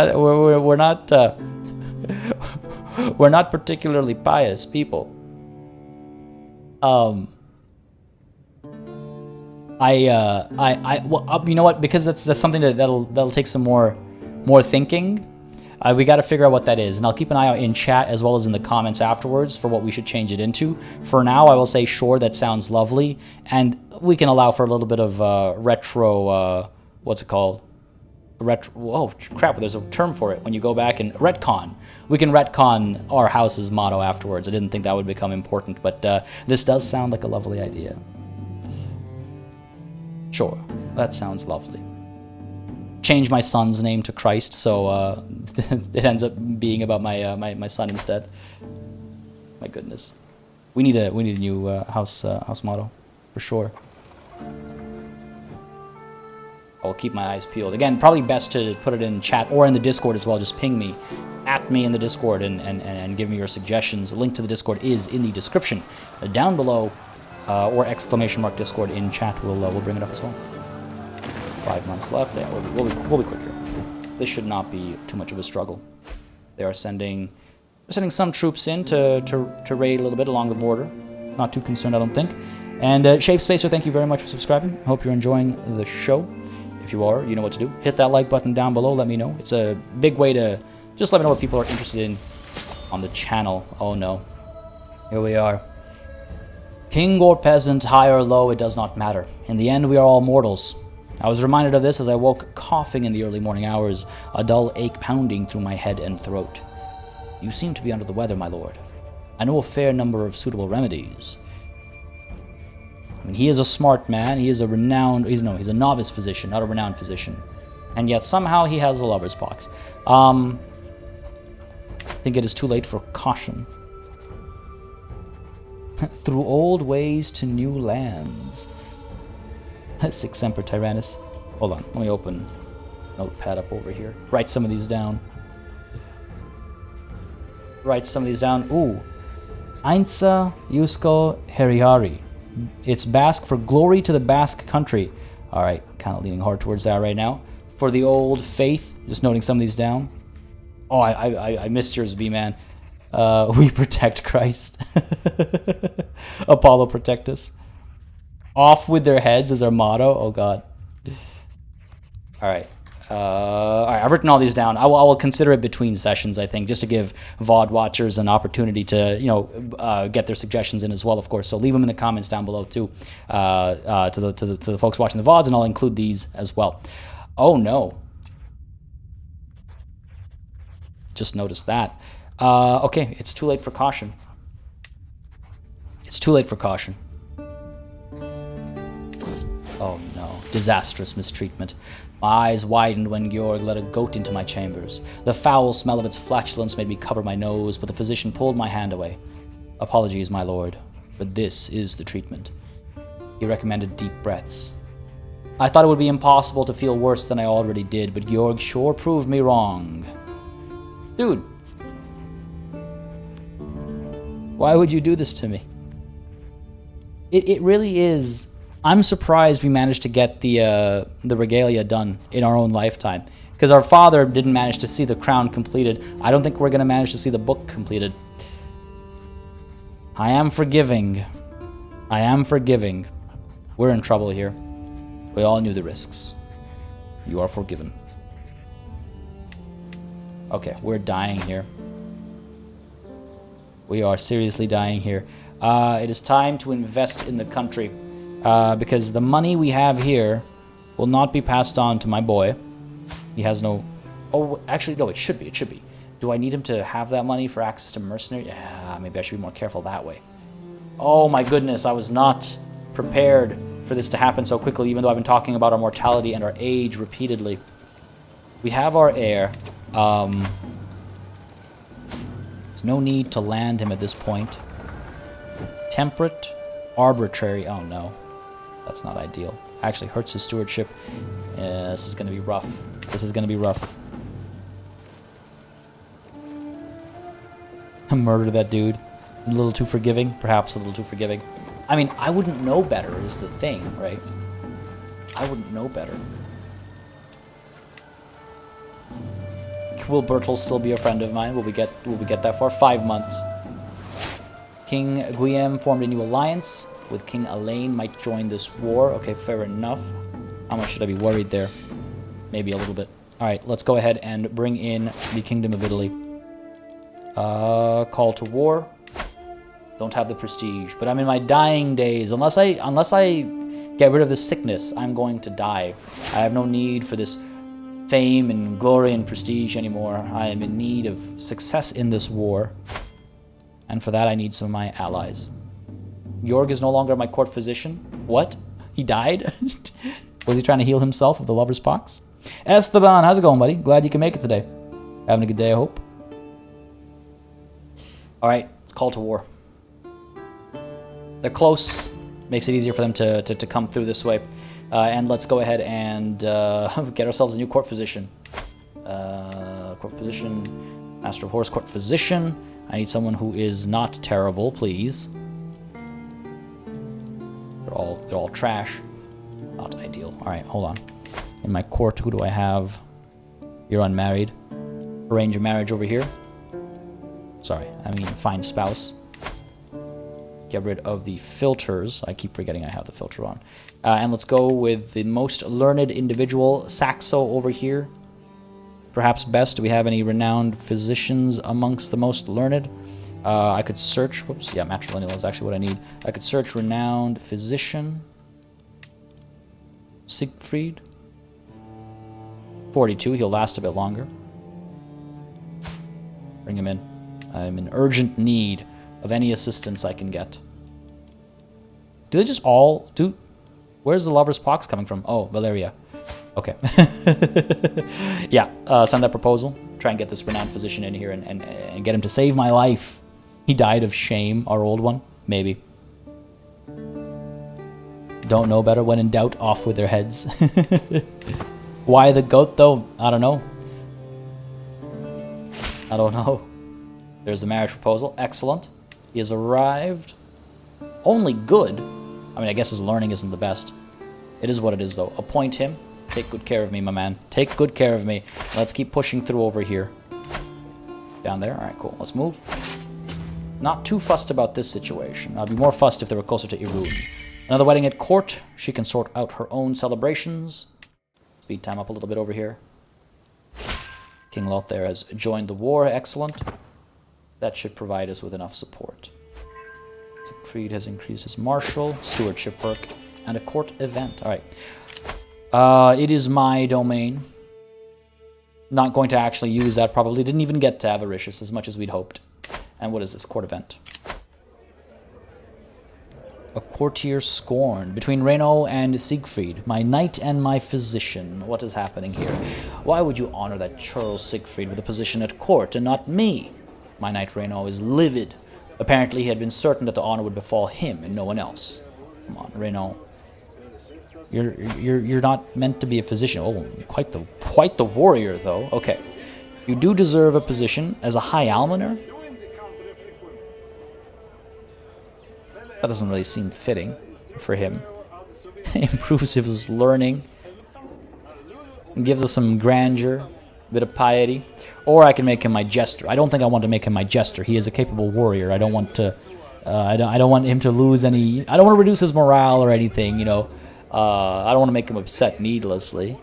not particularly pious people. Well, you know what? Because that's something that'll take some more thinking. We got to figure out what that is, and I'll keep an eye out in chat as well as in the comments afterwards for what we should change it into. For now, I will say, sure, that sounds lovely, and we can allow for a little bit of retro, what's it called? Retro, oh, crap, there's a term for it. When you go back and retcon. We can retcon our house's motto afterwards. I didn't think that would become important, but this does sound like a lovely idea. Sure, that sounds lovely. Change my son's name to Christ, so it ends up being about my son instead. My goodness, we need a new house motto for sure. I'll keep my eyes peeled. Again, probably best to put it in chat or in the Discord as well. Just ping me, at me in the Discord, and give me your suggestions. The link to the Discord is in the description down below, or ! Discord in chat. We'll bring it up as well. 5 months left. Yeah, we'll be quick here. This should not be too much of a struggle. They are sending some troops in to raid a little bit along the border. Not too concerned, I don't think. And Shape Spacer, thank you very much for subscribing. Hope you're enjoying the show. If you are, you know what to do. Hit that like button down below. Let me know. It's a big way to just let me know what people are interested in on the channel. Oh no. Here we are. King or peasant, high or low, it does not matter. In the end, we are all mortals. I was reminded of this as I woke coughing in the early morning hours, a dull ache pounding through my head and throat. You seem to be under the weather, my lord. I know a fair number of suitable remedies. I mean, he is a smart man. He is a renowned... he's a novice physician, not a renowned physician. And yet somehow he has a lover's pox. I think it is too late for caution. Through old ways to new lands. Sic Semper Tyrannis. Hold on, let me open Notepad up over here. Write some of these down. Ooh. Ainsa Yusko Heriari. It's Basque for glory to the Basque country. Alright, kind of leaning hard towards that right now. For the old faith, just noting some of these down. Oh, I missed yours, B-Man. We protect Christ. Apollo protect us. Off with their heads is our motto. Oh god. Alright. Alright, I've written all these down. I will consider it between sessions, I think, just to give VOD watchers an opportunity to, you know, get their suggestions in as well, of course. So leave them in the comments down below too, to the folks watching the VODs, and I'll include these as well. Oh no. Just noticed that. Okay, it's too late for caution. It's too late for caution. Oh no, disastrous mistreatment. My eyes widened when Georg led a goat into my chambers. The foul smell of its flatulence made me cover my nose, but the physician pulled my hand away. Apologies, my lord, but this is the treatment. He recommended deep breaths. I thought it would be impossible to feel worse than I already did, but Georg sure proved me wrong. Dude. Why would you do this to me? It really is... I'm surprised we managed to get the regalia done in our own lifetime. Because our father didn't manage to see the crown completed. I don't think we're going to manage to see the book completed. I am forgiving. I am forgiving. We're in trouble here. We all knew the risks. You are forgiven. Okay, we're dying here. We are seriously dying here. It is time to invest in the country. Because the money we have here will not be passed on to my boy. He has no... Oh, actually, no, it should be. It should be. Do I need him to have that money for access to mercenary? Yeah, maybe I should be more careful that way. Oh my goodness, I was not prepared for this to happen so quickly, even though I've been talking about our mortality and our age repeatedly. We have our heir. There's no need to land him at this point. Temperate, arbitrary. Oh no. That's not ideal. Actually hurts his stewardship. Yeah, this is going to be rough. This is going to be rough. Murder that dude. A little too forgiving. Perhaps a little too forgiving. I mean, I wouldn't know better is the thing, right? I wouldn't know better. Will Bertel still be a friend of mine? Will we get that far? 5 months. King Guillaume formed a new alliance with King Alain, might join this war. Okay, fair enough. How much should I be worried there? Maybe a little bit. Alright, let's go ahead and bring in the Kingdom of Italy. Call to war. Don't have the prestige, but I'm in my dying days. Unless I get rid of this sickness, I'm going to die. I have no need for this fame and glory and prestige anymore. I am in need of success in this war. And for that, I need some of my allies. Georg is no longer my court physician. What? He died? Was he trying to heal himself of the lover's pox? Esteban, how's it going, buddy? Glad you can make it today. Having a good day, I hope. Alright, let's call to war. They're close. Makes it easier for them to come through this way. And let's go ahead and get ourselves a new court physician. Court physician, Master of Horse, court physician. I need someone who is not terrible, please. They're all trash. Not ideal. Alright, hold on. In my court, who do I have? You're unmarried. Arrange a marriage over here. Sorry, I mean find spouse. Get rid of the filters. I keep forgetting I have the filter on. And let's go with the most learned individual, Saxo, over here. Perhaps best. Do we have any renowned physicians amongst the most learned? I could search. Whoops. Yeah, matrilineal is actually what I need. I could search renowned physician. Siegfried. 42. He'll last a bit longer. Bring him in. I'm in urgent need of any assistance I can get. Do they just all do? Where's the lover's pox coming from? Oh, Valeria. Okay. Yeah, send that proposal. Try and get this renowned physician in here and get him to save my life. He died of shame, our old one. Maybe. Don't know better. When in doubt, off with their heads. Why the goat, though? I don't know. I don't know. There's the marriage proposal. Excellent. He has arrived. Only good. I mean, I guess his learning isn't the best. It is what it is, though. Appoint him. Take good care of me, my man. Take good care of me. Let's keep pushing through over here. Down there. All right, cool. Let's move. Not too fussed about this situation. I'd be more fussed if they were closer to Irun. Another wedding at court. She can sort out her own celebrations. Speed time up a little bit over here. King Lothair has joined the war. Excellent. That should provide us with enough support. Siegfried has increased his martial, stewardship work, and a court event. All right. It is my domain. Not going to actually use that, probably. Didn't even get to Avaricious as much as we'd hoped. And what is this court event? A courtier scorn between Reno and Siegfried, my knight and my physician. What is happening here? Why would you honor that Charles Siegfried with a position at court and not me? My knight Reno is livid. Apparently he had been certain that the honor would befall him and no one else. Come on, Reno. You're not meant to be a physician. Oh, quite the warrior though. Okay. You do deserve a position as a high almoner. That doesn't really seem fitting for him. Improves his learning. Gives us some grandeur, a bit of piety. Or I can make him my jester. I don't think I want to make him my jester. He is a capable warrior. I don't want to. I don't want him to lose any. I don't want to reduce his morale or anything. You know. I don't want to make him upset needlessly.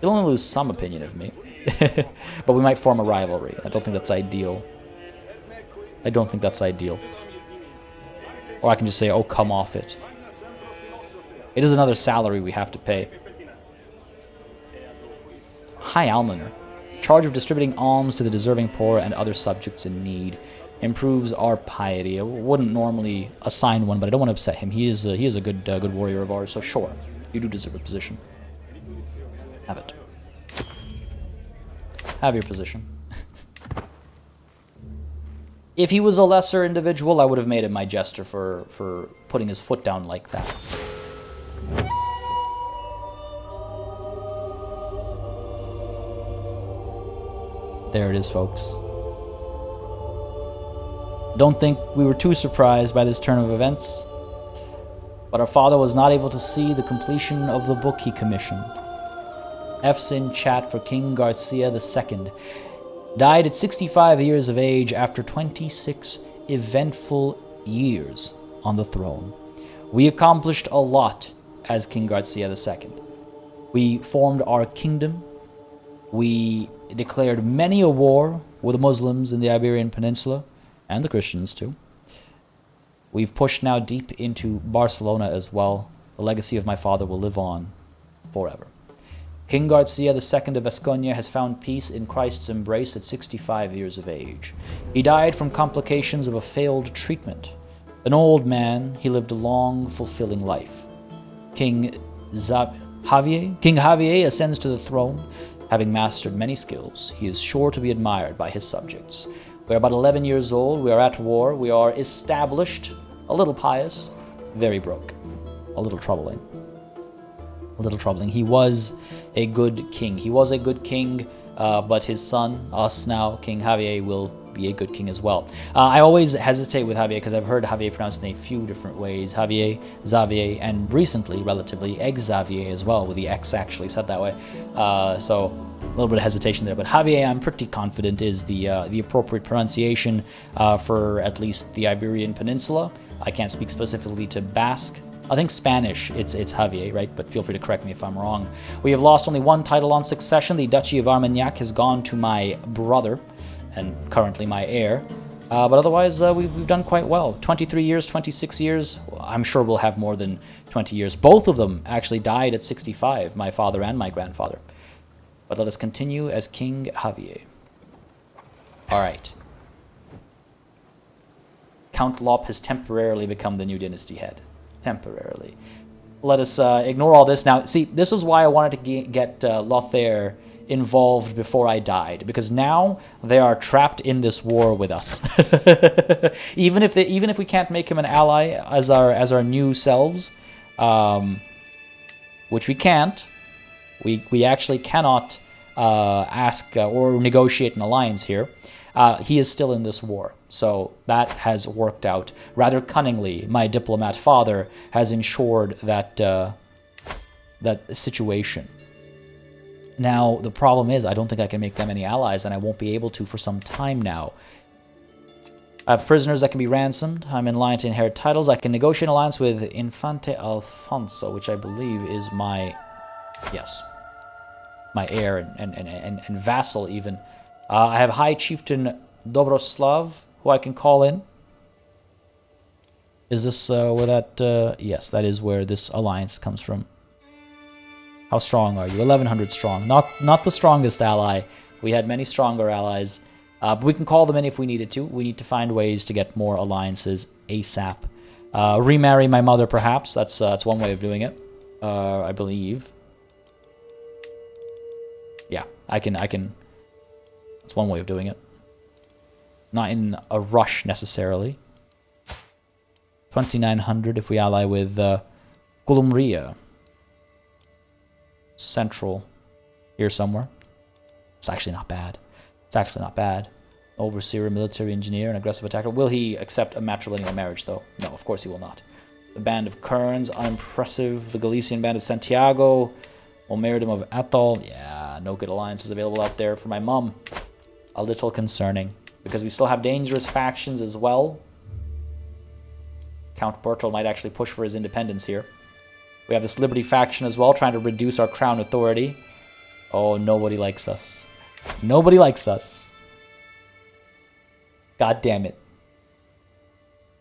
He'll only lose some opinion of me. But we might form a rivalry. I don't think that's ideal. I don't think that's ideal. Or I can just say, oh, come off it. It is another salary we have to pay. High Almoner. Charge of distributing alms to the deserving poor and other subjects in need. Improves our piety. I wouldn't normally assign one, but I don't want to upset him. He is a good warrior of ours, so sure. You do deserve a position. Have it. Have your position. If he was a lesser individual, I would have made him my jester for putting his foot down like that. There it is, folks. Don't think we were too surprised by this turn of events, but our father was not able to see the completion of the book he commissioned. F's in chat for King Garcia II. Died at 65 years of age after 26 eventful years on the throne. We accomplished a lot as King Garcia II. We formed our kingdom. We declared many a war with the Muslims in the Iberian Peninsula, and the Christians too. We've pushed now deep into Barcelona as well. The legacy of my father will live on forever. King Garcia II of Vasconia has found peace in Christ's embrace at 65 years of age. He died from complications of a failed treatment. An old man, he lived a long, fulfilling life. King Javier ascends to the throne. Having mastered many skills, he is sure to be admired by his subjects. We are about 11 years old, we are at war, we are established, a little pious, very broke, a little troubling. A little troubling. He was a good king. He was a good king, but his son, us now, King Javier, will be a good king as well. I always hesitate with Javier because I've heard Javier pronounced in a few different ways. Javier, Xavier, and recently, relatively, Xavier as well, with the X actually said that way. So a little bit of hesitation there. But Javier, I'm pretty confident, is the appropriate pronunciation for at least the Iberian Peninsula. I can't speak specifically to Basque. I think Spanish, it's Javier, right? But feel free to correct me if I'm wrong. We have lost only one title on succession. The Duchy of Armagnac has gone to my brother, and currently my heir. But otherwise, we've done quite well. 23 years, 26 years. I'm sure we'll have more than 20 years. Both of them actually died at 65, my father and my grandfather. But let us continue as King Javier. All right. Count Lop has temporarily become the new dynasty head. Temporarily. Let us ignore all this. Now, see, this is why I wanted to get Lothair involved before I died, because now they are trapped in this war with us. even if we can't make him an ally as our new selves, which we can't, we actually cannot ask or negotiate an alliance here. He is still in this war, so that has worked out rather cunningly. My diplomat father has ensured that that situation. Now, the problem is, I don't think I can make them any allies, and I won't be able to for some time now. I have prisoners that can be ransomed. I'm in line to inherit titles. I can negotiate an alliance with Infante Alfonso, which I believe is my... yes. My heir and vassal, even. I have High Chieftain Dobroslav, who I can call in. Is this where that... yes, that is where this alliance comes from. How strong are you? 1,100 strong. Not the strongest ally. We had many stronger allies. But we can call them in if we needed to. We need to find ways to get more alliances ASAP. Remarry my mother, perhaps. That's one way of doing it. I believe. Yeah, I can... That's one way of doing it. Not in a rush, necessarily. 2,900 if we ally with Columbria. Central. Here somewhere. It's actually not bad. It's actually not bad. Overseer, military engineer, and aggressive attacker. Will he accept a matrilineal marriage, though? No, of course he will not. The Band of Kerns, unimpressive. The Galician Band of Santiago. Omeridum of Atholl. Yeah, no good alliances available out there for my mum. A little concerning, because we still have dangerous factions as well. Count Bertel might actually push for his independence here. We have this Liberty faction as well, trying to reduce our crown authority. Oh, nobody likes us. Nobody likes us. God damn it.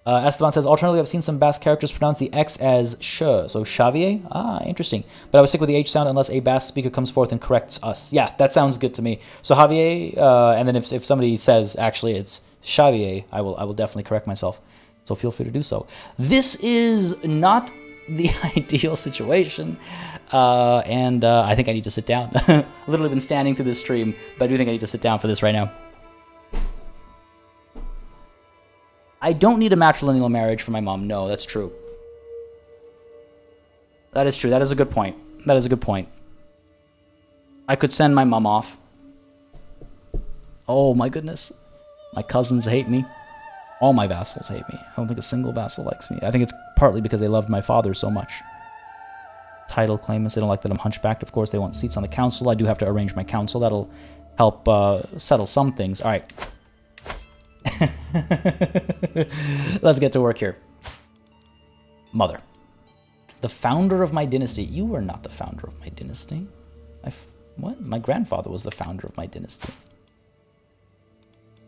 Esteban says, alternatively, I've seen some Basque characters pronounce the X as sh, so Xavier? Ah, interesting. But I would stick with the H sound unless a Basque speaker comes forth and corrects us. Yeah, that sounds good to me. So Javier, and then if somebody says, actually, it's Xavier, I will definitely correct myself. So feel free to do so. This is not the ideal situation, and I think I need to sit down. I've literally been standing through this stream, but I do think I need to sit down for this right now. I don't need a matrilineal marriage for my mom. No, that's true. That is true. That is a good point. That is a good point. I could send my mom off. Oh my goodness. My cousins hate me. All my vassals hate me. I don't think a single vassal likes me. I think it's partly because they loved my father so much. Title claimants, they don't like that I'm hunchbacked. Of course, they want seats on the council. I do have to arrange my council. That'll help settle some things. All right. Let's get to work here. Mother. The founder of my dynasty. You were not the founder of my dynasty. What? My grandfather was the founder of my dynasty.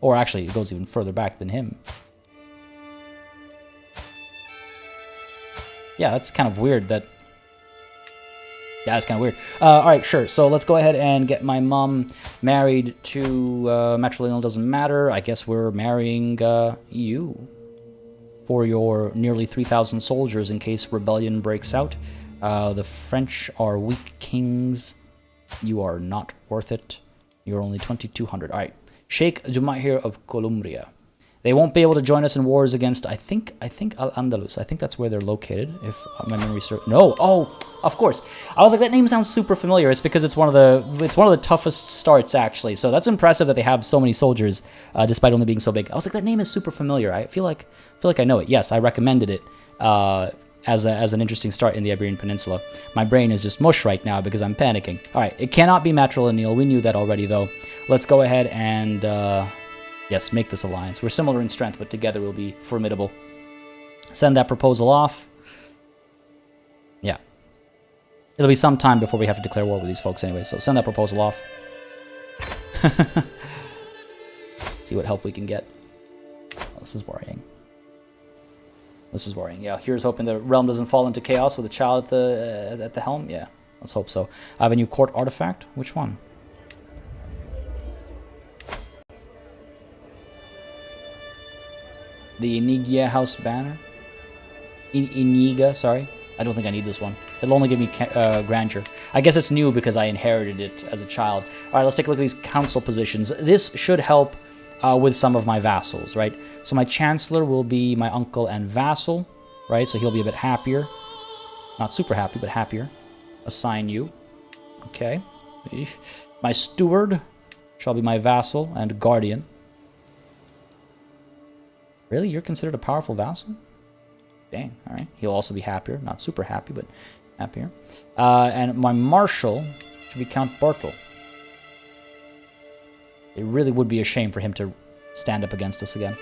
Or actually, it goes even further back than him. Yeah, that's kind of weird that... Yeah, that's kind of weird. Alright, sure. So let's go ahead and get my mom married to... matrilineal doesn't matter. I guess we're marrying you. For your nearly 3,000 soldiers in case rebellion breaks out. The French are weak kings. You are not worth it. You're only 2,200. Alright. Sheikh Jumahir of Columbria. They won't be able to join us in wars against, I think Al-Andalus. I think that's where they're located, if my memory serves. No! Oh! Of course! I was like, that name sounds super familiar. It's because it's one of the toughest starts, actually. So that's impressive that they have so many soldiers, despite only being so big. I was like, that name is super familiar. I feel like I know it. Yes, I recommended it as an interesting start in the Iberian Peninsula. My brain is just mush right now because I'm panicking. Alright, it cannot be matrilineal. We knew that already, though. Let's go ahead and... yes, make this alliance. We're similar in strength, but together we'll be formidable. Send that proposal off. Yeah. It'll be some time before we have to declare war with these folks anyway, so send that proposal off. See what help we can get. Oh, this is worrying. This is worrying. Yeah, here's hoping the realm doesn't fall into chaos with a child at the helm. Yeah, let's hope so. I have a new court artifact. Which one? The Inigia House Banner. Iniga, sorry. I don't think I need this one. It'll only give me grandeur. I guess it's new because I inherited it as a child. Alright, let's take a look at these council positions. This should help with some of my vassals, right? So my chancellor will be my uncle and vassal, right? So he'll be a bit happier. Not super happy, but happier. Assign you. Okay. My steward shall be my vassal and guardian. Really? You're considered a powerful vassal? Dang, alright. He'll also be happier. Not super happy, but happier. And my marshal should be Count Bartel. It really would be a shame for him to stand up against us again.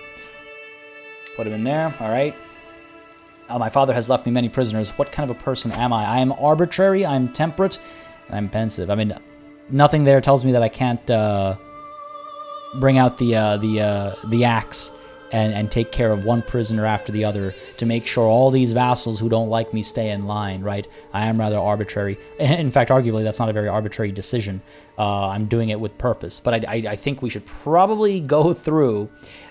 Put him in there, alright. My father has left me many prisoners. What kind of a person am I? I am arbitrary, I'm temperate, and I'm pensive. I mean, nothing there tells me that I can't bring out the axe and take care of one prisoner after the other to make sure all these vassals who don't like me stay in line, right? I am rather arbitrary. In fact, arguably, that's not a very arbitrary decision. I'm doing it with purpose. But I think we should probably go through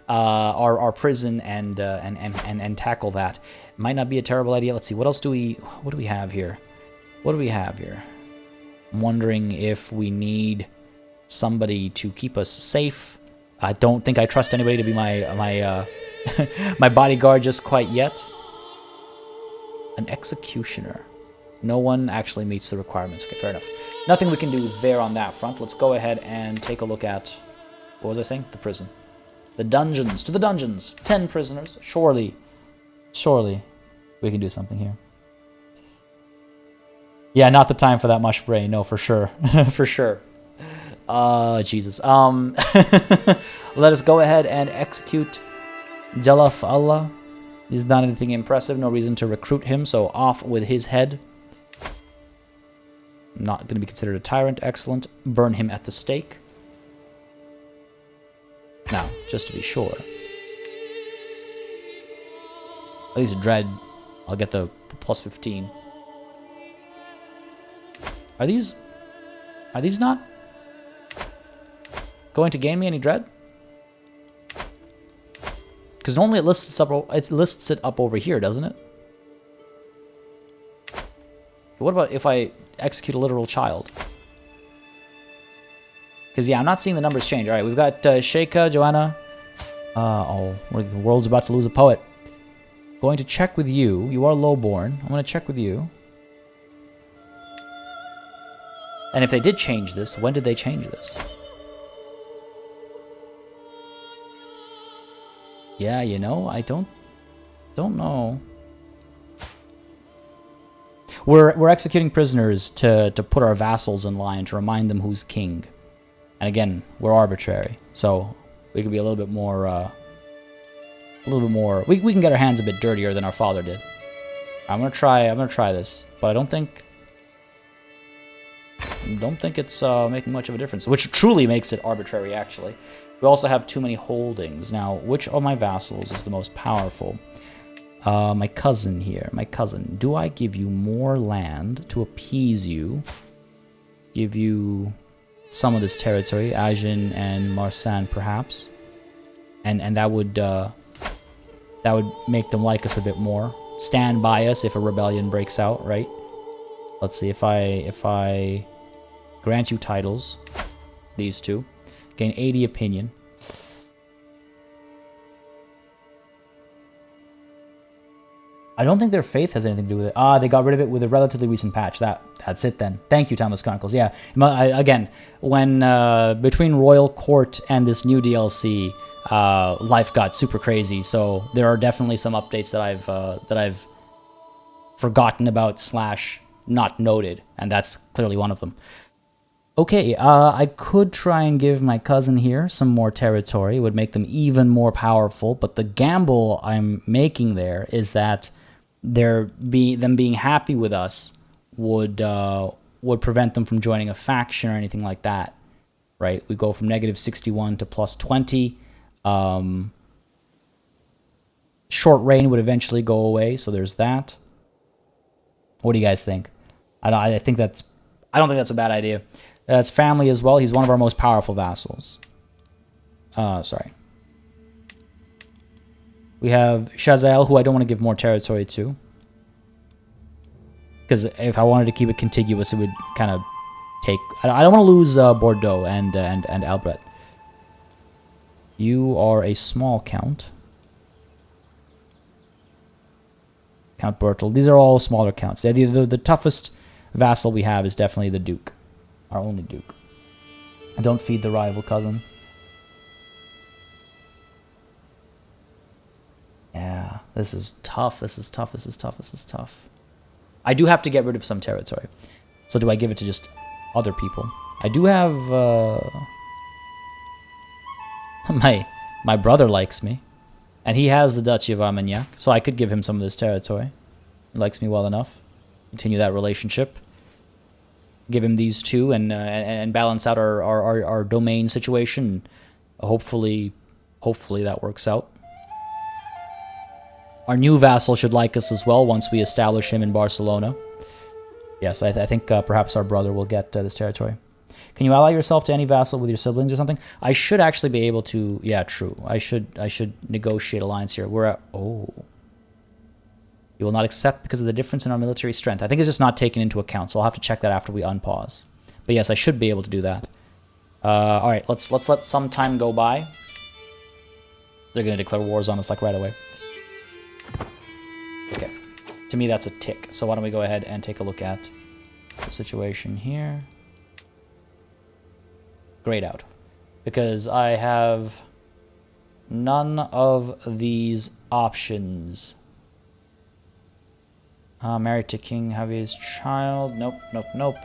our prison and tackle that. Might not be a terrible idea. Let's see, what do we have here? What do we have here? I'm wondering if we need somebody to keep us safe. I don't think I trust anybody to be my my bodyguard just quite yet. An executioner. No one actually meets the requirements. Okay, fair enough. Nothing we can do there on that front. Let's go ahead and take a look at... What was I saying? The prison. The dungeons. To the dungeons. 10 prisoners. Surely we can do something here. Yeah, not the time for that mush brain. No, for sure. For sure. Jesus. Let us go ahead and execute Jalaf Allah. He's not anything impressive. No reason to recruit him, so off with his head. Not going to be considered a tyrant. Excellent. Burn him at the stake. Now, just to be sure. At least Dread. I'll get the plus 15. Are these not going to gain me any dread? Because normally it lists it up over here, doesn't it? What about if I execute a literal child? Because yeah, I'm not seeing the numbers change. All right, we've got Sheikha, Joanna. The world's about to lose a poet. Going to check with you. You are lowborn. I'm going to check with you. And if they did change this, when did they change this? Yeah, you know, I don't know. We're executing prisoners to put our vassals in line, to remind them who's king. And again, we're arbitrary, so we can be a little bit more. We can get our hands a bit dirtier than our father did. I'm gonna try this, but I don't think it's making much of a difference, which truly makes it arbitrary, actually. We also have too many holdings. Now, which of my vassals is the most powerful? My cousin here. My cousin. Do I give you more land to appease you? Give you some of this territory, Agen and Marsan, perhaps, and that would make them like us a bit more. Stand by us if a rebellion breaks out, right? Let's see, if I grant you titles, these two, gain 80 opinion. I don't think their faith has anything to do with it. Ah, they got rid of it with a relatively recent patch. That's it then. Thank you, Timeless Chronicles. Yeah, again, when between Royal Court and this new DLC, life got super crazy. So there are definitely some updates that I've forgotten about / not noted, and that's clearly one of them. Okay, I could try and give my cousin here some more territory. It would make them even more powerful, but the gamble I'm making there is that them being happy with us would prevent them from joining a faction or anything like that, right? We go from -61 to +20. Short reign would eventually go away, so there's that. What do you guys think? I don't think that's a bad idea. That's family as well. He's one of our most powerful vassals. Sorry. We have Shazael, who I don't want to give more territory to. Because if I wanted to keep it contiguous, it would kind of take... I don't want to lose Bordeaux and Albret. You are a small count. Count Bertel. These are all smaller counts. The toughest vassal we have is definitely the Duke. Our only Duke. Don't feed the rival cousin. Yeah, this is tough. This is tough. This is tough. This is tough. I do have to get rid of some territory. So do I give it to just other people? I do have... my brother likes me. And he has the Duchy of Armagnac, so I could give him some of this territory. He likes me well enough. Continue that relationship. Give him these two and balance out our domain situation. Hopefully that works out. Our new vassal should like us as well once we establish him in Barcelona. Yes, I think perhaps our brother will get this territory. Can you ally yourself to any vassal with your siblings or something? I should actually be able to... Yeah, true. I should negotiate alliance here. We're at... Oh. You will not accept because of the difference in our military strength. I think it's just not taken into account, so I'll have to check that after we unpause. But yes, I should be able to do that. All right, let's let some time go by. They're going to declare wars on us like right away. Okay. To me, that's a tick. So why don't we go ahead and take a look at the situation here. Grayed out. Because I have none of these options. Married to King Javier's child. Nope, nope, nope.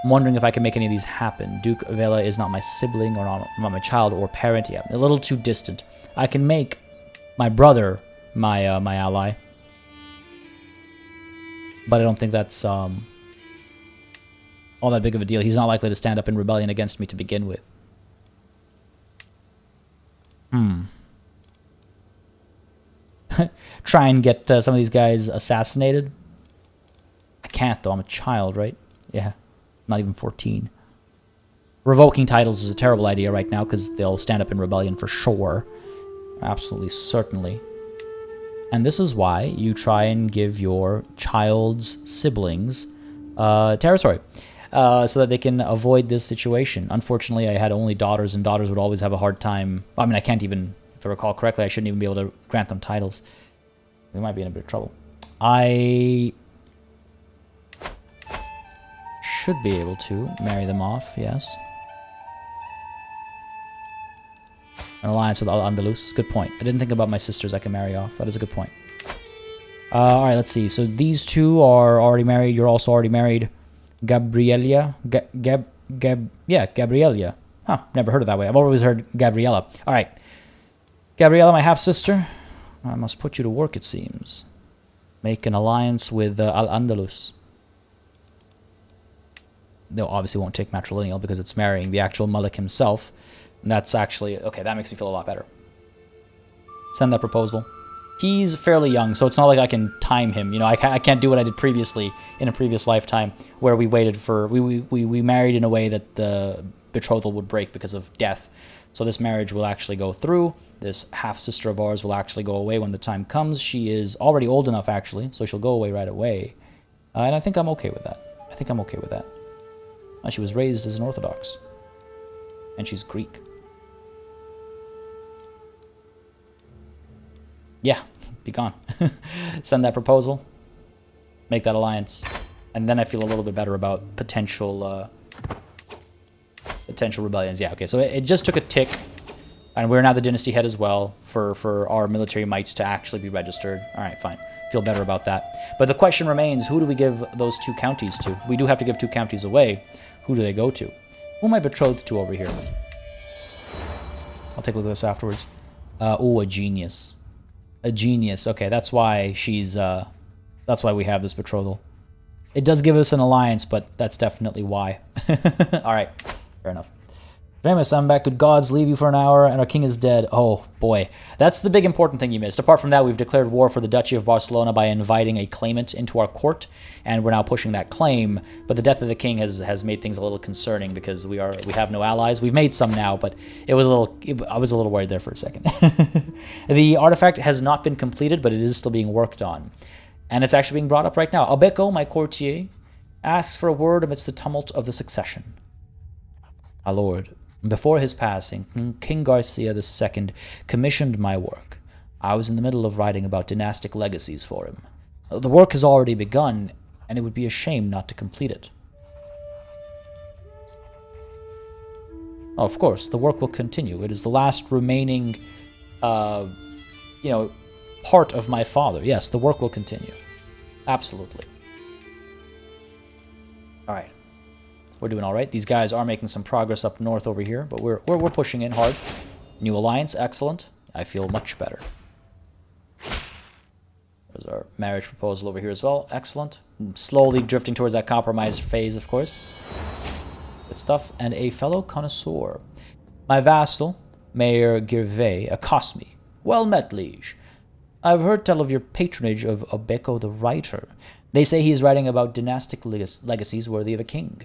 I'm wondering if I can make any of these happen. Duke Vela is not my sibling or not my child or parent yet. A little too distant. I can make my brother my my ally. But I don't think that's all that big of a deal. He's not likely to stand up in rebellion against me to begin with. Try and get some of these guys assassinated. I can't, though. I'm a child, right? Yeah. Not even 14. Revoking titles is a terrible idea right now because they'll stand up in rebellion for sure. Absolutely, certainly. And this is why you try and give your child's siblings territory. So that they can avoid this situation. Unfortunately, I had only daughters, and daughters would always have a hard time... I mean, I can't even... If I recall correctly, I shouldn't even be able to grant them titles. We might be in a bit of trouble. I should be able to marry them off, yes. An alliance with Al-Andalus. Good point. I didn't think about my sisters I can marry off. That is a good point. Alright, let's see. So these two are already married. You're also already married. Gabrielia? Yeah, Gabrielia. Huh, never heard it that way. I've always heard Gabriella. Alright. Gabriella, my half-sister. I must put you to work, it seems. Make an alliance with Al-Andalus. They obviously won't take matrilineal because it's marrying the actual Malik himself. And that's actually... Okay, that makes me feel a lot better. Send that proposal. He's fairly young, so it's not like I can time him. You know, I can't do what I did previously in a previous lifetime, where we waited for... We married in a way that the betrothal would break because of death. So this marriage will actually go through. This half-sister of ours will actually go away when the time comes. She is already old enough, actually, so she'll go away right away. And I think I'm okay with that. I think I'm okay with that. She was raised as an Orthodox. And she's Greek. Yeah, be gone. Send that proposal. Make that alliance. And then I feel a little bit better about potential rebellions. Yeah, okay, so it just took a tick. And we're now the dynasty head as well for our military might to actually be registered. All right, fine. Feel better about that. But the question remains, who do we give those 2 counties to? We do have to give 2 counties away. Who do they go to? Who am I betrothed to over here? I'll take a look at this afterwards. Oh, a genius. A genius. Okay, that's why she's... that's why we have this betrothal. It does give us an alliance, but that's definitely why. Alright, fair enough. Famous, I'm back. Could gods leave you for an hour and our king is dead? Oh, boy. That's the big important thing you missed. Apart from that, we've declared war for the Duchy of Barcelona by inviting a claimant into our court, and we're now pushing that claim. But the death of the king has made things a little concerning because we have no allies. We've made some now, but I was a little worried there for a second. The artifact has not been completed, but it is still being worked on. And it's actually being brought up right now. Albeco, my courtier, asks for a word amidst the tumult of the succession. My lord, before his passing, King Garcia II commissioned my work. I was in the middle of writing about dynastic legacies for him. The work has already begun, and it would be a shame not to complete it. Oh, of course, the work will continue. It is the last remaining, part of my father. Yes, the work will continue. Absolutely. All right. We're doing all right. These guys are making some progress up north over here, but we're pushing in hard. New alliance, excellent. I feel much better. There's our marriage proposal over here as well. Excellent. Slowly drifting towards that compromise phase, of course. Good stuff. And a fellow connoisseur. My vassal, Mayor Gervais, accosts me. Well met, liege. I've heard tell of your patronage of Albeco the writer. They say he's writing about dynastic legacies worthy of a king.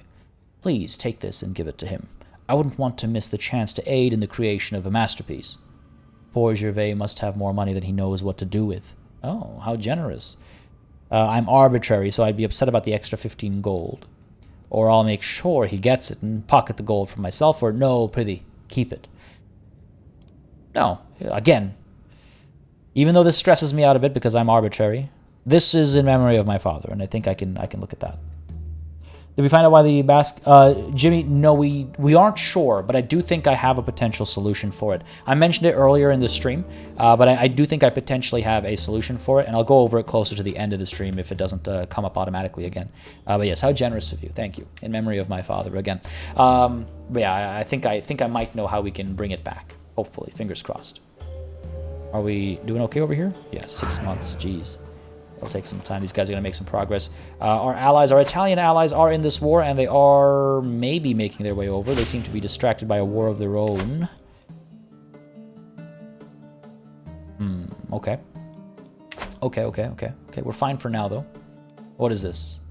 Please take this and give it to him. I wouldn't want to miss the chance to aid in the creation of a masterpiece. Poor Gervais must have more money than he knows what to do with. Oh, how generous. I'm arbitrary, so I'd be upset about the extra 15 gold. Or I'll make sure he gets it and pocket the gold for myself, or no, prithee, keep it. No, again, even though this stresses me out a bit because I'm arbitrary, this is in memory of my father, and I think I can look at that. Did we find out why the Basque... Jimmy, no, we aren't sure, but I do think I have a potential solution for it. I mentioned it earlier in the stream, but I do think I potentially have a solution for it, and I'll go over it closer to the end of the stream if it doesn't come up automatically again. But yes, how generous of you. Thank you. In memory of my father, again. But yeah, I think I might know how we can bring it back. Hopefully. Fingers crossed. Are we doing okay over here? Yeah, 6 months. Jeez. It'll take some time. These guys are going to make some progress. Our allies, our Italian allies, are in this war, and they are maybe making their way over. They seem to be distracted by a war of their own. Okay. Okay. We're fine for now, though. What is this?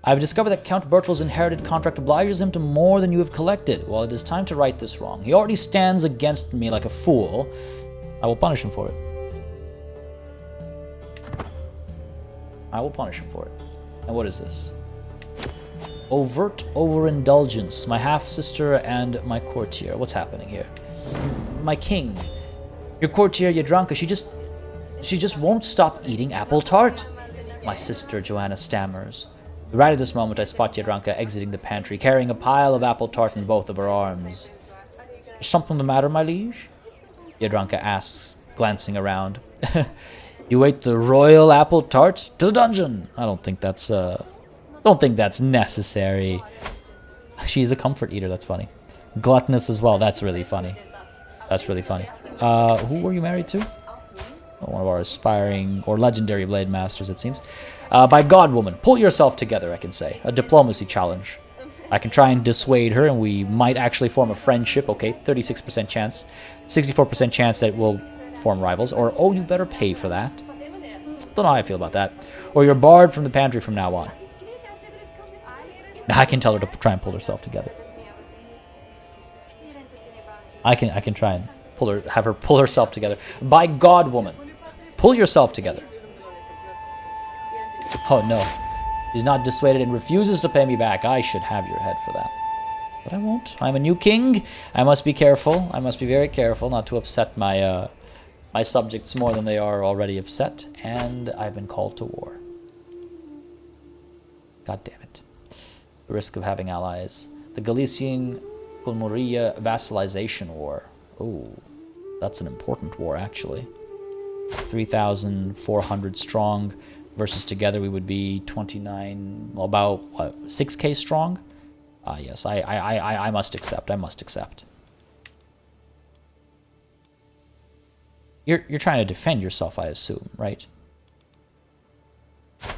I've discovered that Count Bertel's inherited contract obliges him to more than you have collected. Well, it is time to right this wrong. He already stands against me like a fool. I will punish him for it. I will punish him for it. And what is this? Overt overindulgence. My half-sister and my courtier. What's happening here? My king. Your courtier, Yadranka, she just won't stop eating apple tart. My sister, Joanna, stammers. Right at this moment, I spot Yadranka exiting the pantry, carrying a pile of apple tart in both of her arms. Is something the matter, my liege? Yadranka asks, glancing around. You ate the royal apple tart? To the dungeon! I don't think that's necessary. She's a comfort eater, that's funny. Gluttonous as well, that's really funny. That's really funny. Who were you married to? Oh, one of our aspiring or legendary blade masters, it seems. By God, woman, pull yourself together, I can say. A diplomacy challenge. I can try and dissuade her, and we might actually form a friendship. Okay, 36% chance. 64% chance that we'll form rivals. Or, oh, you better pay for that. Don't know how I feel about that. Or you're barred from the pantry from now on. I can tell her to try and pull herself together. I can try and have her pull herself together. By God, woman, pull yourself together. Oh no, she's not dissuaded and refuses to pay me back. I should have your head for that. But I won't. I'm a new king. I must be careful. I must be very careful not to upset my my subjects more than they are already upset, and I've been called to war. God damn it. The risk of having allies. The Galician-Kulmuria vassalization war. Ooh, that's an important war, actually. 3,400 strong versus together we would be 29, well, about, what, 6k strong? Ah, yes, I must accept, I must accept. You're trying to defend yourself, I assume, right?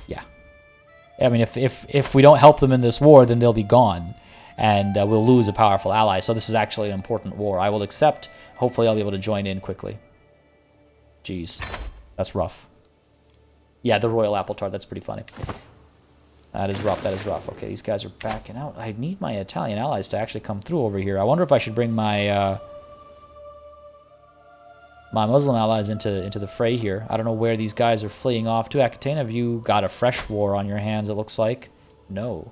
Yeah. I mean, if we don't help them in this war, then they'll be gone, and we'll lose a powerful ally. So this is actually an important war. I will accept. Hopefully I'll be able to join in quickly. Jeez. That's rough. Yeah, the royal apple tart, that's pretty funny. That is rough, that is rough. Okay, these guys are backing out. I need my Italian allies to actually come through over here. I wonder if I should bring my my Muslim allies into the fray here. I don't know where these guys are fleeing off to. Aquitaine, have you got a fresh war on your hands, it looks like? No.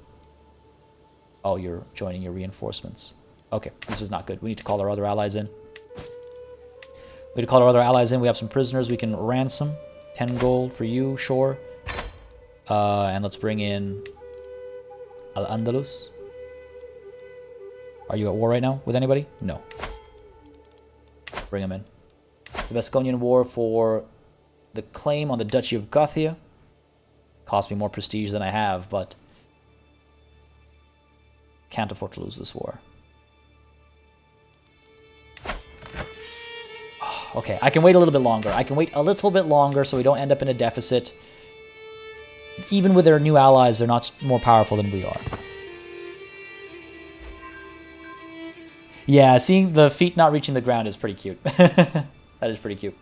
Oh, you're joining your reinforcements. Okay, this is not good. We need to call our other allies in. We need to call our other allies in. We have some prisoners we can ransom. 10 gold for you, sure. And let's bring in Al-Andalus. Are you at war right now with anybody? No. Bring them in. The Vasconian War for the claim on the Duchy of Gothia. Cost me more prestige than I have, but can't afford to lose this war. Okay, I can wait a little bit longer. I can wait a little bit longer so we don't end up in a deficit. Even with their new allies, they're not more powerful than we are. Yeah, seeing the feet not reaching the ground is pretty cute. That is pretty cute.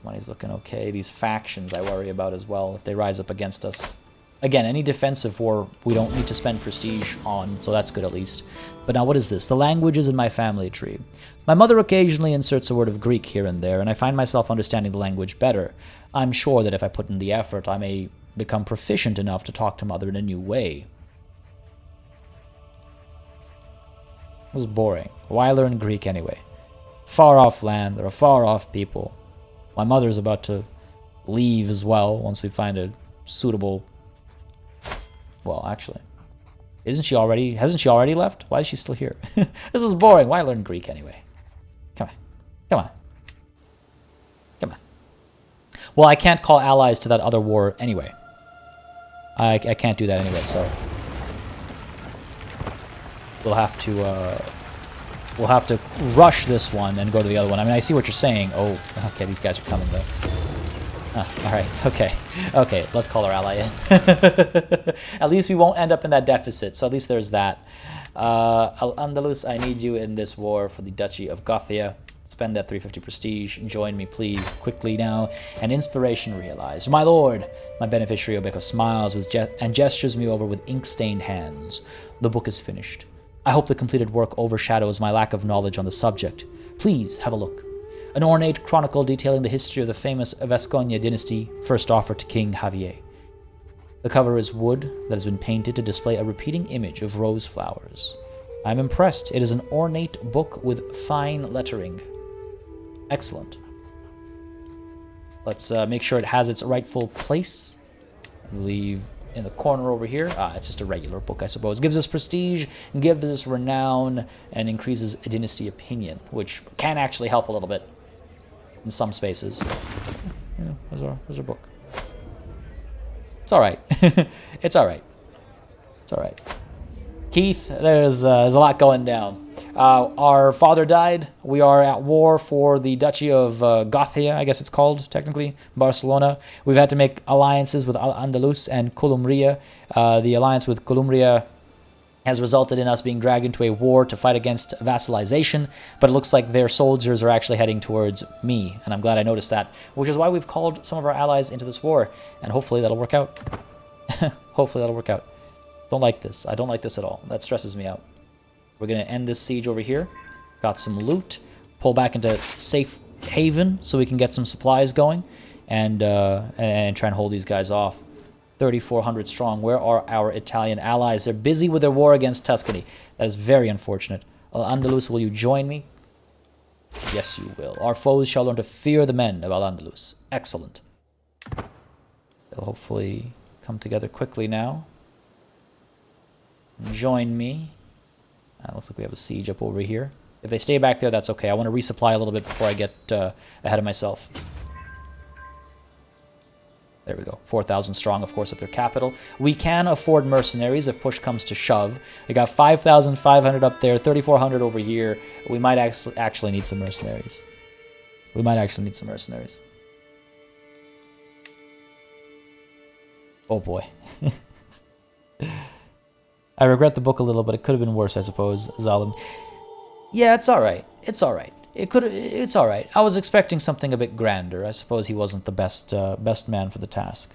Money's looking okay. These factions I worry about as well if they rise up against us. Again, any defensive war we don't need to spend prestige on, so that's good at least. But now what is this? The languages in my family tree. My mother occasionally inserts a word of Greek here and there, and I find myself understanding the language better. I'm sure that if I put in the effort, I may become proficient enough to talk to mother in a new way. This is boring. Why learn Greek anyway? Far-off land, there are far-off people. My mother's about to leave as well once we find a suitable... Well, actually, hasn't she already left? Why is she still here? This is boring. Why learn Greek anyway? Come on. Come on. Come on. Well, I can't call allies to that other war anyway. I can't do that anyway, so we'll have to rush this one and go to the other one. I mean, I see what you're saying. Oh, okay, these guys are coming though. All right, okay, let's call our ally in. At least we won't end up in that deficit, so at least there's that. Al-Andalus, I need you in this war for the Duchy of Gothia. Spend that 350 prestige. Join me, please, quickly now. And inspiration realized. My lord! My beneficiary Obeko smiles and gestures me over with ink-stained hands. The book is finished. I hope the completed work overshadows my lack of knowledge on the subject. Please have a look. An ornate chronicle detailing the history of the famous Vasconia dynasty first offered to King Javier. The cover is wood that has been painted to display a repeating image of rose flowers. I'm impressed. It is an ornate book with fine lettering. Excellent. Let's make sure it has its rightful place. I believe in the corner over here. It's just a regular book, I suppose. Gives us prestige, gives us renown, and increases a dynasty opinion, which can actually help a little bit in some spaces. Yeah, there's our book. It's all right. It's all right. It's all right. Keith, there's a lot going down. Our father died. We are at war for the Duchy of Gothia, I guess it's called, technically, Barcelona. We've had to make alliances with Al-Andalus and Columbria. The alliance with Columbria has resulted in us being dragged into a war to fight against vassalization, but it looks like their soldiers are actually heading towards me, and I'm glad I noticed that, which is why we've called some of our allies into this war, and hopefully that'll work out. Hopefully that'll work out. Don't like this. I don't like this at all. That stresses me out. We're going to end this siege over here. Got some loot. Pull back into safe haven so we can get some supplies going, and try and hold these guys off. 3,400 strong. Where are our Italian allies? They're busy with their war against Tuscany. That is very unfortunate. Al-Andalus, will you join me? Yes, you will. Our foes shall learn to fear the men of Al-Andalus. Excellent. They'll hopefully come together quickly now. Join me. Looks like we have a siege up over here. If they stay back there, that's okay. I want to resupply a little bit before I get ahead of myself. There we go. 4,000 strong, of course, at their capital. We can afford mercenaries if push comes to shove. We got 5,500 up there, 3,400 over here. We might actually need some mercenaries. We might actually need some mercenaries. Oh boy. I regret the book a little, but it could have been worse, I suppose, Zalim. Yeah, it's alright. It's alright. It's alright. I was expecting something a bit grander. I suppose he wasn't the best man for the task.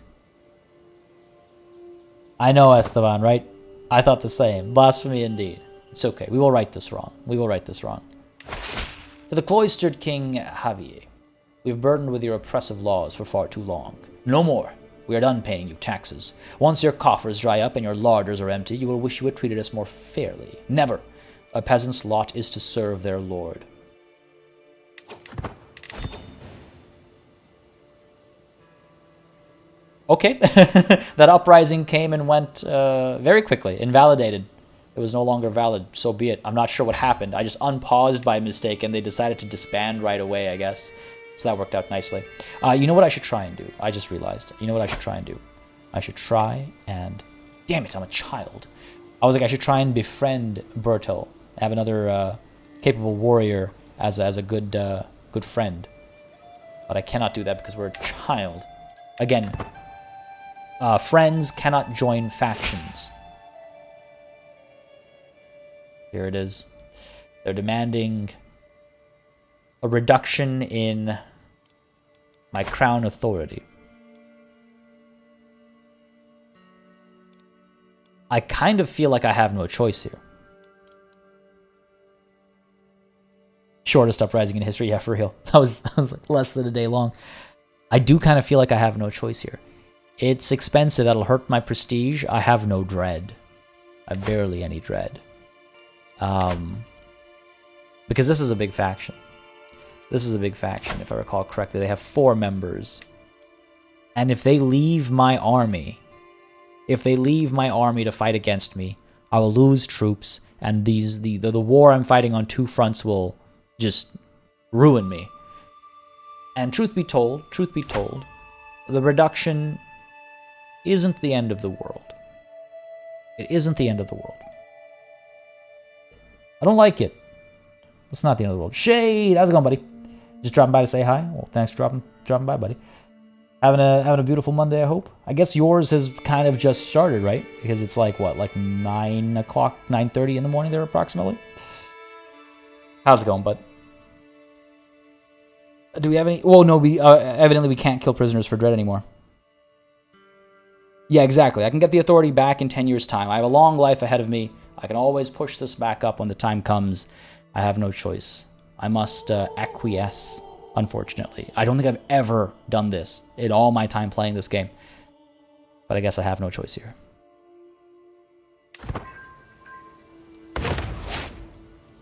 I know, Esteban, right? I thought the same. Blasphemy indeed. It's okay. We will right this wrong. We will right this wrong. To the cloistered King Javier, we've burdened with your oppressive laws for far too long. No more. We are done paying you taxes. Once your coffers dry up and your larders are empty, you will wish you had treated us more fairly. Never. A peasant's lot is to serve their lord. Okay. That uprising came and went very quickly. Invalidated. It was no longer valid. So be it. I'm not sure what happened. I just unpaused by mistake and they decided to disband right away, I guess. So that worked out nicely. You know what I should try and do? I just realized. You know what I should try and do? I should try and... Damn it, I'm a child. I was like, I should try and befriend Berto. Have another capable warrior as a good good friend. But I cannot do that because we're a child. Again, friends cannot join factions. Here it is. They're demanding a reduction in my crown authority. I kind of feel like I have no choice here. Shortest uprising in history, yeah, for real. That was like less than a day long. I do kind of feel like I have no choice here. It's expensive, that'll hurt my prestige. I have no dread. I have barely any dread. Because this is a big faction. This is a big faction, if I recall correctly. They have 4 members. And if they leave my army, to fight against me, I will lose troops, and the war I'm fighting on 2 fronts will just ruin me. And truth be told, the reduction isn't the end of the world. It isn't the end of the world. I don't like it. It's not the end of the world. Shade! How's it going, buddy? Just dropping by to say hi? Well, thanks for dropping by, buddy. Having a beautiful Monday, I hope. I guess yours has kind of just started, right? Because it's like, what, like 9 o'clock, 9:30 in the morning there, approximately? How's it going, bud? Do we have any... Well, no, evidently we can't kill prisoners for dread anymore. Yeah, exactly. I can get the authority back in 10 years' time. I have a long life ahead of me. I can always push this back up when the time comes. I have no choice. I must acquiesce, unfortunately. I don't think I've ever done this in all my time playing this game. But I guess I have no choice here.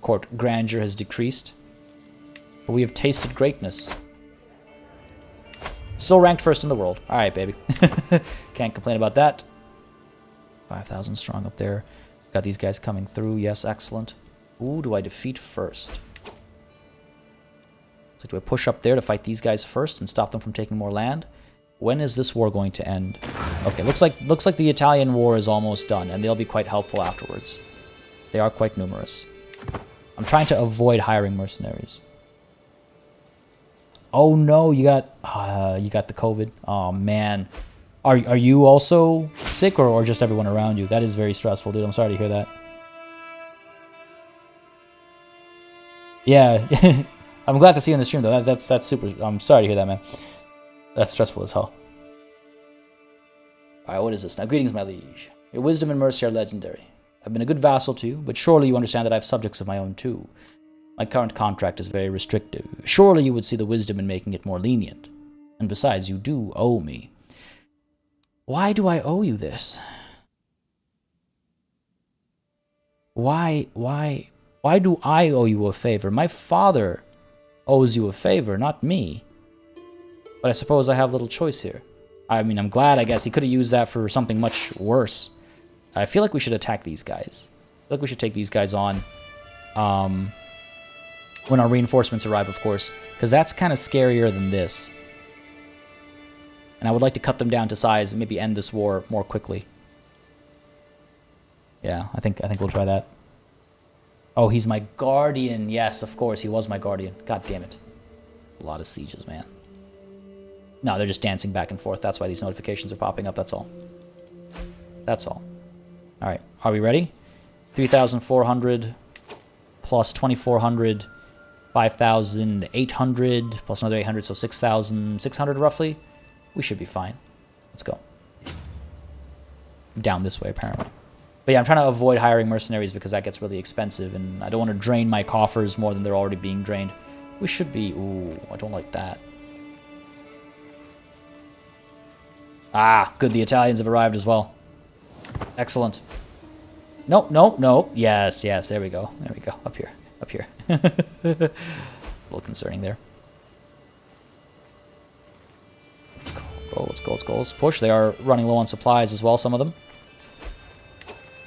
Court grandeur has decreased. But we have tasted greatness. Still ranked first in the world. Alright, baby. Can't complain about that. 5,000 strong up there. Got these guys coming through. Yes, excellent. Who do I defeat first? So do I push up there to fight these guys first and stop them from taking more land? When is this war going to end? Okay, looks like the Italian war is almost done, and they'll be quite helpful afterwards. They are quite numerous. I'm trying to avoid hiring mercenaries. Oh no, you got the COVID. Oh man. Are you also sick or just everyone around you? That is very stressful, dude. I'm sorry to hear that. Yeah. I'm glad to see you in the stream though. That's super. I'm sorry to hear that, man. That's stressful as hell. Alright, what is this? Now, greetings, my liege. Your wisdom and mercy are legendary. I've been a good vassal to you, but surely you understand that I have subjects of my own too. My current contract is very restrictive. Surely you would see the wisdom in making it more lenient. And besides, you do owe me. Why do I owe you this? Why do I owe you a favor? My father owes you a favor, not me. But I suppose I have little choice here. I mean, I'm glad, I guess. He could have used that for something much worse. I feel like we should attack these guys. I feel like we should take these guys on. When our reinforcements arrive, of course. Because that's kind of scarier than this. And I would like to cut them down to size and maybe end this war more quickly. Yeah, I think we'll try that. Oh, he's my guardian. Yes, of course, he was my guardian. God damn it. A lot of sieges, man. No, they're just dancing back and forth. That's why these notifications are popping up, that's all. That's all. Alright, are we ready? 3,400 plus 2,400, 5,800 plus another 800, so 6,600 roughly. We should be fine. Let's go. Down this way, apparently. But yeah, I'm trying to avoid hiring mercenaries because that gets really expensive, and I don't want to drain my coffers more than they're already being drained. We should be... Ooh, I don't like that. Ah, good, the Italians have arrived as well. Excellent. Nope, nope, nope. Yes, yes, there we go. There we go. Up here. Up here. A little concerning there. Let's go, let's go, let's go, let's push. They are running low on supplies as well, some of them.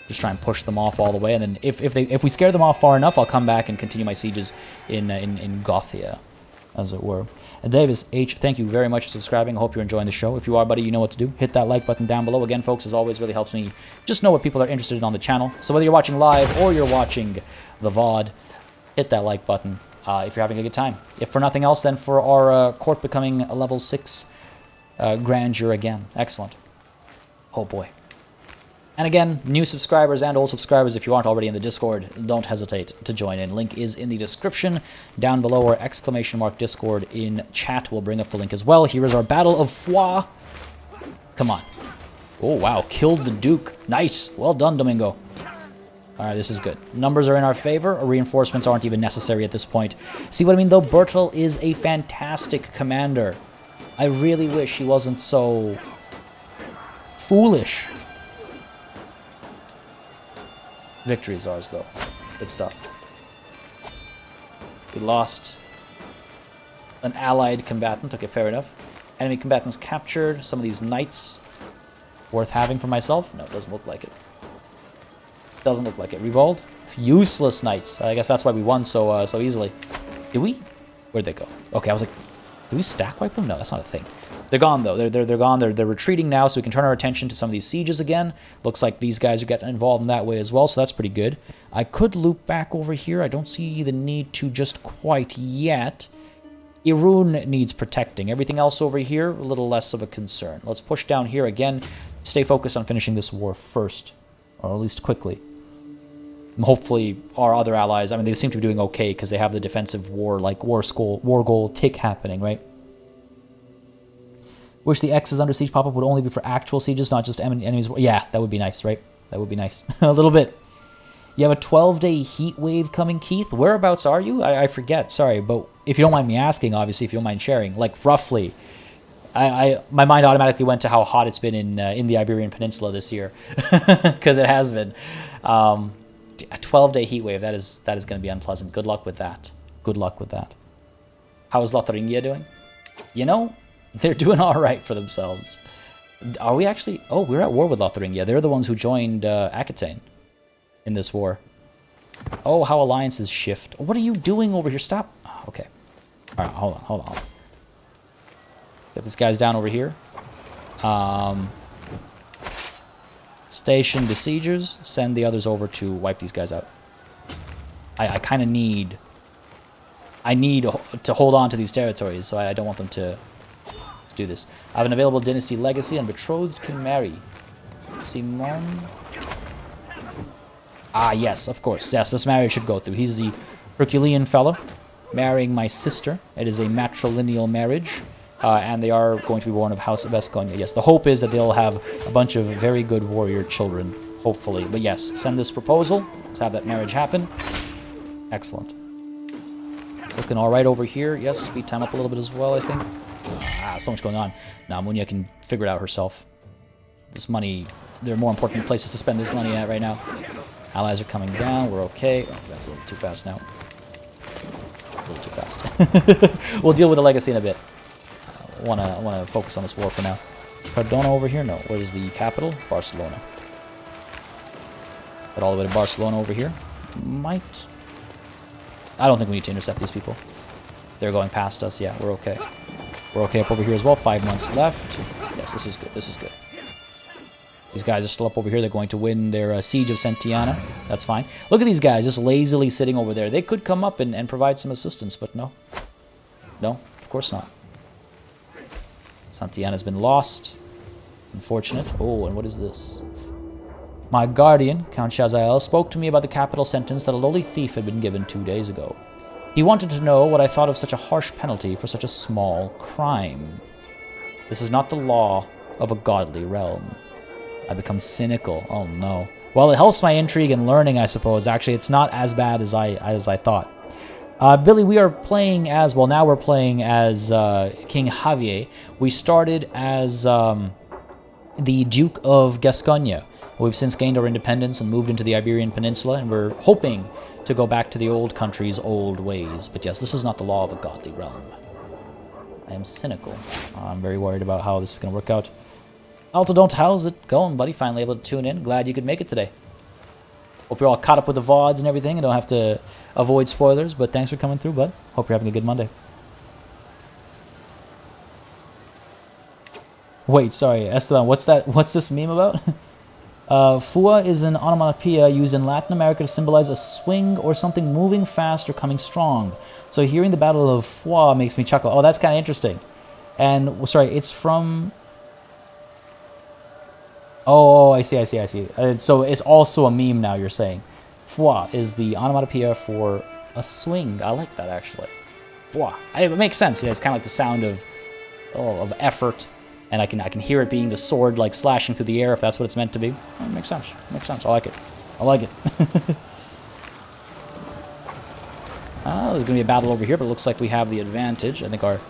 Just try and push them off all the way, and then if we scare them off far enough, I'll come back and continue my sieges in Gothia, as it were. And Davis H, thank you very much for subscribing. I hope you're enjoying the show. If you are, buddy, you know what to do. Hit that like button down below. Again, folks, as always, really helps me just know what people are interested in on the channel. So whether you're watching live or you're watching the VOD, hit that like button if you're having a good time. If for nothing else, then for our court becoming a level 6 grandeur again. Excellent. Oh boy. And again, new subscribers and old subscribers, if you aren't already in the Discord, don't hesitate to join in. Link is in the description down below, or ! Discord in chat will bring up the link as well. Here is our Battle of Foix. Come on. Oh, wow. Killed the Duke. Nice. Well done, Domingo. All right, this is good. Numbers are in our favor. Reinforcements aren't even necessary at this point. See what I mean, though? Bertel is a fantastic commander. I really wish he wasn't so foolish. Victory is ours, though. Good stuff. We lost an allied combatant. Okay, fair enough. Enemy combatants captured. Some of these knights worth having for myself? No, it doesn't look like it. Doesn't look like it. Revolt? Useless knights. I guess that's why we won so so easily. Did we? Where'd they go? Okay, I was like, did we stack wipe them? No, that's not a thing. They're gone, though. They're gone. They're retreating now, so we can turn our attention to some of these sieges again. Looks like these guys are getting involved in that way as well, so that's pretty good. I could loop back over here. I don't see the need to just quite yet. Irun needs protecting. Everything else over here, a little less of a concern. Let's push down here again. Stay focused on finishing this war first, or at least quickly. Hopefully, our other allies, I mean, they seem to be doing okay because they have the defensive war, like war goal tick happening, right? Wish the X's under siege pop-up would only be for actual sieges, not just enemies. Yeah, that would be nice, right? That would be nice. A little bit. You have a 12-day heat wave coming, Keith. Whereabouts are you? I forget. Sorry, but if you don't mind me asking, obviously, if you don't mind sharing, like roughly. My mind automatically went to how hot it's been in the Iberian Peninsula this year, because it has been. A 12-day heat wave. That is going to be unpleasant. Good luck with that. Good luck with that. How is Lotharingia doing? You know, they're doing all right for themselves. Are we actually? Oh, we're at war with Lotharingia. They're the ones who joined Aquitaine in this war. Oh, how alliances shift. What are you doing over here? Stop. Oh, okay. All right, hold on. Get these guys down over here. Station besiegers. Send the others over to wipe these guys out. I kind of need... I need to hold on to these territories, so I don't want them to do this. I have an available dynasty legacy, and betrothed can marry. Simon? Ah, yes, of course. Yes, this marriage should go through. He's the Herculean fellow marrying my sister. It is a matrilineal marriage, and they are going to be born of House of Basque-King. Yes, the hope is that they'll have a bunch of very good warrior children, hopefully. But yes, send this proposal. Let's have that marriage happen. Excellent. Looking all right over here. Yes, speed time up a little bit as well, I think. Ah, so much going on. Now, Munya can figure it out herself. This money, there are more important places to spend this money at right now. Allies are coming down. We're okay. Oh, that's a little too fast now. A little too fast. We'll deal with the legacy in a bit. I wanna focus on this war for now. Cardona over here? No. Where's the capital? Barcelona. Head all the way to Barcelona over here. Might... I don't think we need to intercept these people. They're going past us. Yeah, we're okay. We're okay up over here as well. 5 months left. Yes, this is good. This is good. These guys are still up over here. They're going to win their siege of Santillana. That's fine. Look at these guys just lazily sitting over there. They could come up and provide some assistance, but no. No, of course not. Santillana's been lost. Unfortunate. Oh, and what is this? My guardian, Count Shazael, spoke to me about the capital sentence that a lowly thief had been given 2 days ago. He wanted to know what I thought of such a harsh penalty for such a small crime. This is not the law of a godly realm. I become cynical. Oh no. Well, it helps my intrigue and learning, I suppose. Actually, it's not as bad as I thought. Billy, we are playing as... Well, now we're playing as King Javier. We started as the Duke of Gascogne. We've since gained our independence and moved into the Iberian Peninsula, and we're hoping to go back to the old country's old ways. But yes, this is not the law of a godly realm. I am cynical. I'm very worried about how this is going to work out. Alto, don't, how's it going, buddy? Finally able to tune in. Glad you could make it today. Hope you're all caught up with the VODs and everything and don't have to avoid spoilers, but thanks for coming through, bud. Hope you're having a good Monday. Wait, sorry, Esteban, what's that? What's this meme about? Fua is an onomatopoeia used in Latin America to symbolize a swing or something moving fast or coming strong. So hearing the Battle of Fua makes me chuckle. Oh, that's kind of interesting. And, sorry, it's from... Oh, I see. So it's also a meme now, you're saying. Fua is the onomatopoeia for a swing. I like that, actually. Fua. It makes sense. Yeah, it's kind of like the sound of effort. And I can hear it being the sword, like, slashing through the air, if that's what it's meant to be. Oh, it makes sense. It makes sense. I like it. I like it. There's going to be a battle over here, but it looks like we have the advantage. I think our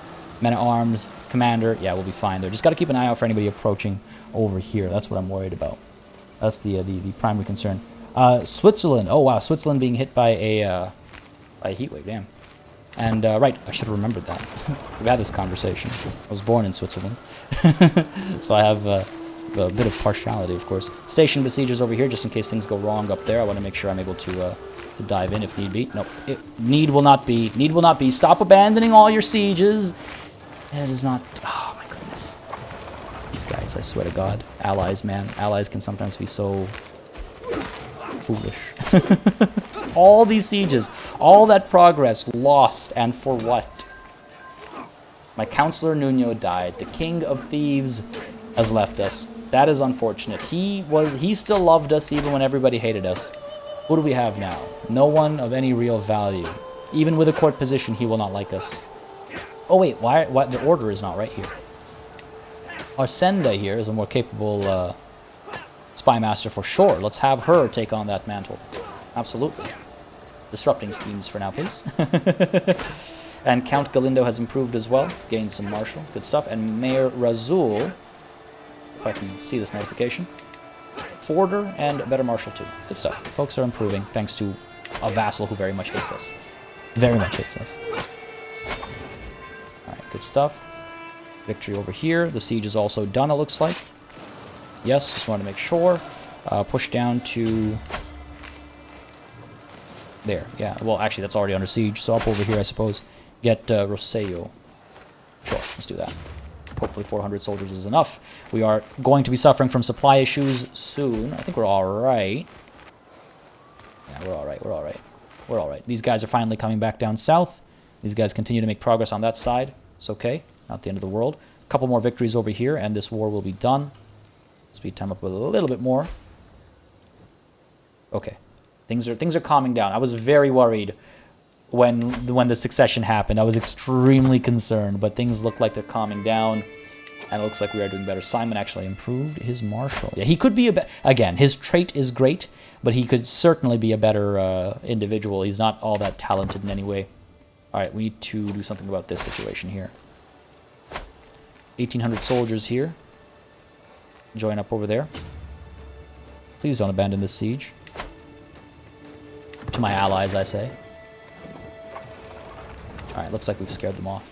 men-at-arms commander, yeah, we'll be fine there. Just got to keep an eye out for anybody approaching over here. That's what I'm worried about. That's the primary concern. Switzerland. Oh, wow. Switzerland being hit by a heat wave. Damn. And, right, I should have remembered that. We've had this conversation. I was born in Switzerland. So I have a bit of partiality, of course. Station besiegers over here, just in case things go wrong up there. I want to make sure I'm able to dive in if need be. Nope. Need will not be. Need will not be. Stop abandoning all your sieges. It is not... Oh, my goodness. These guys, I swear to God. Allies, man. Allies can sometimes be so... foolish. All these sieges, all that progress lost, and for what? My counselor Nuno died. The king of thieves has left us. That is unfortunate. He still loved us even when everybody hated us. What do we have now? No one of any real value. Even with a court position, he will not like us. Oh wait, why the order is not right here? Arsenda here is a more capable spy master for sure. Let's have her take on that mantle. Absolutely. Disrupting schemes for now, please. And Count Galindo has improved as well. Gained some martial. Good stuff. And Mayor Razul, if I can see this notification. Forder and better martial too. Good stuff. Folks are improving thanks to a vassal who very much hates us. Very much hates us. Alright, good stuff. Victory over here. The siege is also done, it looks like. Yes, just wanted to make sure. Push down to... There, yeah. Well, actually, that's already under siege. So up over here, I suppose. Get Rosselló. Sure, let's do that. Hopefully 400 soldiers is enough. We are going to be suffering from supply issues soon. I think we're alright. Yeah, we're alright, we're alright. We're alright. These guys are finally coming back down south. These guys continue to make progress on that side. It's okay. Not the end of the world. A couple more victories over here, and this war will be done. Speed time up a little bit more. Okay. Things are calming down. I was very worried when the succession happened. I was extremely concerned, but things look like they're calming down, and it looks like we are doing better. Simon actually improved his martial. Yeah, he could be again, his trait is great, but he could certainly be a better individual. He's not all that talented in any way. All right, we need to do something about this situation here. 1,800 soldiers here. Join up over there. Please don't abandon this siege. To my allies, I say. Alright, looks like we've scared them off.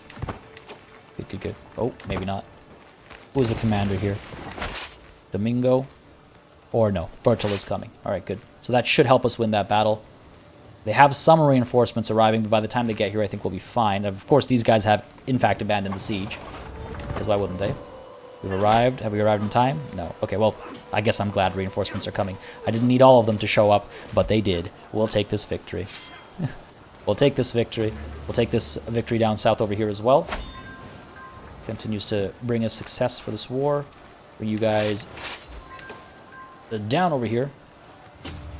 Good, good, good. Oh, maybe not. Who's the commander here? Domingo? Or no, Bertil is coming. Alright, good. So that should help us win that battle. They have some reinforcements arriving, but by the time they get here, I think we'll be fine. Of course, these guys have, in fact, abandoned the siege. Because why wouldn't they? We've arrived. Have we arrived in time? No. Okay, well, I guess I'm glad reinforcements are coming. I didn't need all of them to show up, but they did. We'll take this victory. We'll take this victory. We'll take this victory down south over here as well. Continues to bring us success for this war. Bring you guys down over here.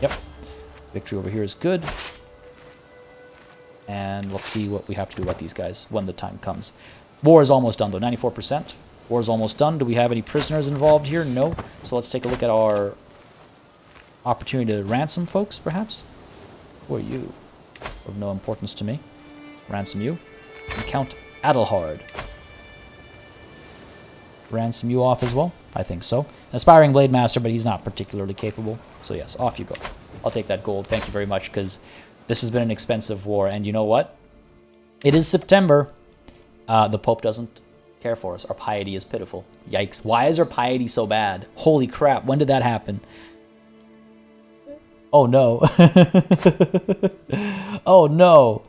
Yep. Victory over here is good. And let's see what we have to do about these guys when the time comes. War is almost done, though. 94%. War is almost done. Do we have any prisoners involved here? No. So let's take a look at our opportunity to ransom folks, perhaps. Who are you? Of no importance to me. Ransom you. And Count Adelhard. Ransom you off as well? I think so. Aspiring Blade Master, but he's not particularly capable. So yes, off you go. I'll take that gold. Thank you very much, because this has been an expensive war. And you know what? It is September. The Pope doesn't care for us. Our piety is pitiful. Yikes. Why is our piety so bad? Holy crap. When did that happen? Oh, no. Oh, no.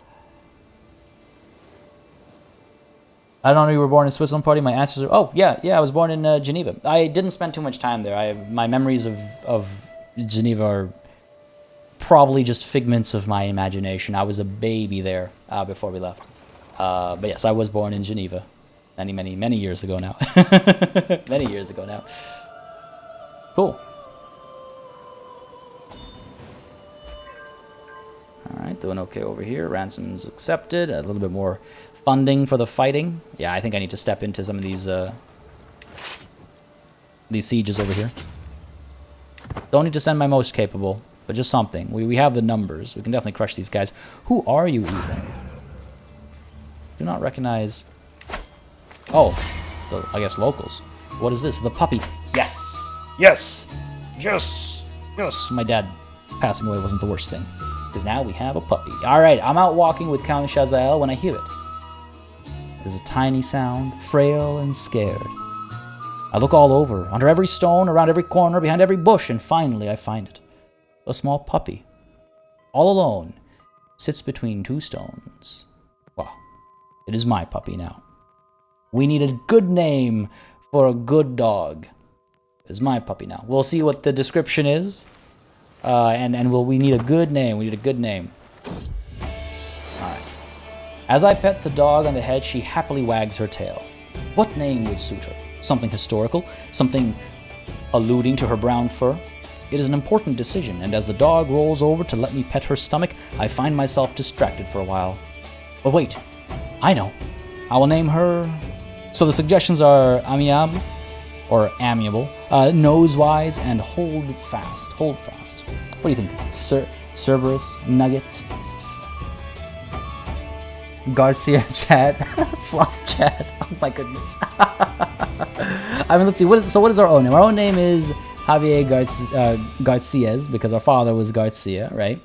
I don't know you were born in Switzerland, Party. My answers are... Oh, yeah, I was born in Geneva. I didn't spend too much time there. My memories of Geneva are probably just figments of my imagination. I was a baby there before we left. But yes, I was born in Geneva. Many years ago now. Many years ago now. Cool. Alright, doing okay over here. Ransom's accepted. A little bit more funding for the fighting. Yeah, I think I need to step into some of these sieges over here. Don't need to send my most capable, but just something. We have the numbers. We can definitely crush these guys. Who are you even? Do not recognize... Oh, I guess locals. What is this? The puppy. Yes! Yes! Yes! Yes! My dad passing away wasn't the worst thing. Because now we have a puppy. Alright, I'm out walking with Count Shazael when I hear it. It is a tiny sound, frail and scared. I look all over, under every stone, around every corner, behind every bush, and finally I find it. A small puppy. All alone. Sits between two stones. Well, it is my puppy now. We need a good name for a good dog. It is my puppy now. We'll see what the description is. We need a good name. We need a good name. Alright. As I pet the dog on the head, she happily wags her tail. What name would suit her? Something historical? Something alluding to her brown fur? It is an important decision, and as the dog rolls over to let me pet her stomach, I find myself distracted for a while. But wait, I know. I will name her... So the suggestions are amiable, or amiable, nosewise, and hold fast. Hold fast. What do you think? Cerberus, Nugget, Garcia, Chad, Fluff, Chad. Oh my goodness. I mean, let's see. What is our own name? Our own name is Javier Garcias, because our father was Garcia, right?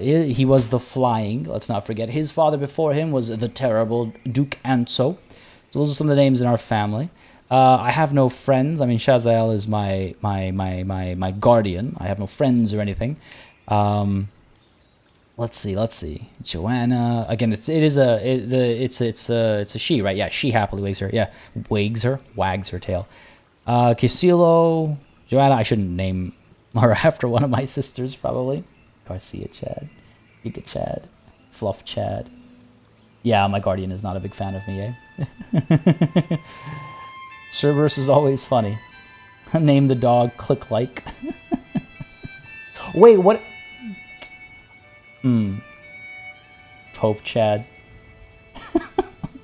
He was the Flying. Let's not forget. His father before him was the terrible Duke Anso. So those are some of the names in our family. I have no friends. I mean, Shazael is my guardian. I have no friends or anything. Let's see. Joanna. Again, it's a she, right? Yeah, she happily wags her tail. Kisilo, Joanna. I shouldn't name her after one of my sisters, probably. Garcia Chad, Giga Chad, Fluff Chad. Yeah, my guardian is not a big fan of me, eh? Cerberus is always funny. Name the dog Click Like. Wait, what? Pope Chad.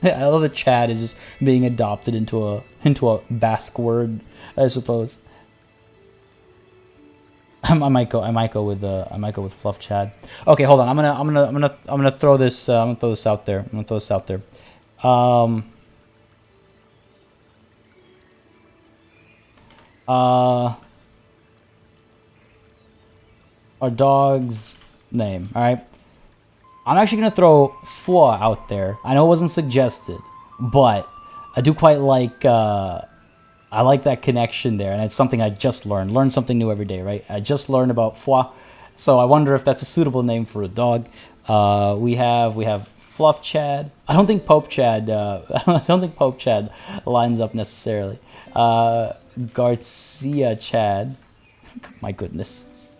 I love that Chad is just being adopted into a Basque word, I suppose. I might go with Fluff Chad. Okay, hold on. I'm gonna throw this. I'm gonna throw this out there. Our dog's name. All right. I'm actually going to throw 4 out there. I know it wasn't suggested, but I do quite like... I like that connection there, and it's something I just learned. Learn something new every day, right? I just learned about foie, so I wonder if that's a suitable name for a dog. We have Fluff Chad. I don't think Pope Chad. I don't think Pope Chad lines up necessarily. Garcia Chad. My goodness.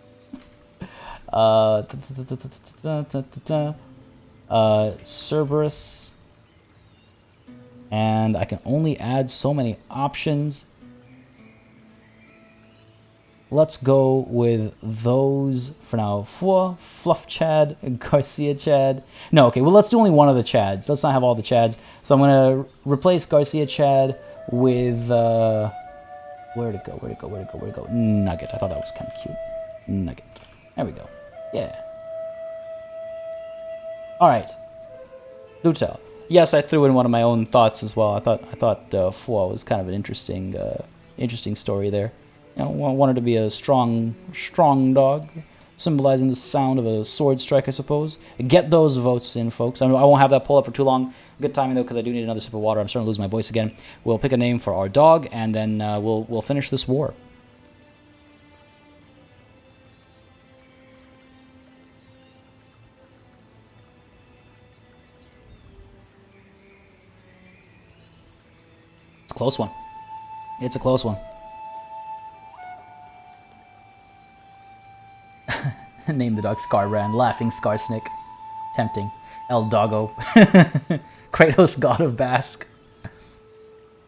Cerberus. And I can only add so many options. Let's go with those for now. Fluff Chad, Garcia Chad. No, okay, well, let's do only one of the Chads. Let's not have all the Chads. So I'm going to replace Garcia Chad with... Where'd it go? Nugget. I thought that was kind of cute. Nugget. There we go. Yeah. All right. Do tell. Yes, I threw in one of my own thoughts as well. I thought Foie was kind of an interesting story there. You know, wanted to be a strong dog, symbolizing the sound of a sword strike, I suppose. Get those votes in, folks. I won't have that pull up for too long. Good timing though, because I do need another sip of water. I'm starting to lose my voice again. We'll pick a name for our dog, and then we'll finish this war. It's a close one. It's a close one. Name the dog Scarbrand. Laughing Scarsnick. Tempting. El Doggo. Kratos, god of Basque.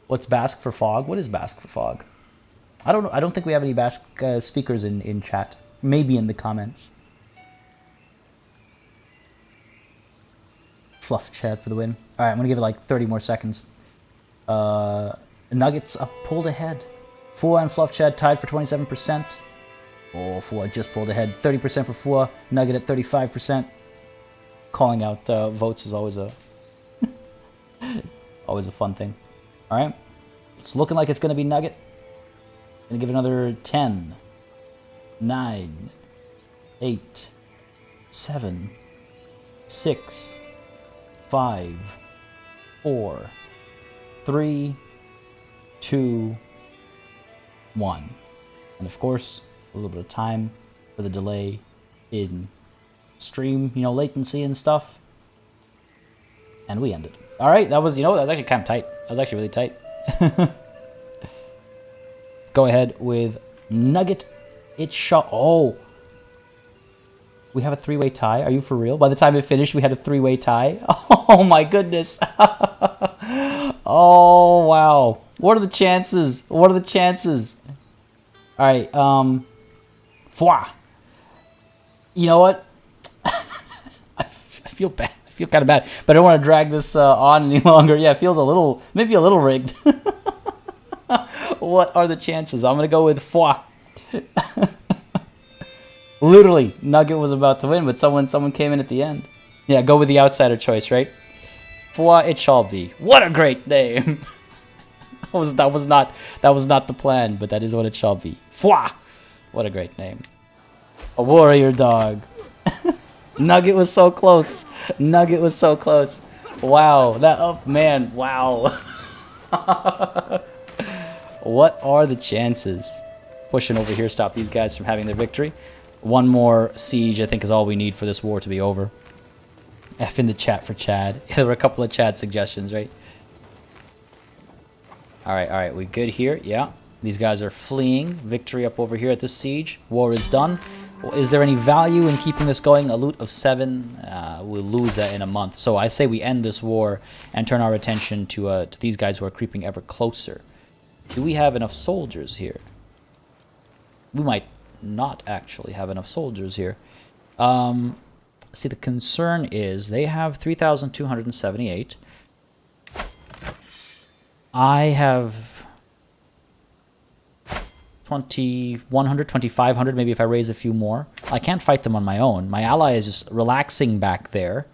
What's Basque for fog? What is Basque for fog? I don't know. I don't think we have any Basque speakers in chat. Maybe in the comments. Fluff Chad for the win. All right, I'm gonna give it like 30 more seconds. Nuggets up, pulled ahead. Fua and Fluff Chad tied for 27%. Oh, Fua just pulled ahead. 30% for Fua. Nugget at 35%. Calling out votes is always a always a fun thing. All right, it's looking like it's gonna be Nugget. Gonna give it another 10, 9, 8, 7, 6, 5, 4, 3, 2, 1. And of course, a little bit of time for the delay in stream, you know, latency and stuff. And we ended. All right, that was, you know, that was actually kind of tight. That was actually really tight. Let's go ahead with Nugget. It shot. Oh, we have a 3-way tie. Are you for real? By the time it finished, we had a 3-way tie. Oh my goodness. Oh wow. What are the chances? What are the chances? All right. Fwa. You know what? I feel bad. I feel kind of bad, but I don't want to drag this on any longer. Yeah, it feels a little, maybe a little rigged. What are the chances? I'm gonna go with Fwa. Literally, Nugget was about to win, but someone came in at the end. Yeah, go with the outsider choice, right? Fwa it shall be. What a great name. that was not the plan, but that is what it shall be. Fwa. What a great name. A warrior dog. Nugget was so close. Nugget was so close. Wow. That, oh man, wow. What are the chances? Pushing over here, stop these guys from having their victory. One more siege, I think, is all we need for this war to be over. F in the chat for Chad. There were a couple of Chad suggestions, right? Alright, we good here? Yeah. These guys are fleeing. Victory up over here at this siege. War is done. Is there any value in keeping this going? A loot of 7. We'll lose that in a month. So I say we end this war and turn our attention to these guys who are creeping ever closer. Do we have enough soldiers here? We might not actually have enough soldiers here. See, the concern is they have 3,278. I have 2,100, 2,500, maybe if I raise a few more. I can't fight them on my own. My ally is just relaxing back there.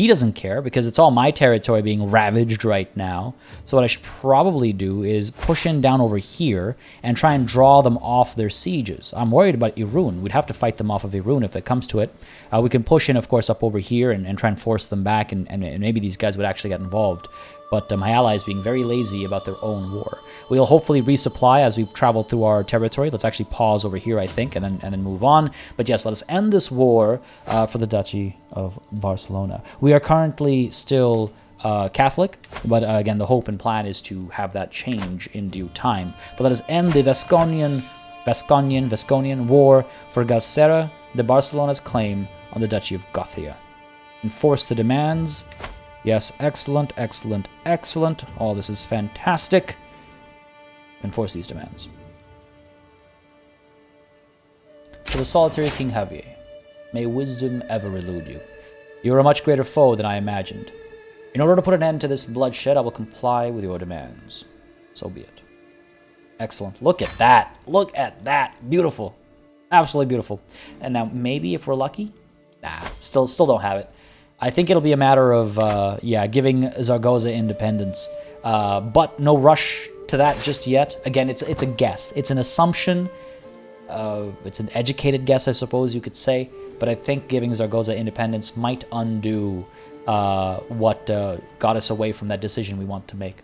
He doesn't care because it's all my territory being ravaged right now. So what I should probably do is push in down over here and try and draw them off their sieges. I'm worried about Irun. We'd have to fight them off of Irun if it comes to it. We can push in, of course, up over here and try and force them back, and maybe these guys would actually get involved. But my allies being very lazy about their own war. We'll hopefully resupply as we travel through our territory. Let's actually pause over here, I think, and then move on. But yes, let us end this war for the Duchy of Barcelona. We are currently still Catholic, but again, the hope and plan is to have that change in due time. But let us end the Vasconian War for Galcera de Barcelona's claim on the Duchy of Gothia. Enforce the demands. Yes, excellent, excellent, excellent. All this is fantastic. Enforce these demands. To the solitary King Javier, may wisdom ever elude you. You are a much greater foe than I imagined. In order to put an end to this bloodshed, I will comply with your demands. So be it. Excellent. Look at that. Look at that. Beautiful. Absolutely beautiful. And now, maybe if we're lucky? Nah, still don't have it. I think it'll be a matter of, giving Zaragoza independence. But no rush to that just yet. Again, it's a guess. It's an assumption. It's an educated guess, I suppose you could say. But I think giving Zaragoza independence might undo what got us away from that decision we want to make.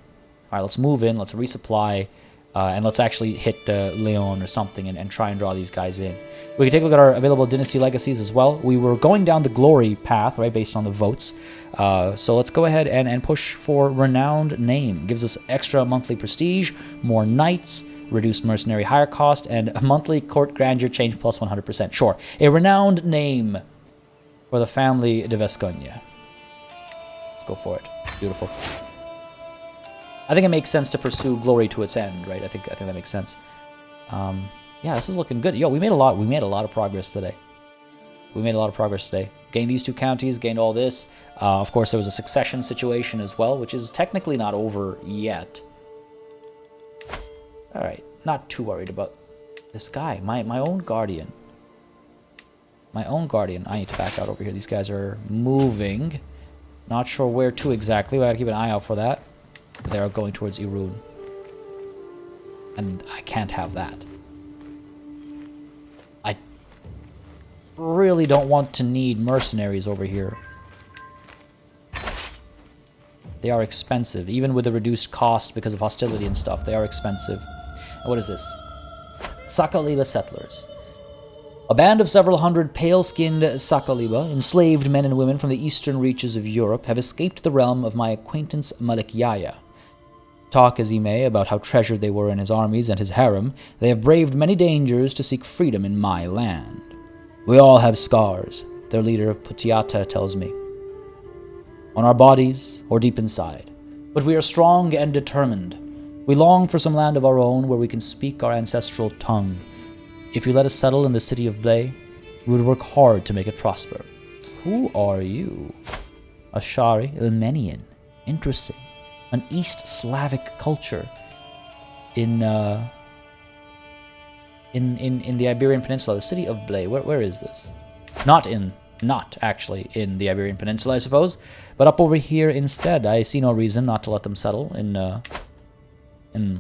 All right, let's move in. Let's resupply. And let's actually hit Leon or something and try and draw these guys in. We can take a look at our available dynasty legacies as well. We were going down the glory path, right, based on the votes. So let's go ahead and push for renowned name. Gives us extra monthly prestige, more knights, reduced mercenary hire cost, and a monthly court grandeur change plus 100%. Sure, a renowned name for the family de Vescogne. Let's go for it. Beautiful. I think it makes sense to pursue glory to its end, right? I think that makes sense. Yeah, this is looking good. Yo, we made a lot of progress today. Gained these 2 counties, gained all this. Of course, there was a succession situation as well, which is technically not over yet. All right, not too worried about this guy. My own guardian. I need to back out over here. These guys are moving. Not sure where to exactly. We gotta keep an eye out for that. They are going towards Irun. And I can't have that. I really don't want to need mercenaries over here. They are expensive. Even with the reduced cost because of hostility and stuff, they are expensive. And what is this? Sakaliba settlers. A band of several hundred pale-skinned Sakaliba, enslaved men and women from the eastern reaches of Europe, have escaped the realm of my acquaintance Malik Yaya. Talk as he may about how treasured they were in his armies and his harem, they have braved many dangers to seek freedom in my land. We all have scars, their leader Putiata tells me, on our bodies or deep inside. But we are strong and determined. We long for some land of our own where we can speak our ancestral tongue. If you let us settle in the city of Blay, we would work hard to make it prosper. Who are you? Ashari Ilmenian. Interesting. An East Slavic culture in the Iberian Peninsula, the city of Blay. Where is this? Not actually in the Iberian Peninsula, I suppose, but up over here instead. I see no reason not to let them settle in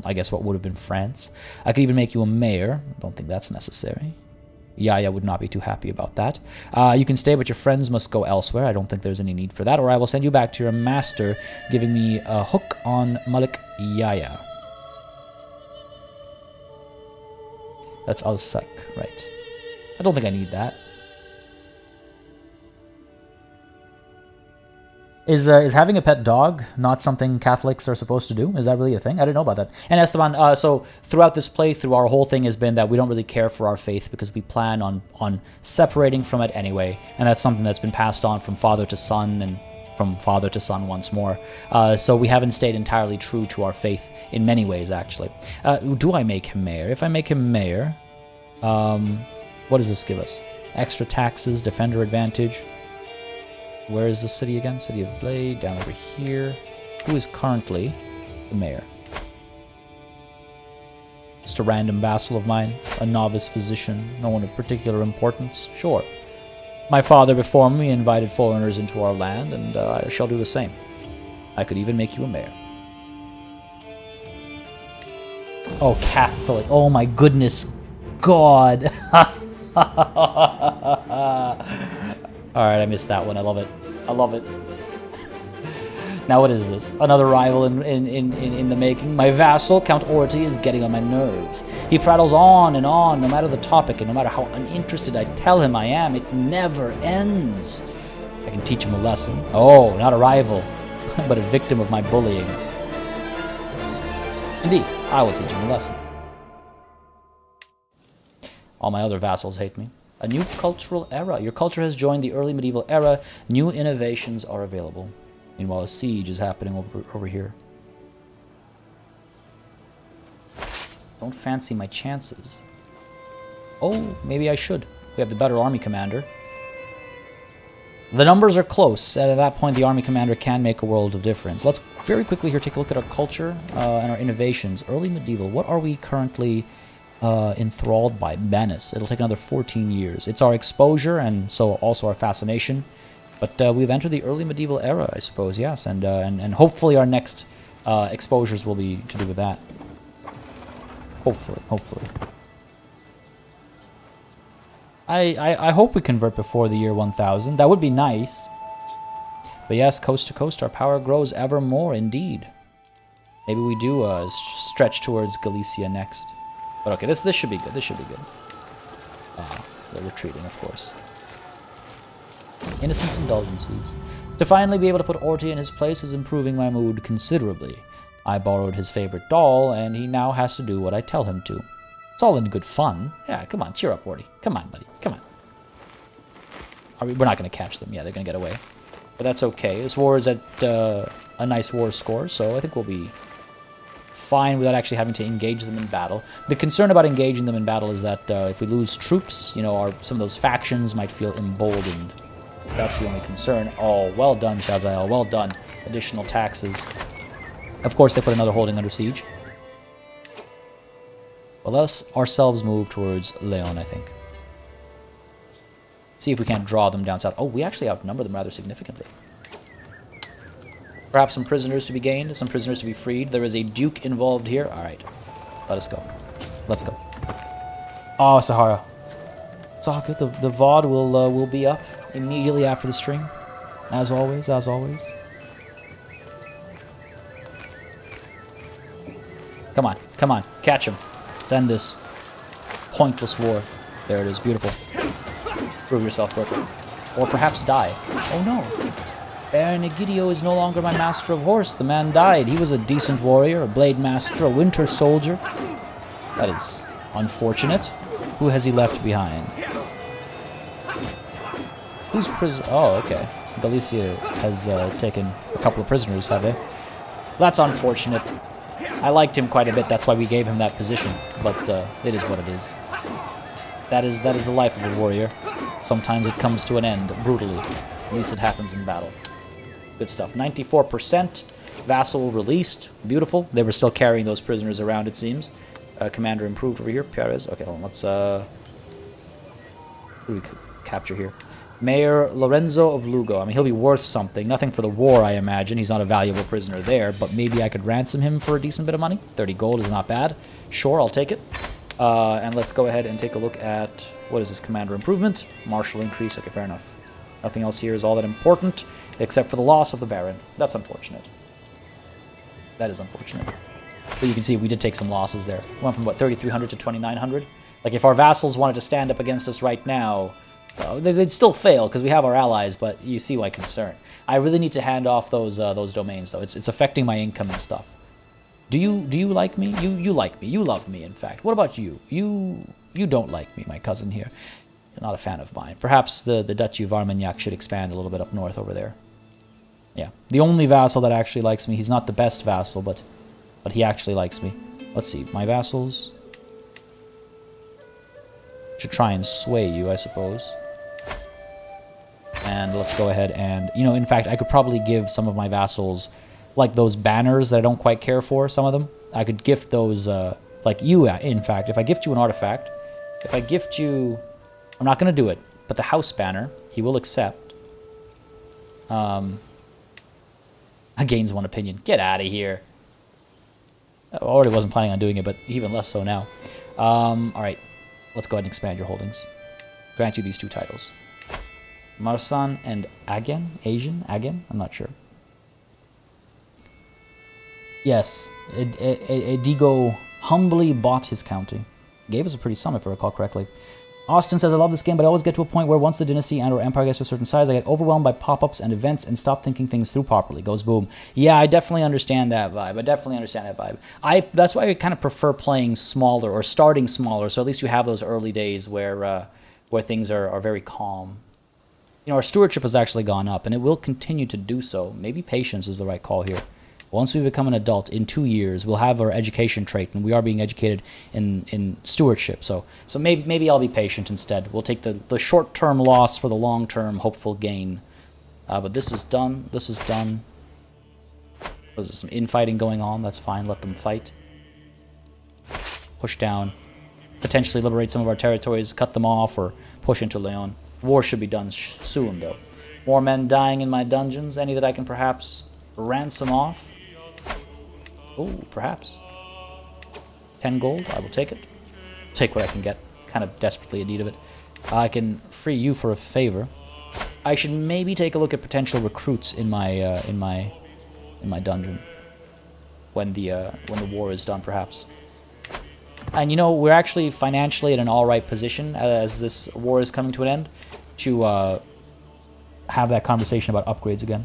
I guess what would have been France. I could even make you a mayor. Don't think that's necessary. Yaya would not be too happy about that. You can stay, but your friends must go elsewhere. I don't think there's any need for that. Or I will send you back to your master, giving me a hook on Malik Yaya. That's Alsak, right. I don't think I need that. Is having a pet dog not something Catholics are supposed to do? Is that really a thing? I didn't know about that. And Esteban, so throughout this playthrough, our whole thing has been that we don't really care for our faith because we plan on separating from it anyway. And that's something that's been passed on from father to son and from father to son once more. So we haven't stayed entirely true to our faith in many ways, actually. Do I make him mayor? If I make him mayor, what does this give us? Extra taxes, defender advantage. Where is the city again? City of Blay, down over here. Who is currently the mayor? Just a random vassal of mine, a novice physician, no one of particular importance. Sure. My father before me invited foreigners into our land, and I shall do the same. I could even make you a mayor. Oh, Catholic. Oh my goodness. God. Alright, I missed that one. I love it. I love it. Now what is this? Another rival in the making? My vassal, Count Orty, is getting on my nerves. He prattles on, no matter the topic, and no matter how uninterested I tell him I am, it never ends. I can teach him a lesson. Oh, not a rival, but a victim of my bullying. Indeed, I will teach him a lesson. All my other vassals hate me. A new cultural era. Your culture has joined the early medieval era. New innovations are available. Meanwhile, a siege is happening over here. Don't fancy my chances. Oh, maybe I should. We have the better army commander. The numbers are close, and at that point the army commander can make a world of difference. Let's very quickly here take a look at our culture and our innovations. Early medieval, what are we currently enthralled by? Menace. It'll take another 14 years. It's our exposure, and so also our fascination. But we've entered the early medieval era, I suppose, yes, and hopefully our next exposures will be to do with that. Hopefully. I hope we convert before the year 1000. That would be nice. But yes, coast to coast, our power grows ever more, indeed. Maybe we do stretch towards Galicia next. But okay, this should be good. This should be good. They're retreating, of course. Innocent indulgences. To finally be able to put Orty in his place is improving my mood considerably. I borrowed his favorite doll, and he now has to do what I tell him to. It's all in good fun. Yeah, come on, cheer up, Orty. Come on, buddy. Come on. We're not going to catch them. Yeah, they're going to get away. But that's okay. This war is at a nice war score, so I think we'll be fine without actually having to engage them in battle. The concern about engaging them in battle is that if we lose troops, you know, some of those factions might feel emboldened. That's the only concern. Oh, well done, Shazael. Well done. Additional taxes. Of course, they put another holding under siege. Well, let us ourselves move towards Leon, I think. See if we can't draw them down south. Oh, we actually outnumber them rather significantly. Perhaps some prisoners to be gained, some prisoners to be freed. There is a duke involved here. All right, let us go. Let's go. Oh, Sahara. It's all good. The VOD will be up immediately after the stream, as always. As always. Come on, come on, catch him. Let's end this pointless war. There it is, beautiful. Prove yourself, worker. Or perhaps die. Oh no. Baron Egidio is no longer my master of horse. The man died. He was a decent warrior, a blade master, a winter soldier. That is unfortunate. Who has he left behind? Who's prisoner? Oh, okay. Galicia has taken a couple of prisoners, have they? That's unfortunate. I liked him quite a bit. That's why we gave him that position. But it is what it is. That is the life of a warrior. Sometimes it comes to an end brutally. At least it happens in battle. Good stuff. 94%. Vassal released. Beautiful. They were still carrying those prisoners around, it seems. Commander improved over here. Perez. Okay, hold on. Let's... who do we capture here? Mayor Lorenzo of Lugo. I mean, he'll be worth something. Nothing for the war, I imagine. He's not a valuable prisoner there, but maybe I could ransom him for a decent bit of money. 30 gold is not bad. Sure, I'll take it. And let's go ahead and take a look at... What is this? Commander improvement? Martial increase. Okay, fair enough. Nothing else here is all that important, except for the loss of the Baron. That's unfortunate. That is unfortunate. But you can see we did take some losses there. We went from, what, 3,300 to 2,900? Like, if our vassals wanted to stand up against us right now, they'd still fail, because we have our allies, but you see my concern. I really need to hand off those domains, though. It's affecting my income and stuff. Do you like me? You like me. You love me, in fact. What about you? You don't like me, my cousin here. You're not a fan of mine. Perhaps the Duchy of Armagnac should expand a little bit up north over there. Yeah. The only vassal that actually likes me. He's not the best vassal, but he actually likes me. Let's see. My vassals... Should try and sway you, I suppose. And let's go ahead and... You know, in fact, I could probably give some of my vassals... Like those banners that I don't quite care for, some of them. I could gift those... like you, in fact. If I gift you an artifact... If I gift you... I'm not going to do it, but the house banner He will accept. Gains 1 opinion. Get out of here. I already wasn't planning on doing it, but even less so now. Alright. Let's go ahead and expand your holdings. Grant you these 2 titles. Marsan and Agen? Asian? Agen? I'm not sure. Yes. Edigo humbly bought his county. Gave us a pretty sum, if I recall correctly. Austin says, I love this game, but I always get to a point where once the dynasty and or empire gets to a certain size, I get overwhelmed by pop-ups and events and stop thinking things through properly. Goes boom. Yeah, I definitely understand that vibe. That's why I kind of prefer playing smaller or starting smaller, so at least you have those early days where things are very calm. You know, our stewardship has actually gone up, and it will continue to do so. Maybe patience is the right call here. Once we become an adult, in 2 years, we'll have our education trait, and we are being educated in stewardship. So maybe I'll be patient instead. We'll take the short-term loss for the long-term hopeful gain. But this is done. This is done. There's some infighting going on. That's fine. Let them fight. Push down. Potentially liberate some of our territories, cut them off, or push into Leon. War should be done soon, though. More men dying in my dungeons. Any that I can perhaps ransom off? Oh, perhaps. 10 gold, I will take it. Take what I can get. Kind of desperately in need of it. I can free you for a favor. I should maybe take a look at potential recruits in my dungeon when the war is done, perhaps. And you know, we're actually financially in an all-right position as this war is coming to an end to have that conversation about upgrades again.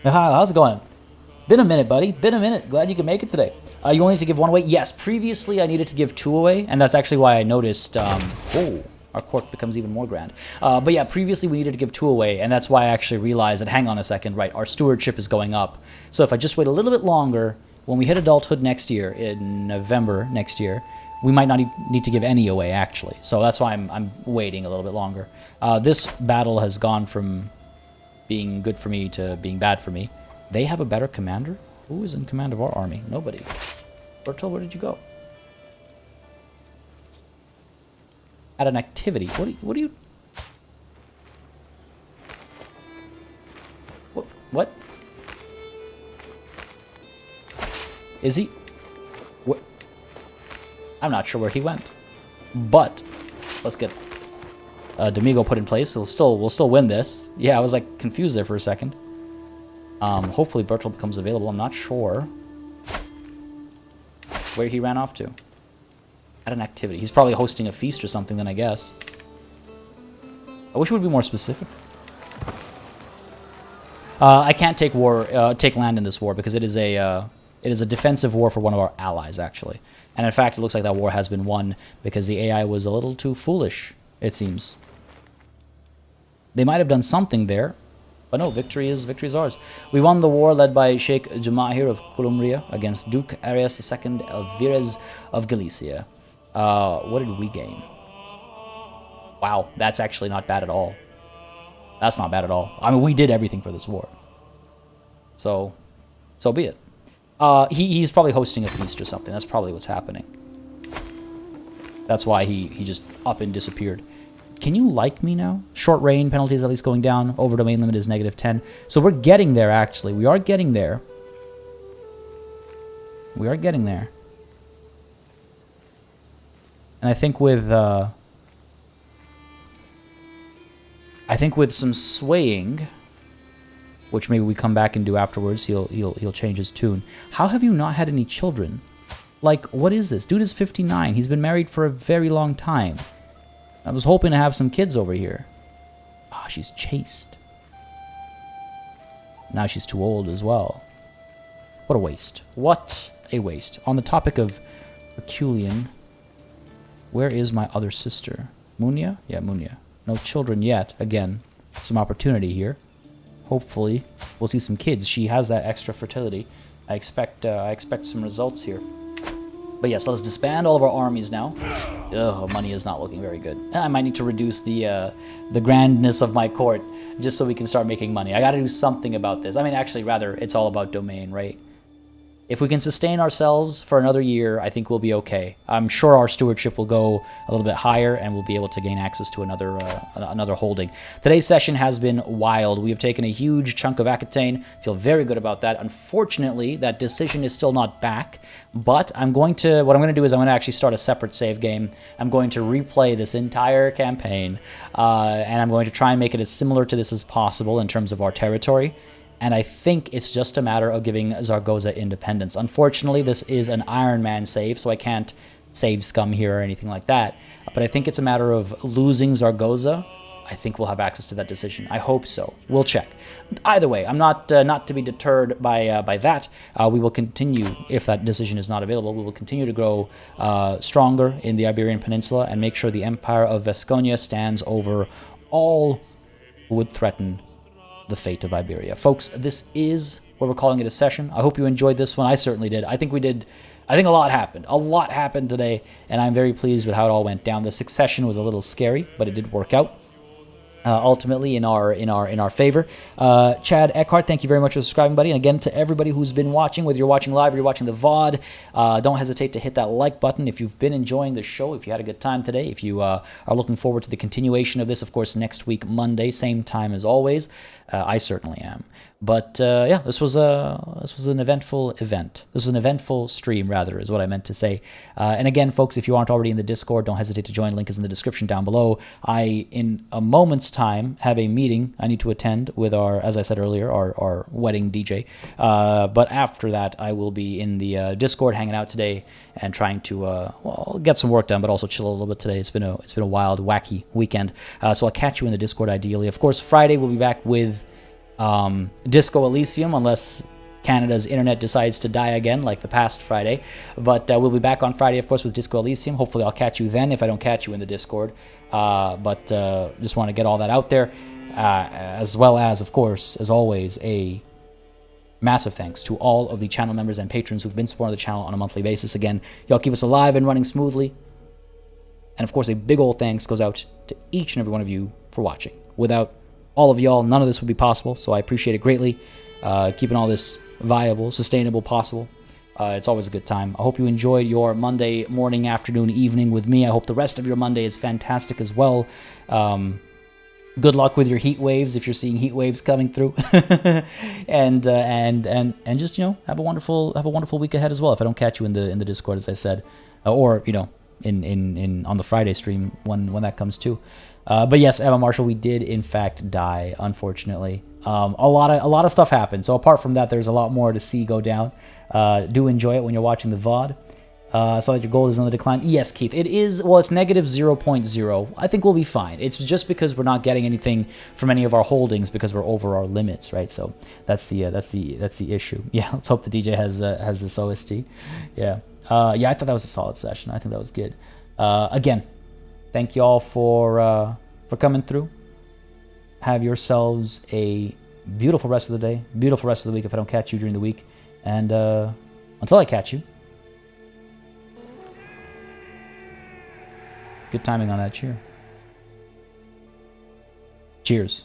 How's it going? Been a minute, buddy. Been a minute. Glad you could make it today. You only need to give 1 away? Yes, previously I needed to give 2 away, and that's actually why I noticed... oh, our court becomes even more grand. But yeah, previously we needed to give 2 away, and that's why I actually realized that, hang on a second, right, our stewardship is going up. So if I just wait a little bit longer, when we hit adulthood next year, in November next year, we might not need to give any away, actually. So that's why I'm waiting a little bit longer. This battle has gone from being good for me to being bad for me. They have a better commander? Who is in command of our army? Nobody. Bertel, where did you go? At an activity. What do you... What? Is he... What? I'm not sure where he went. But, let's get Domingo put in place. We'll still win this. Yeah, I was like confused there for a second. Hopefully Bertel becomes available. I'm not sure where he ran off to. At an activity. He's probably hosting a feast or something then, I guess. I wish it would be more specific. I can't take land in this war because it is a defensive war for one of our allies, actually. And in fact, it looks like that war has been won because the AI was a little too foolish, it seems. They might have done something there, but no, victory is ours. We won the war led by Sheikh Jumahir of Columbria against Duke Arias II Alvarez of Galicia. What did we gain? Wow, that's actually not bad at all. That's not bad at all. I mean, we did everything for this war. So be it. He's probably hosting a feast or something. That's probably what's happening. That's why he just up and disappeared. Can you like me now? Short rain penalties at least going down. Over domain limit is -10. So we're getting there, actually. We are getting there. We are getting there. And I think with some swaying, which maybe we come back and do afterwards, he'll change his tune. How have you not had any children? Like, what is this? Dude is 59. He's been married for a very long time. I was hoping to have some kids over here. Ah, she's chaste. Now she's too old as well. What a waste. What a waste. On the topic of Herculean, where is my other sister? Munia? Yeah, Munia. No children yet. Again, some opportunity here. Hopefully, we'll see some kids. She has that extra fertility. I expect some results here. But yes, let us disband all of our armies now. Ugh, money is not looking very good. I might need to reduce the grandness of my court just so we can start making money. I got to do something about this. I mean, actually, rather, it's all about domain, right? If we can sustain ourselves for another year, I think we'll be okay. I'm sure our stewardship will go a little bit higher, and we'll be able to gain access to another holding. Today's session has been wild. We have taken a huge chunk of Aquitaine. Feel very good about that. Unfortunately, that decision is still not back, but what I'm going to do is I'm going to actually start a separate save game. I'm going to replay this entire campaign, and I'm going to try and make it as similar to this as possible in terms of our territory. And I think it's just a matter of giving Zaragoza independence. Unfortunately, this is an Iron Man save, so I can't save scum here or anything like that. But I think it's a matter of losing Zaragoza. I think we'll have access to that decision. I hope so. We'll check. Either way, I'm not to be deterred by that. We will continue, if that decision is not available, we will continue to grow stronger in the Iberian Peninsula and make sure the Empire of Vasconia stands over all who would threaten the fate of Iberia. Folks, this is what we're calling it a session. I hope you enjoyed this one. I certainly did. I think a lot happened. A lot happened today, and I'm very pleased with how it all went down. The succession was a little scary, but it did work out. Ultimately in our favor. Chad Eckhart, thank you very much for subscribing, buddy. And again, to everybody who's been watching, whether you're watching live or you're watching the VOD, don't hesitate to hit that like button if you've been enjoying the show, if you had a good time today, if you are looking forward to the continuation of this, of course, next week, Monday, same time as always. I certainly am. But yeah, this was an eventful event. This was an eventful stream, rather, is what I meant to say. And again, folks, if you aren't already in the Discord, don't hesitate to join. Link is in the description down below. I, in a moment's time, have a meeting I need to attend with our, as I said earlier, our wedding DJ. But after that, I will be in the Discord hanging out today and trying to well, get some work done, but also chill a little bit today. It's been a wild, wacky weekend. So I'll catch you in the Discord ideally. Of course, Friday we'll be back with Disco Elysium, unless Canada's internet decides to die again like the past Friday. But we'll be back on Friday, of course, with Disco Elysium. Hopefully I'll catch you then if I don't catch you in the Discord. But just want to get all that out there, as well as, of course, as always, a massive thanks to all of the channel members and patrons who've been supporting the channel on a monthly basis. Again, y'all keep us alive and running smoothly. And of course, a big old thanks goes out to each and every one of you for watching. Without all of y'all, none of this would be possible, so I appreciate it greatly. Keeping all this viable, sustainable, possible. It's always a good time. I hope you enjoyed your Monday morning, afternoon, evening with me. I hope the rest of your Monday is fantastic as well. Good luck with your heat waves if you're seeing heat waves coming through, and just have a wonderful week ahead as well. If I don't catch you in the Discord, as I said, or in on the Friday stream when that comes too. But yes, Emma Marshall, we did in fact die, unfortunately. A lot of stuff happened. So apart from that, there's a lot more to see go down. Do enjoy it when you're watching the VOD. I saw that your gold is on the decline. Yes, Keith, it is. Well, it's negative 0.0. I think we'll be fine. It's just because we're not getting anything from any of our holdings because we're over our limits, right? So that's the issue. Yeah, let's hope the DJ has this OST. Yeah, yeah. I thought that was a solid session. I think that was good. Again, thank you all for coming through. Have yourselves a beautiful rest of the day, beautiful rest of the week if I don't catch you during the week. And until I catch you, good timing on that cheer. Cheers.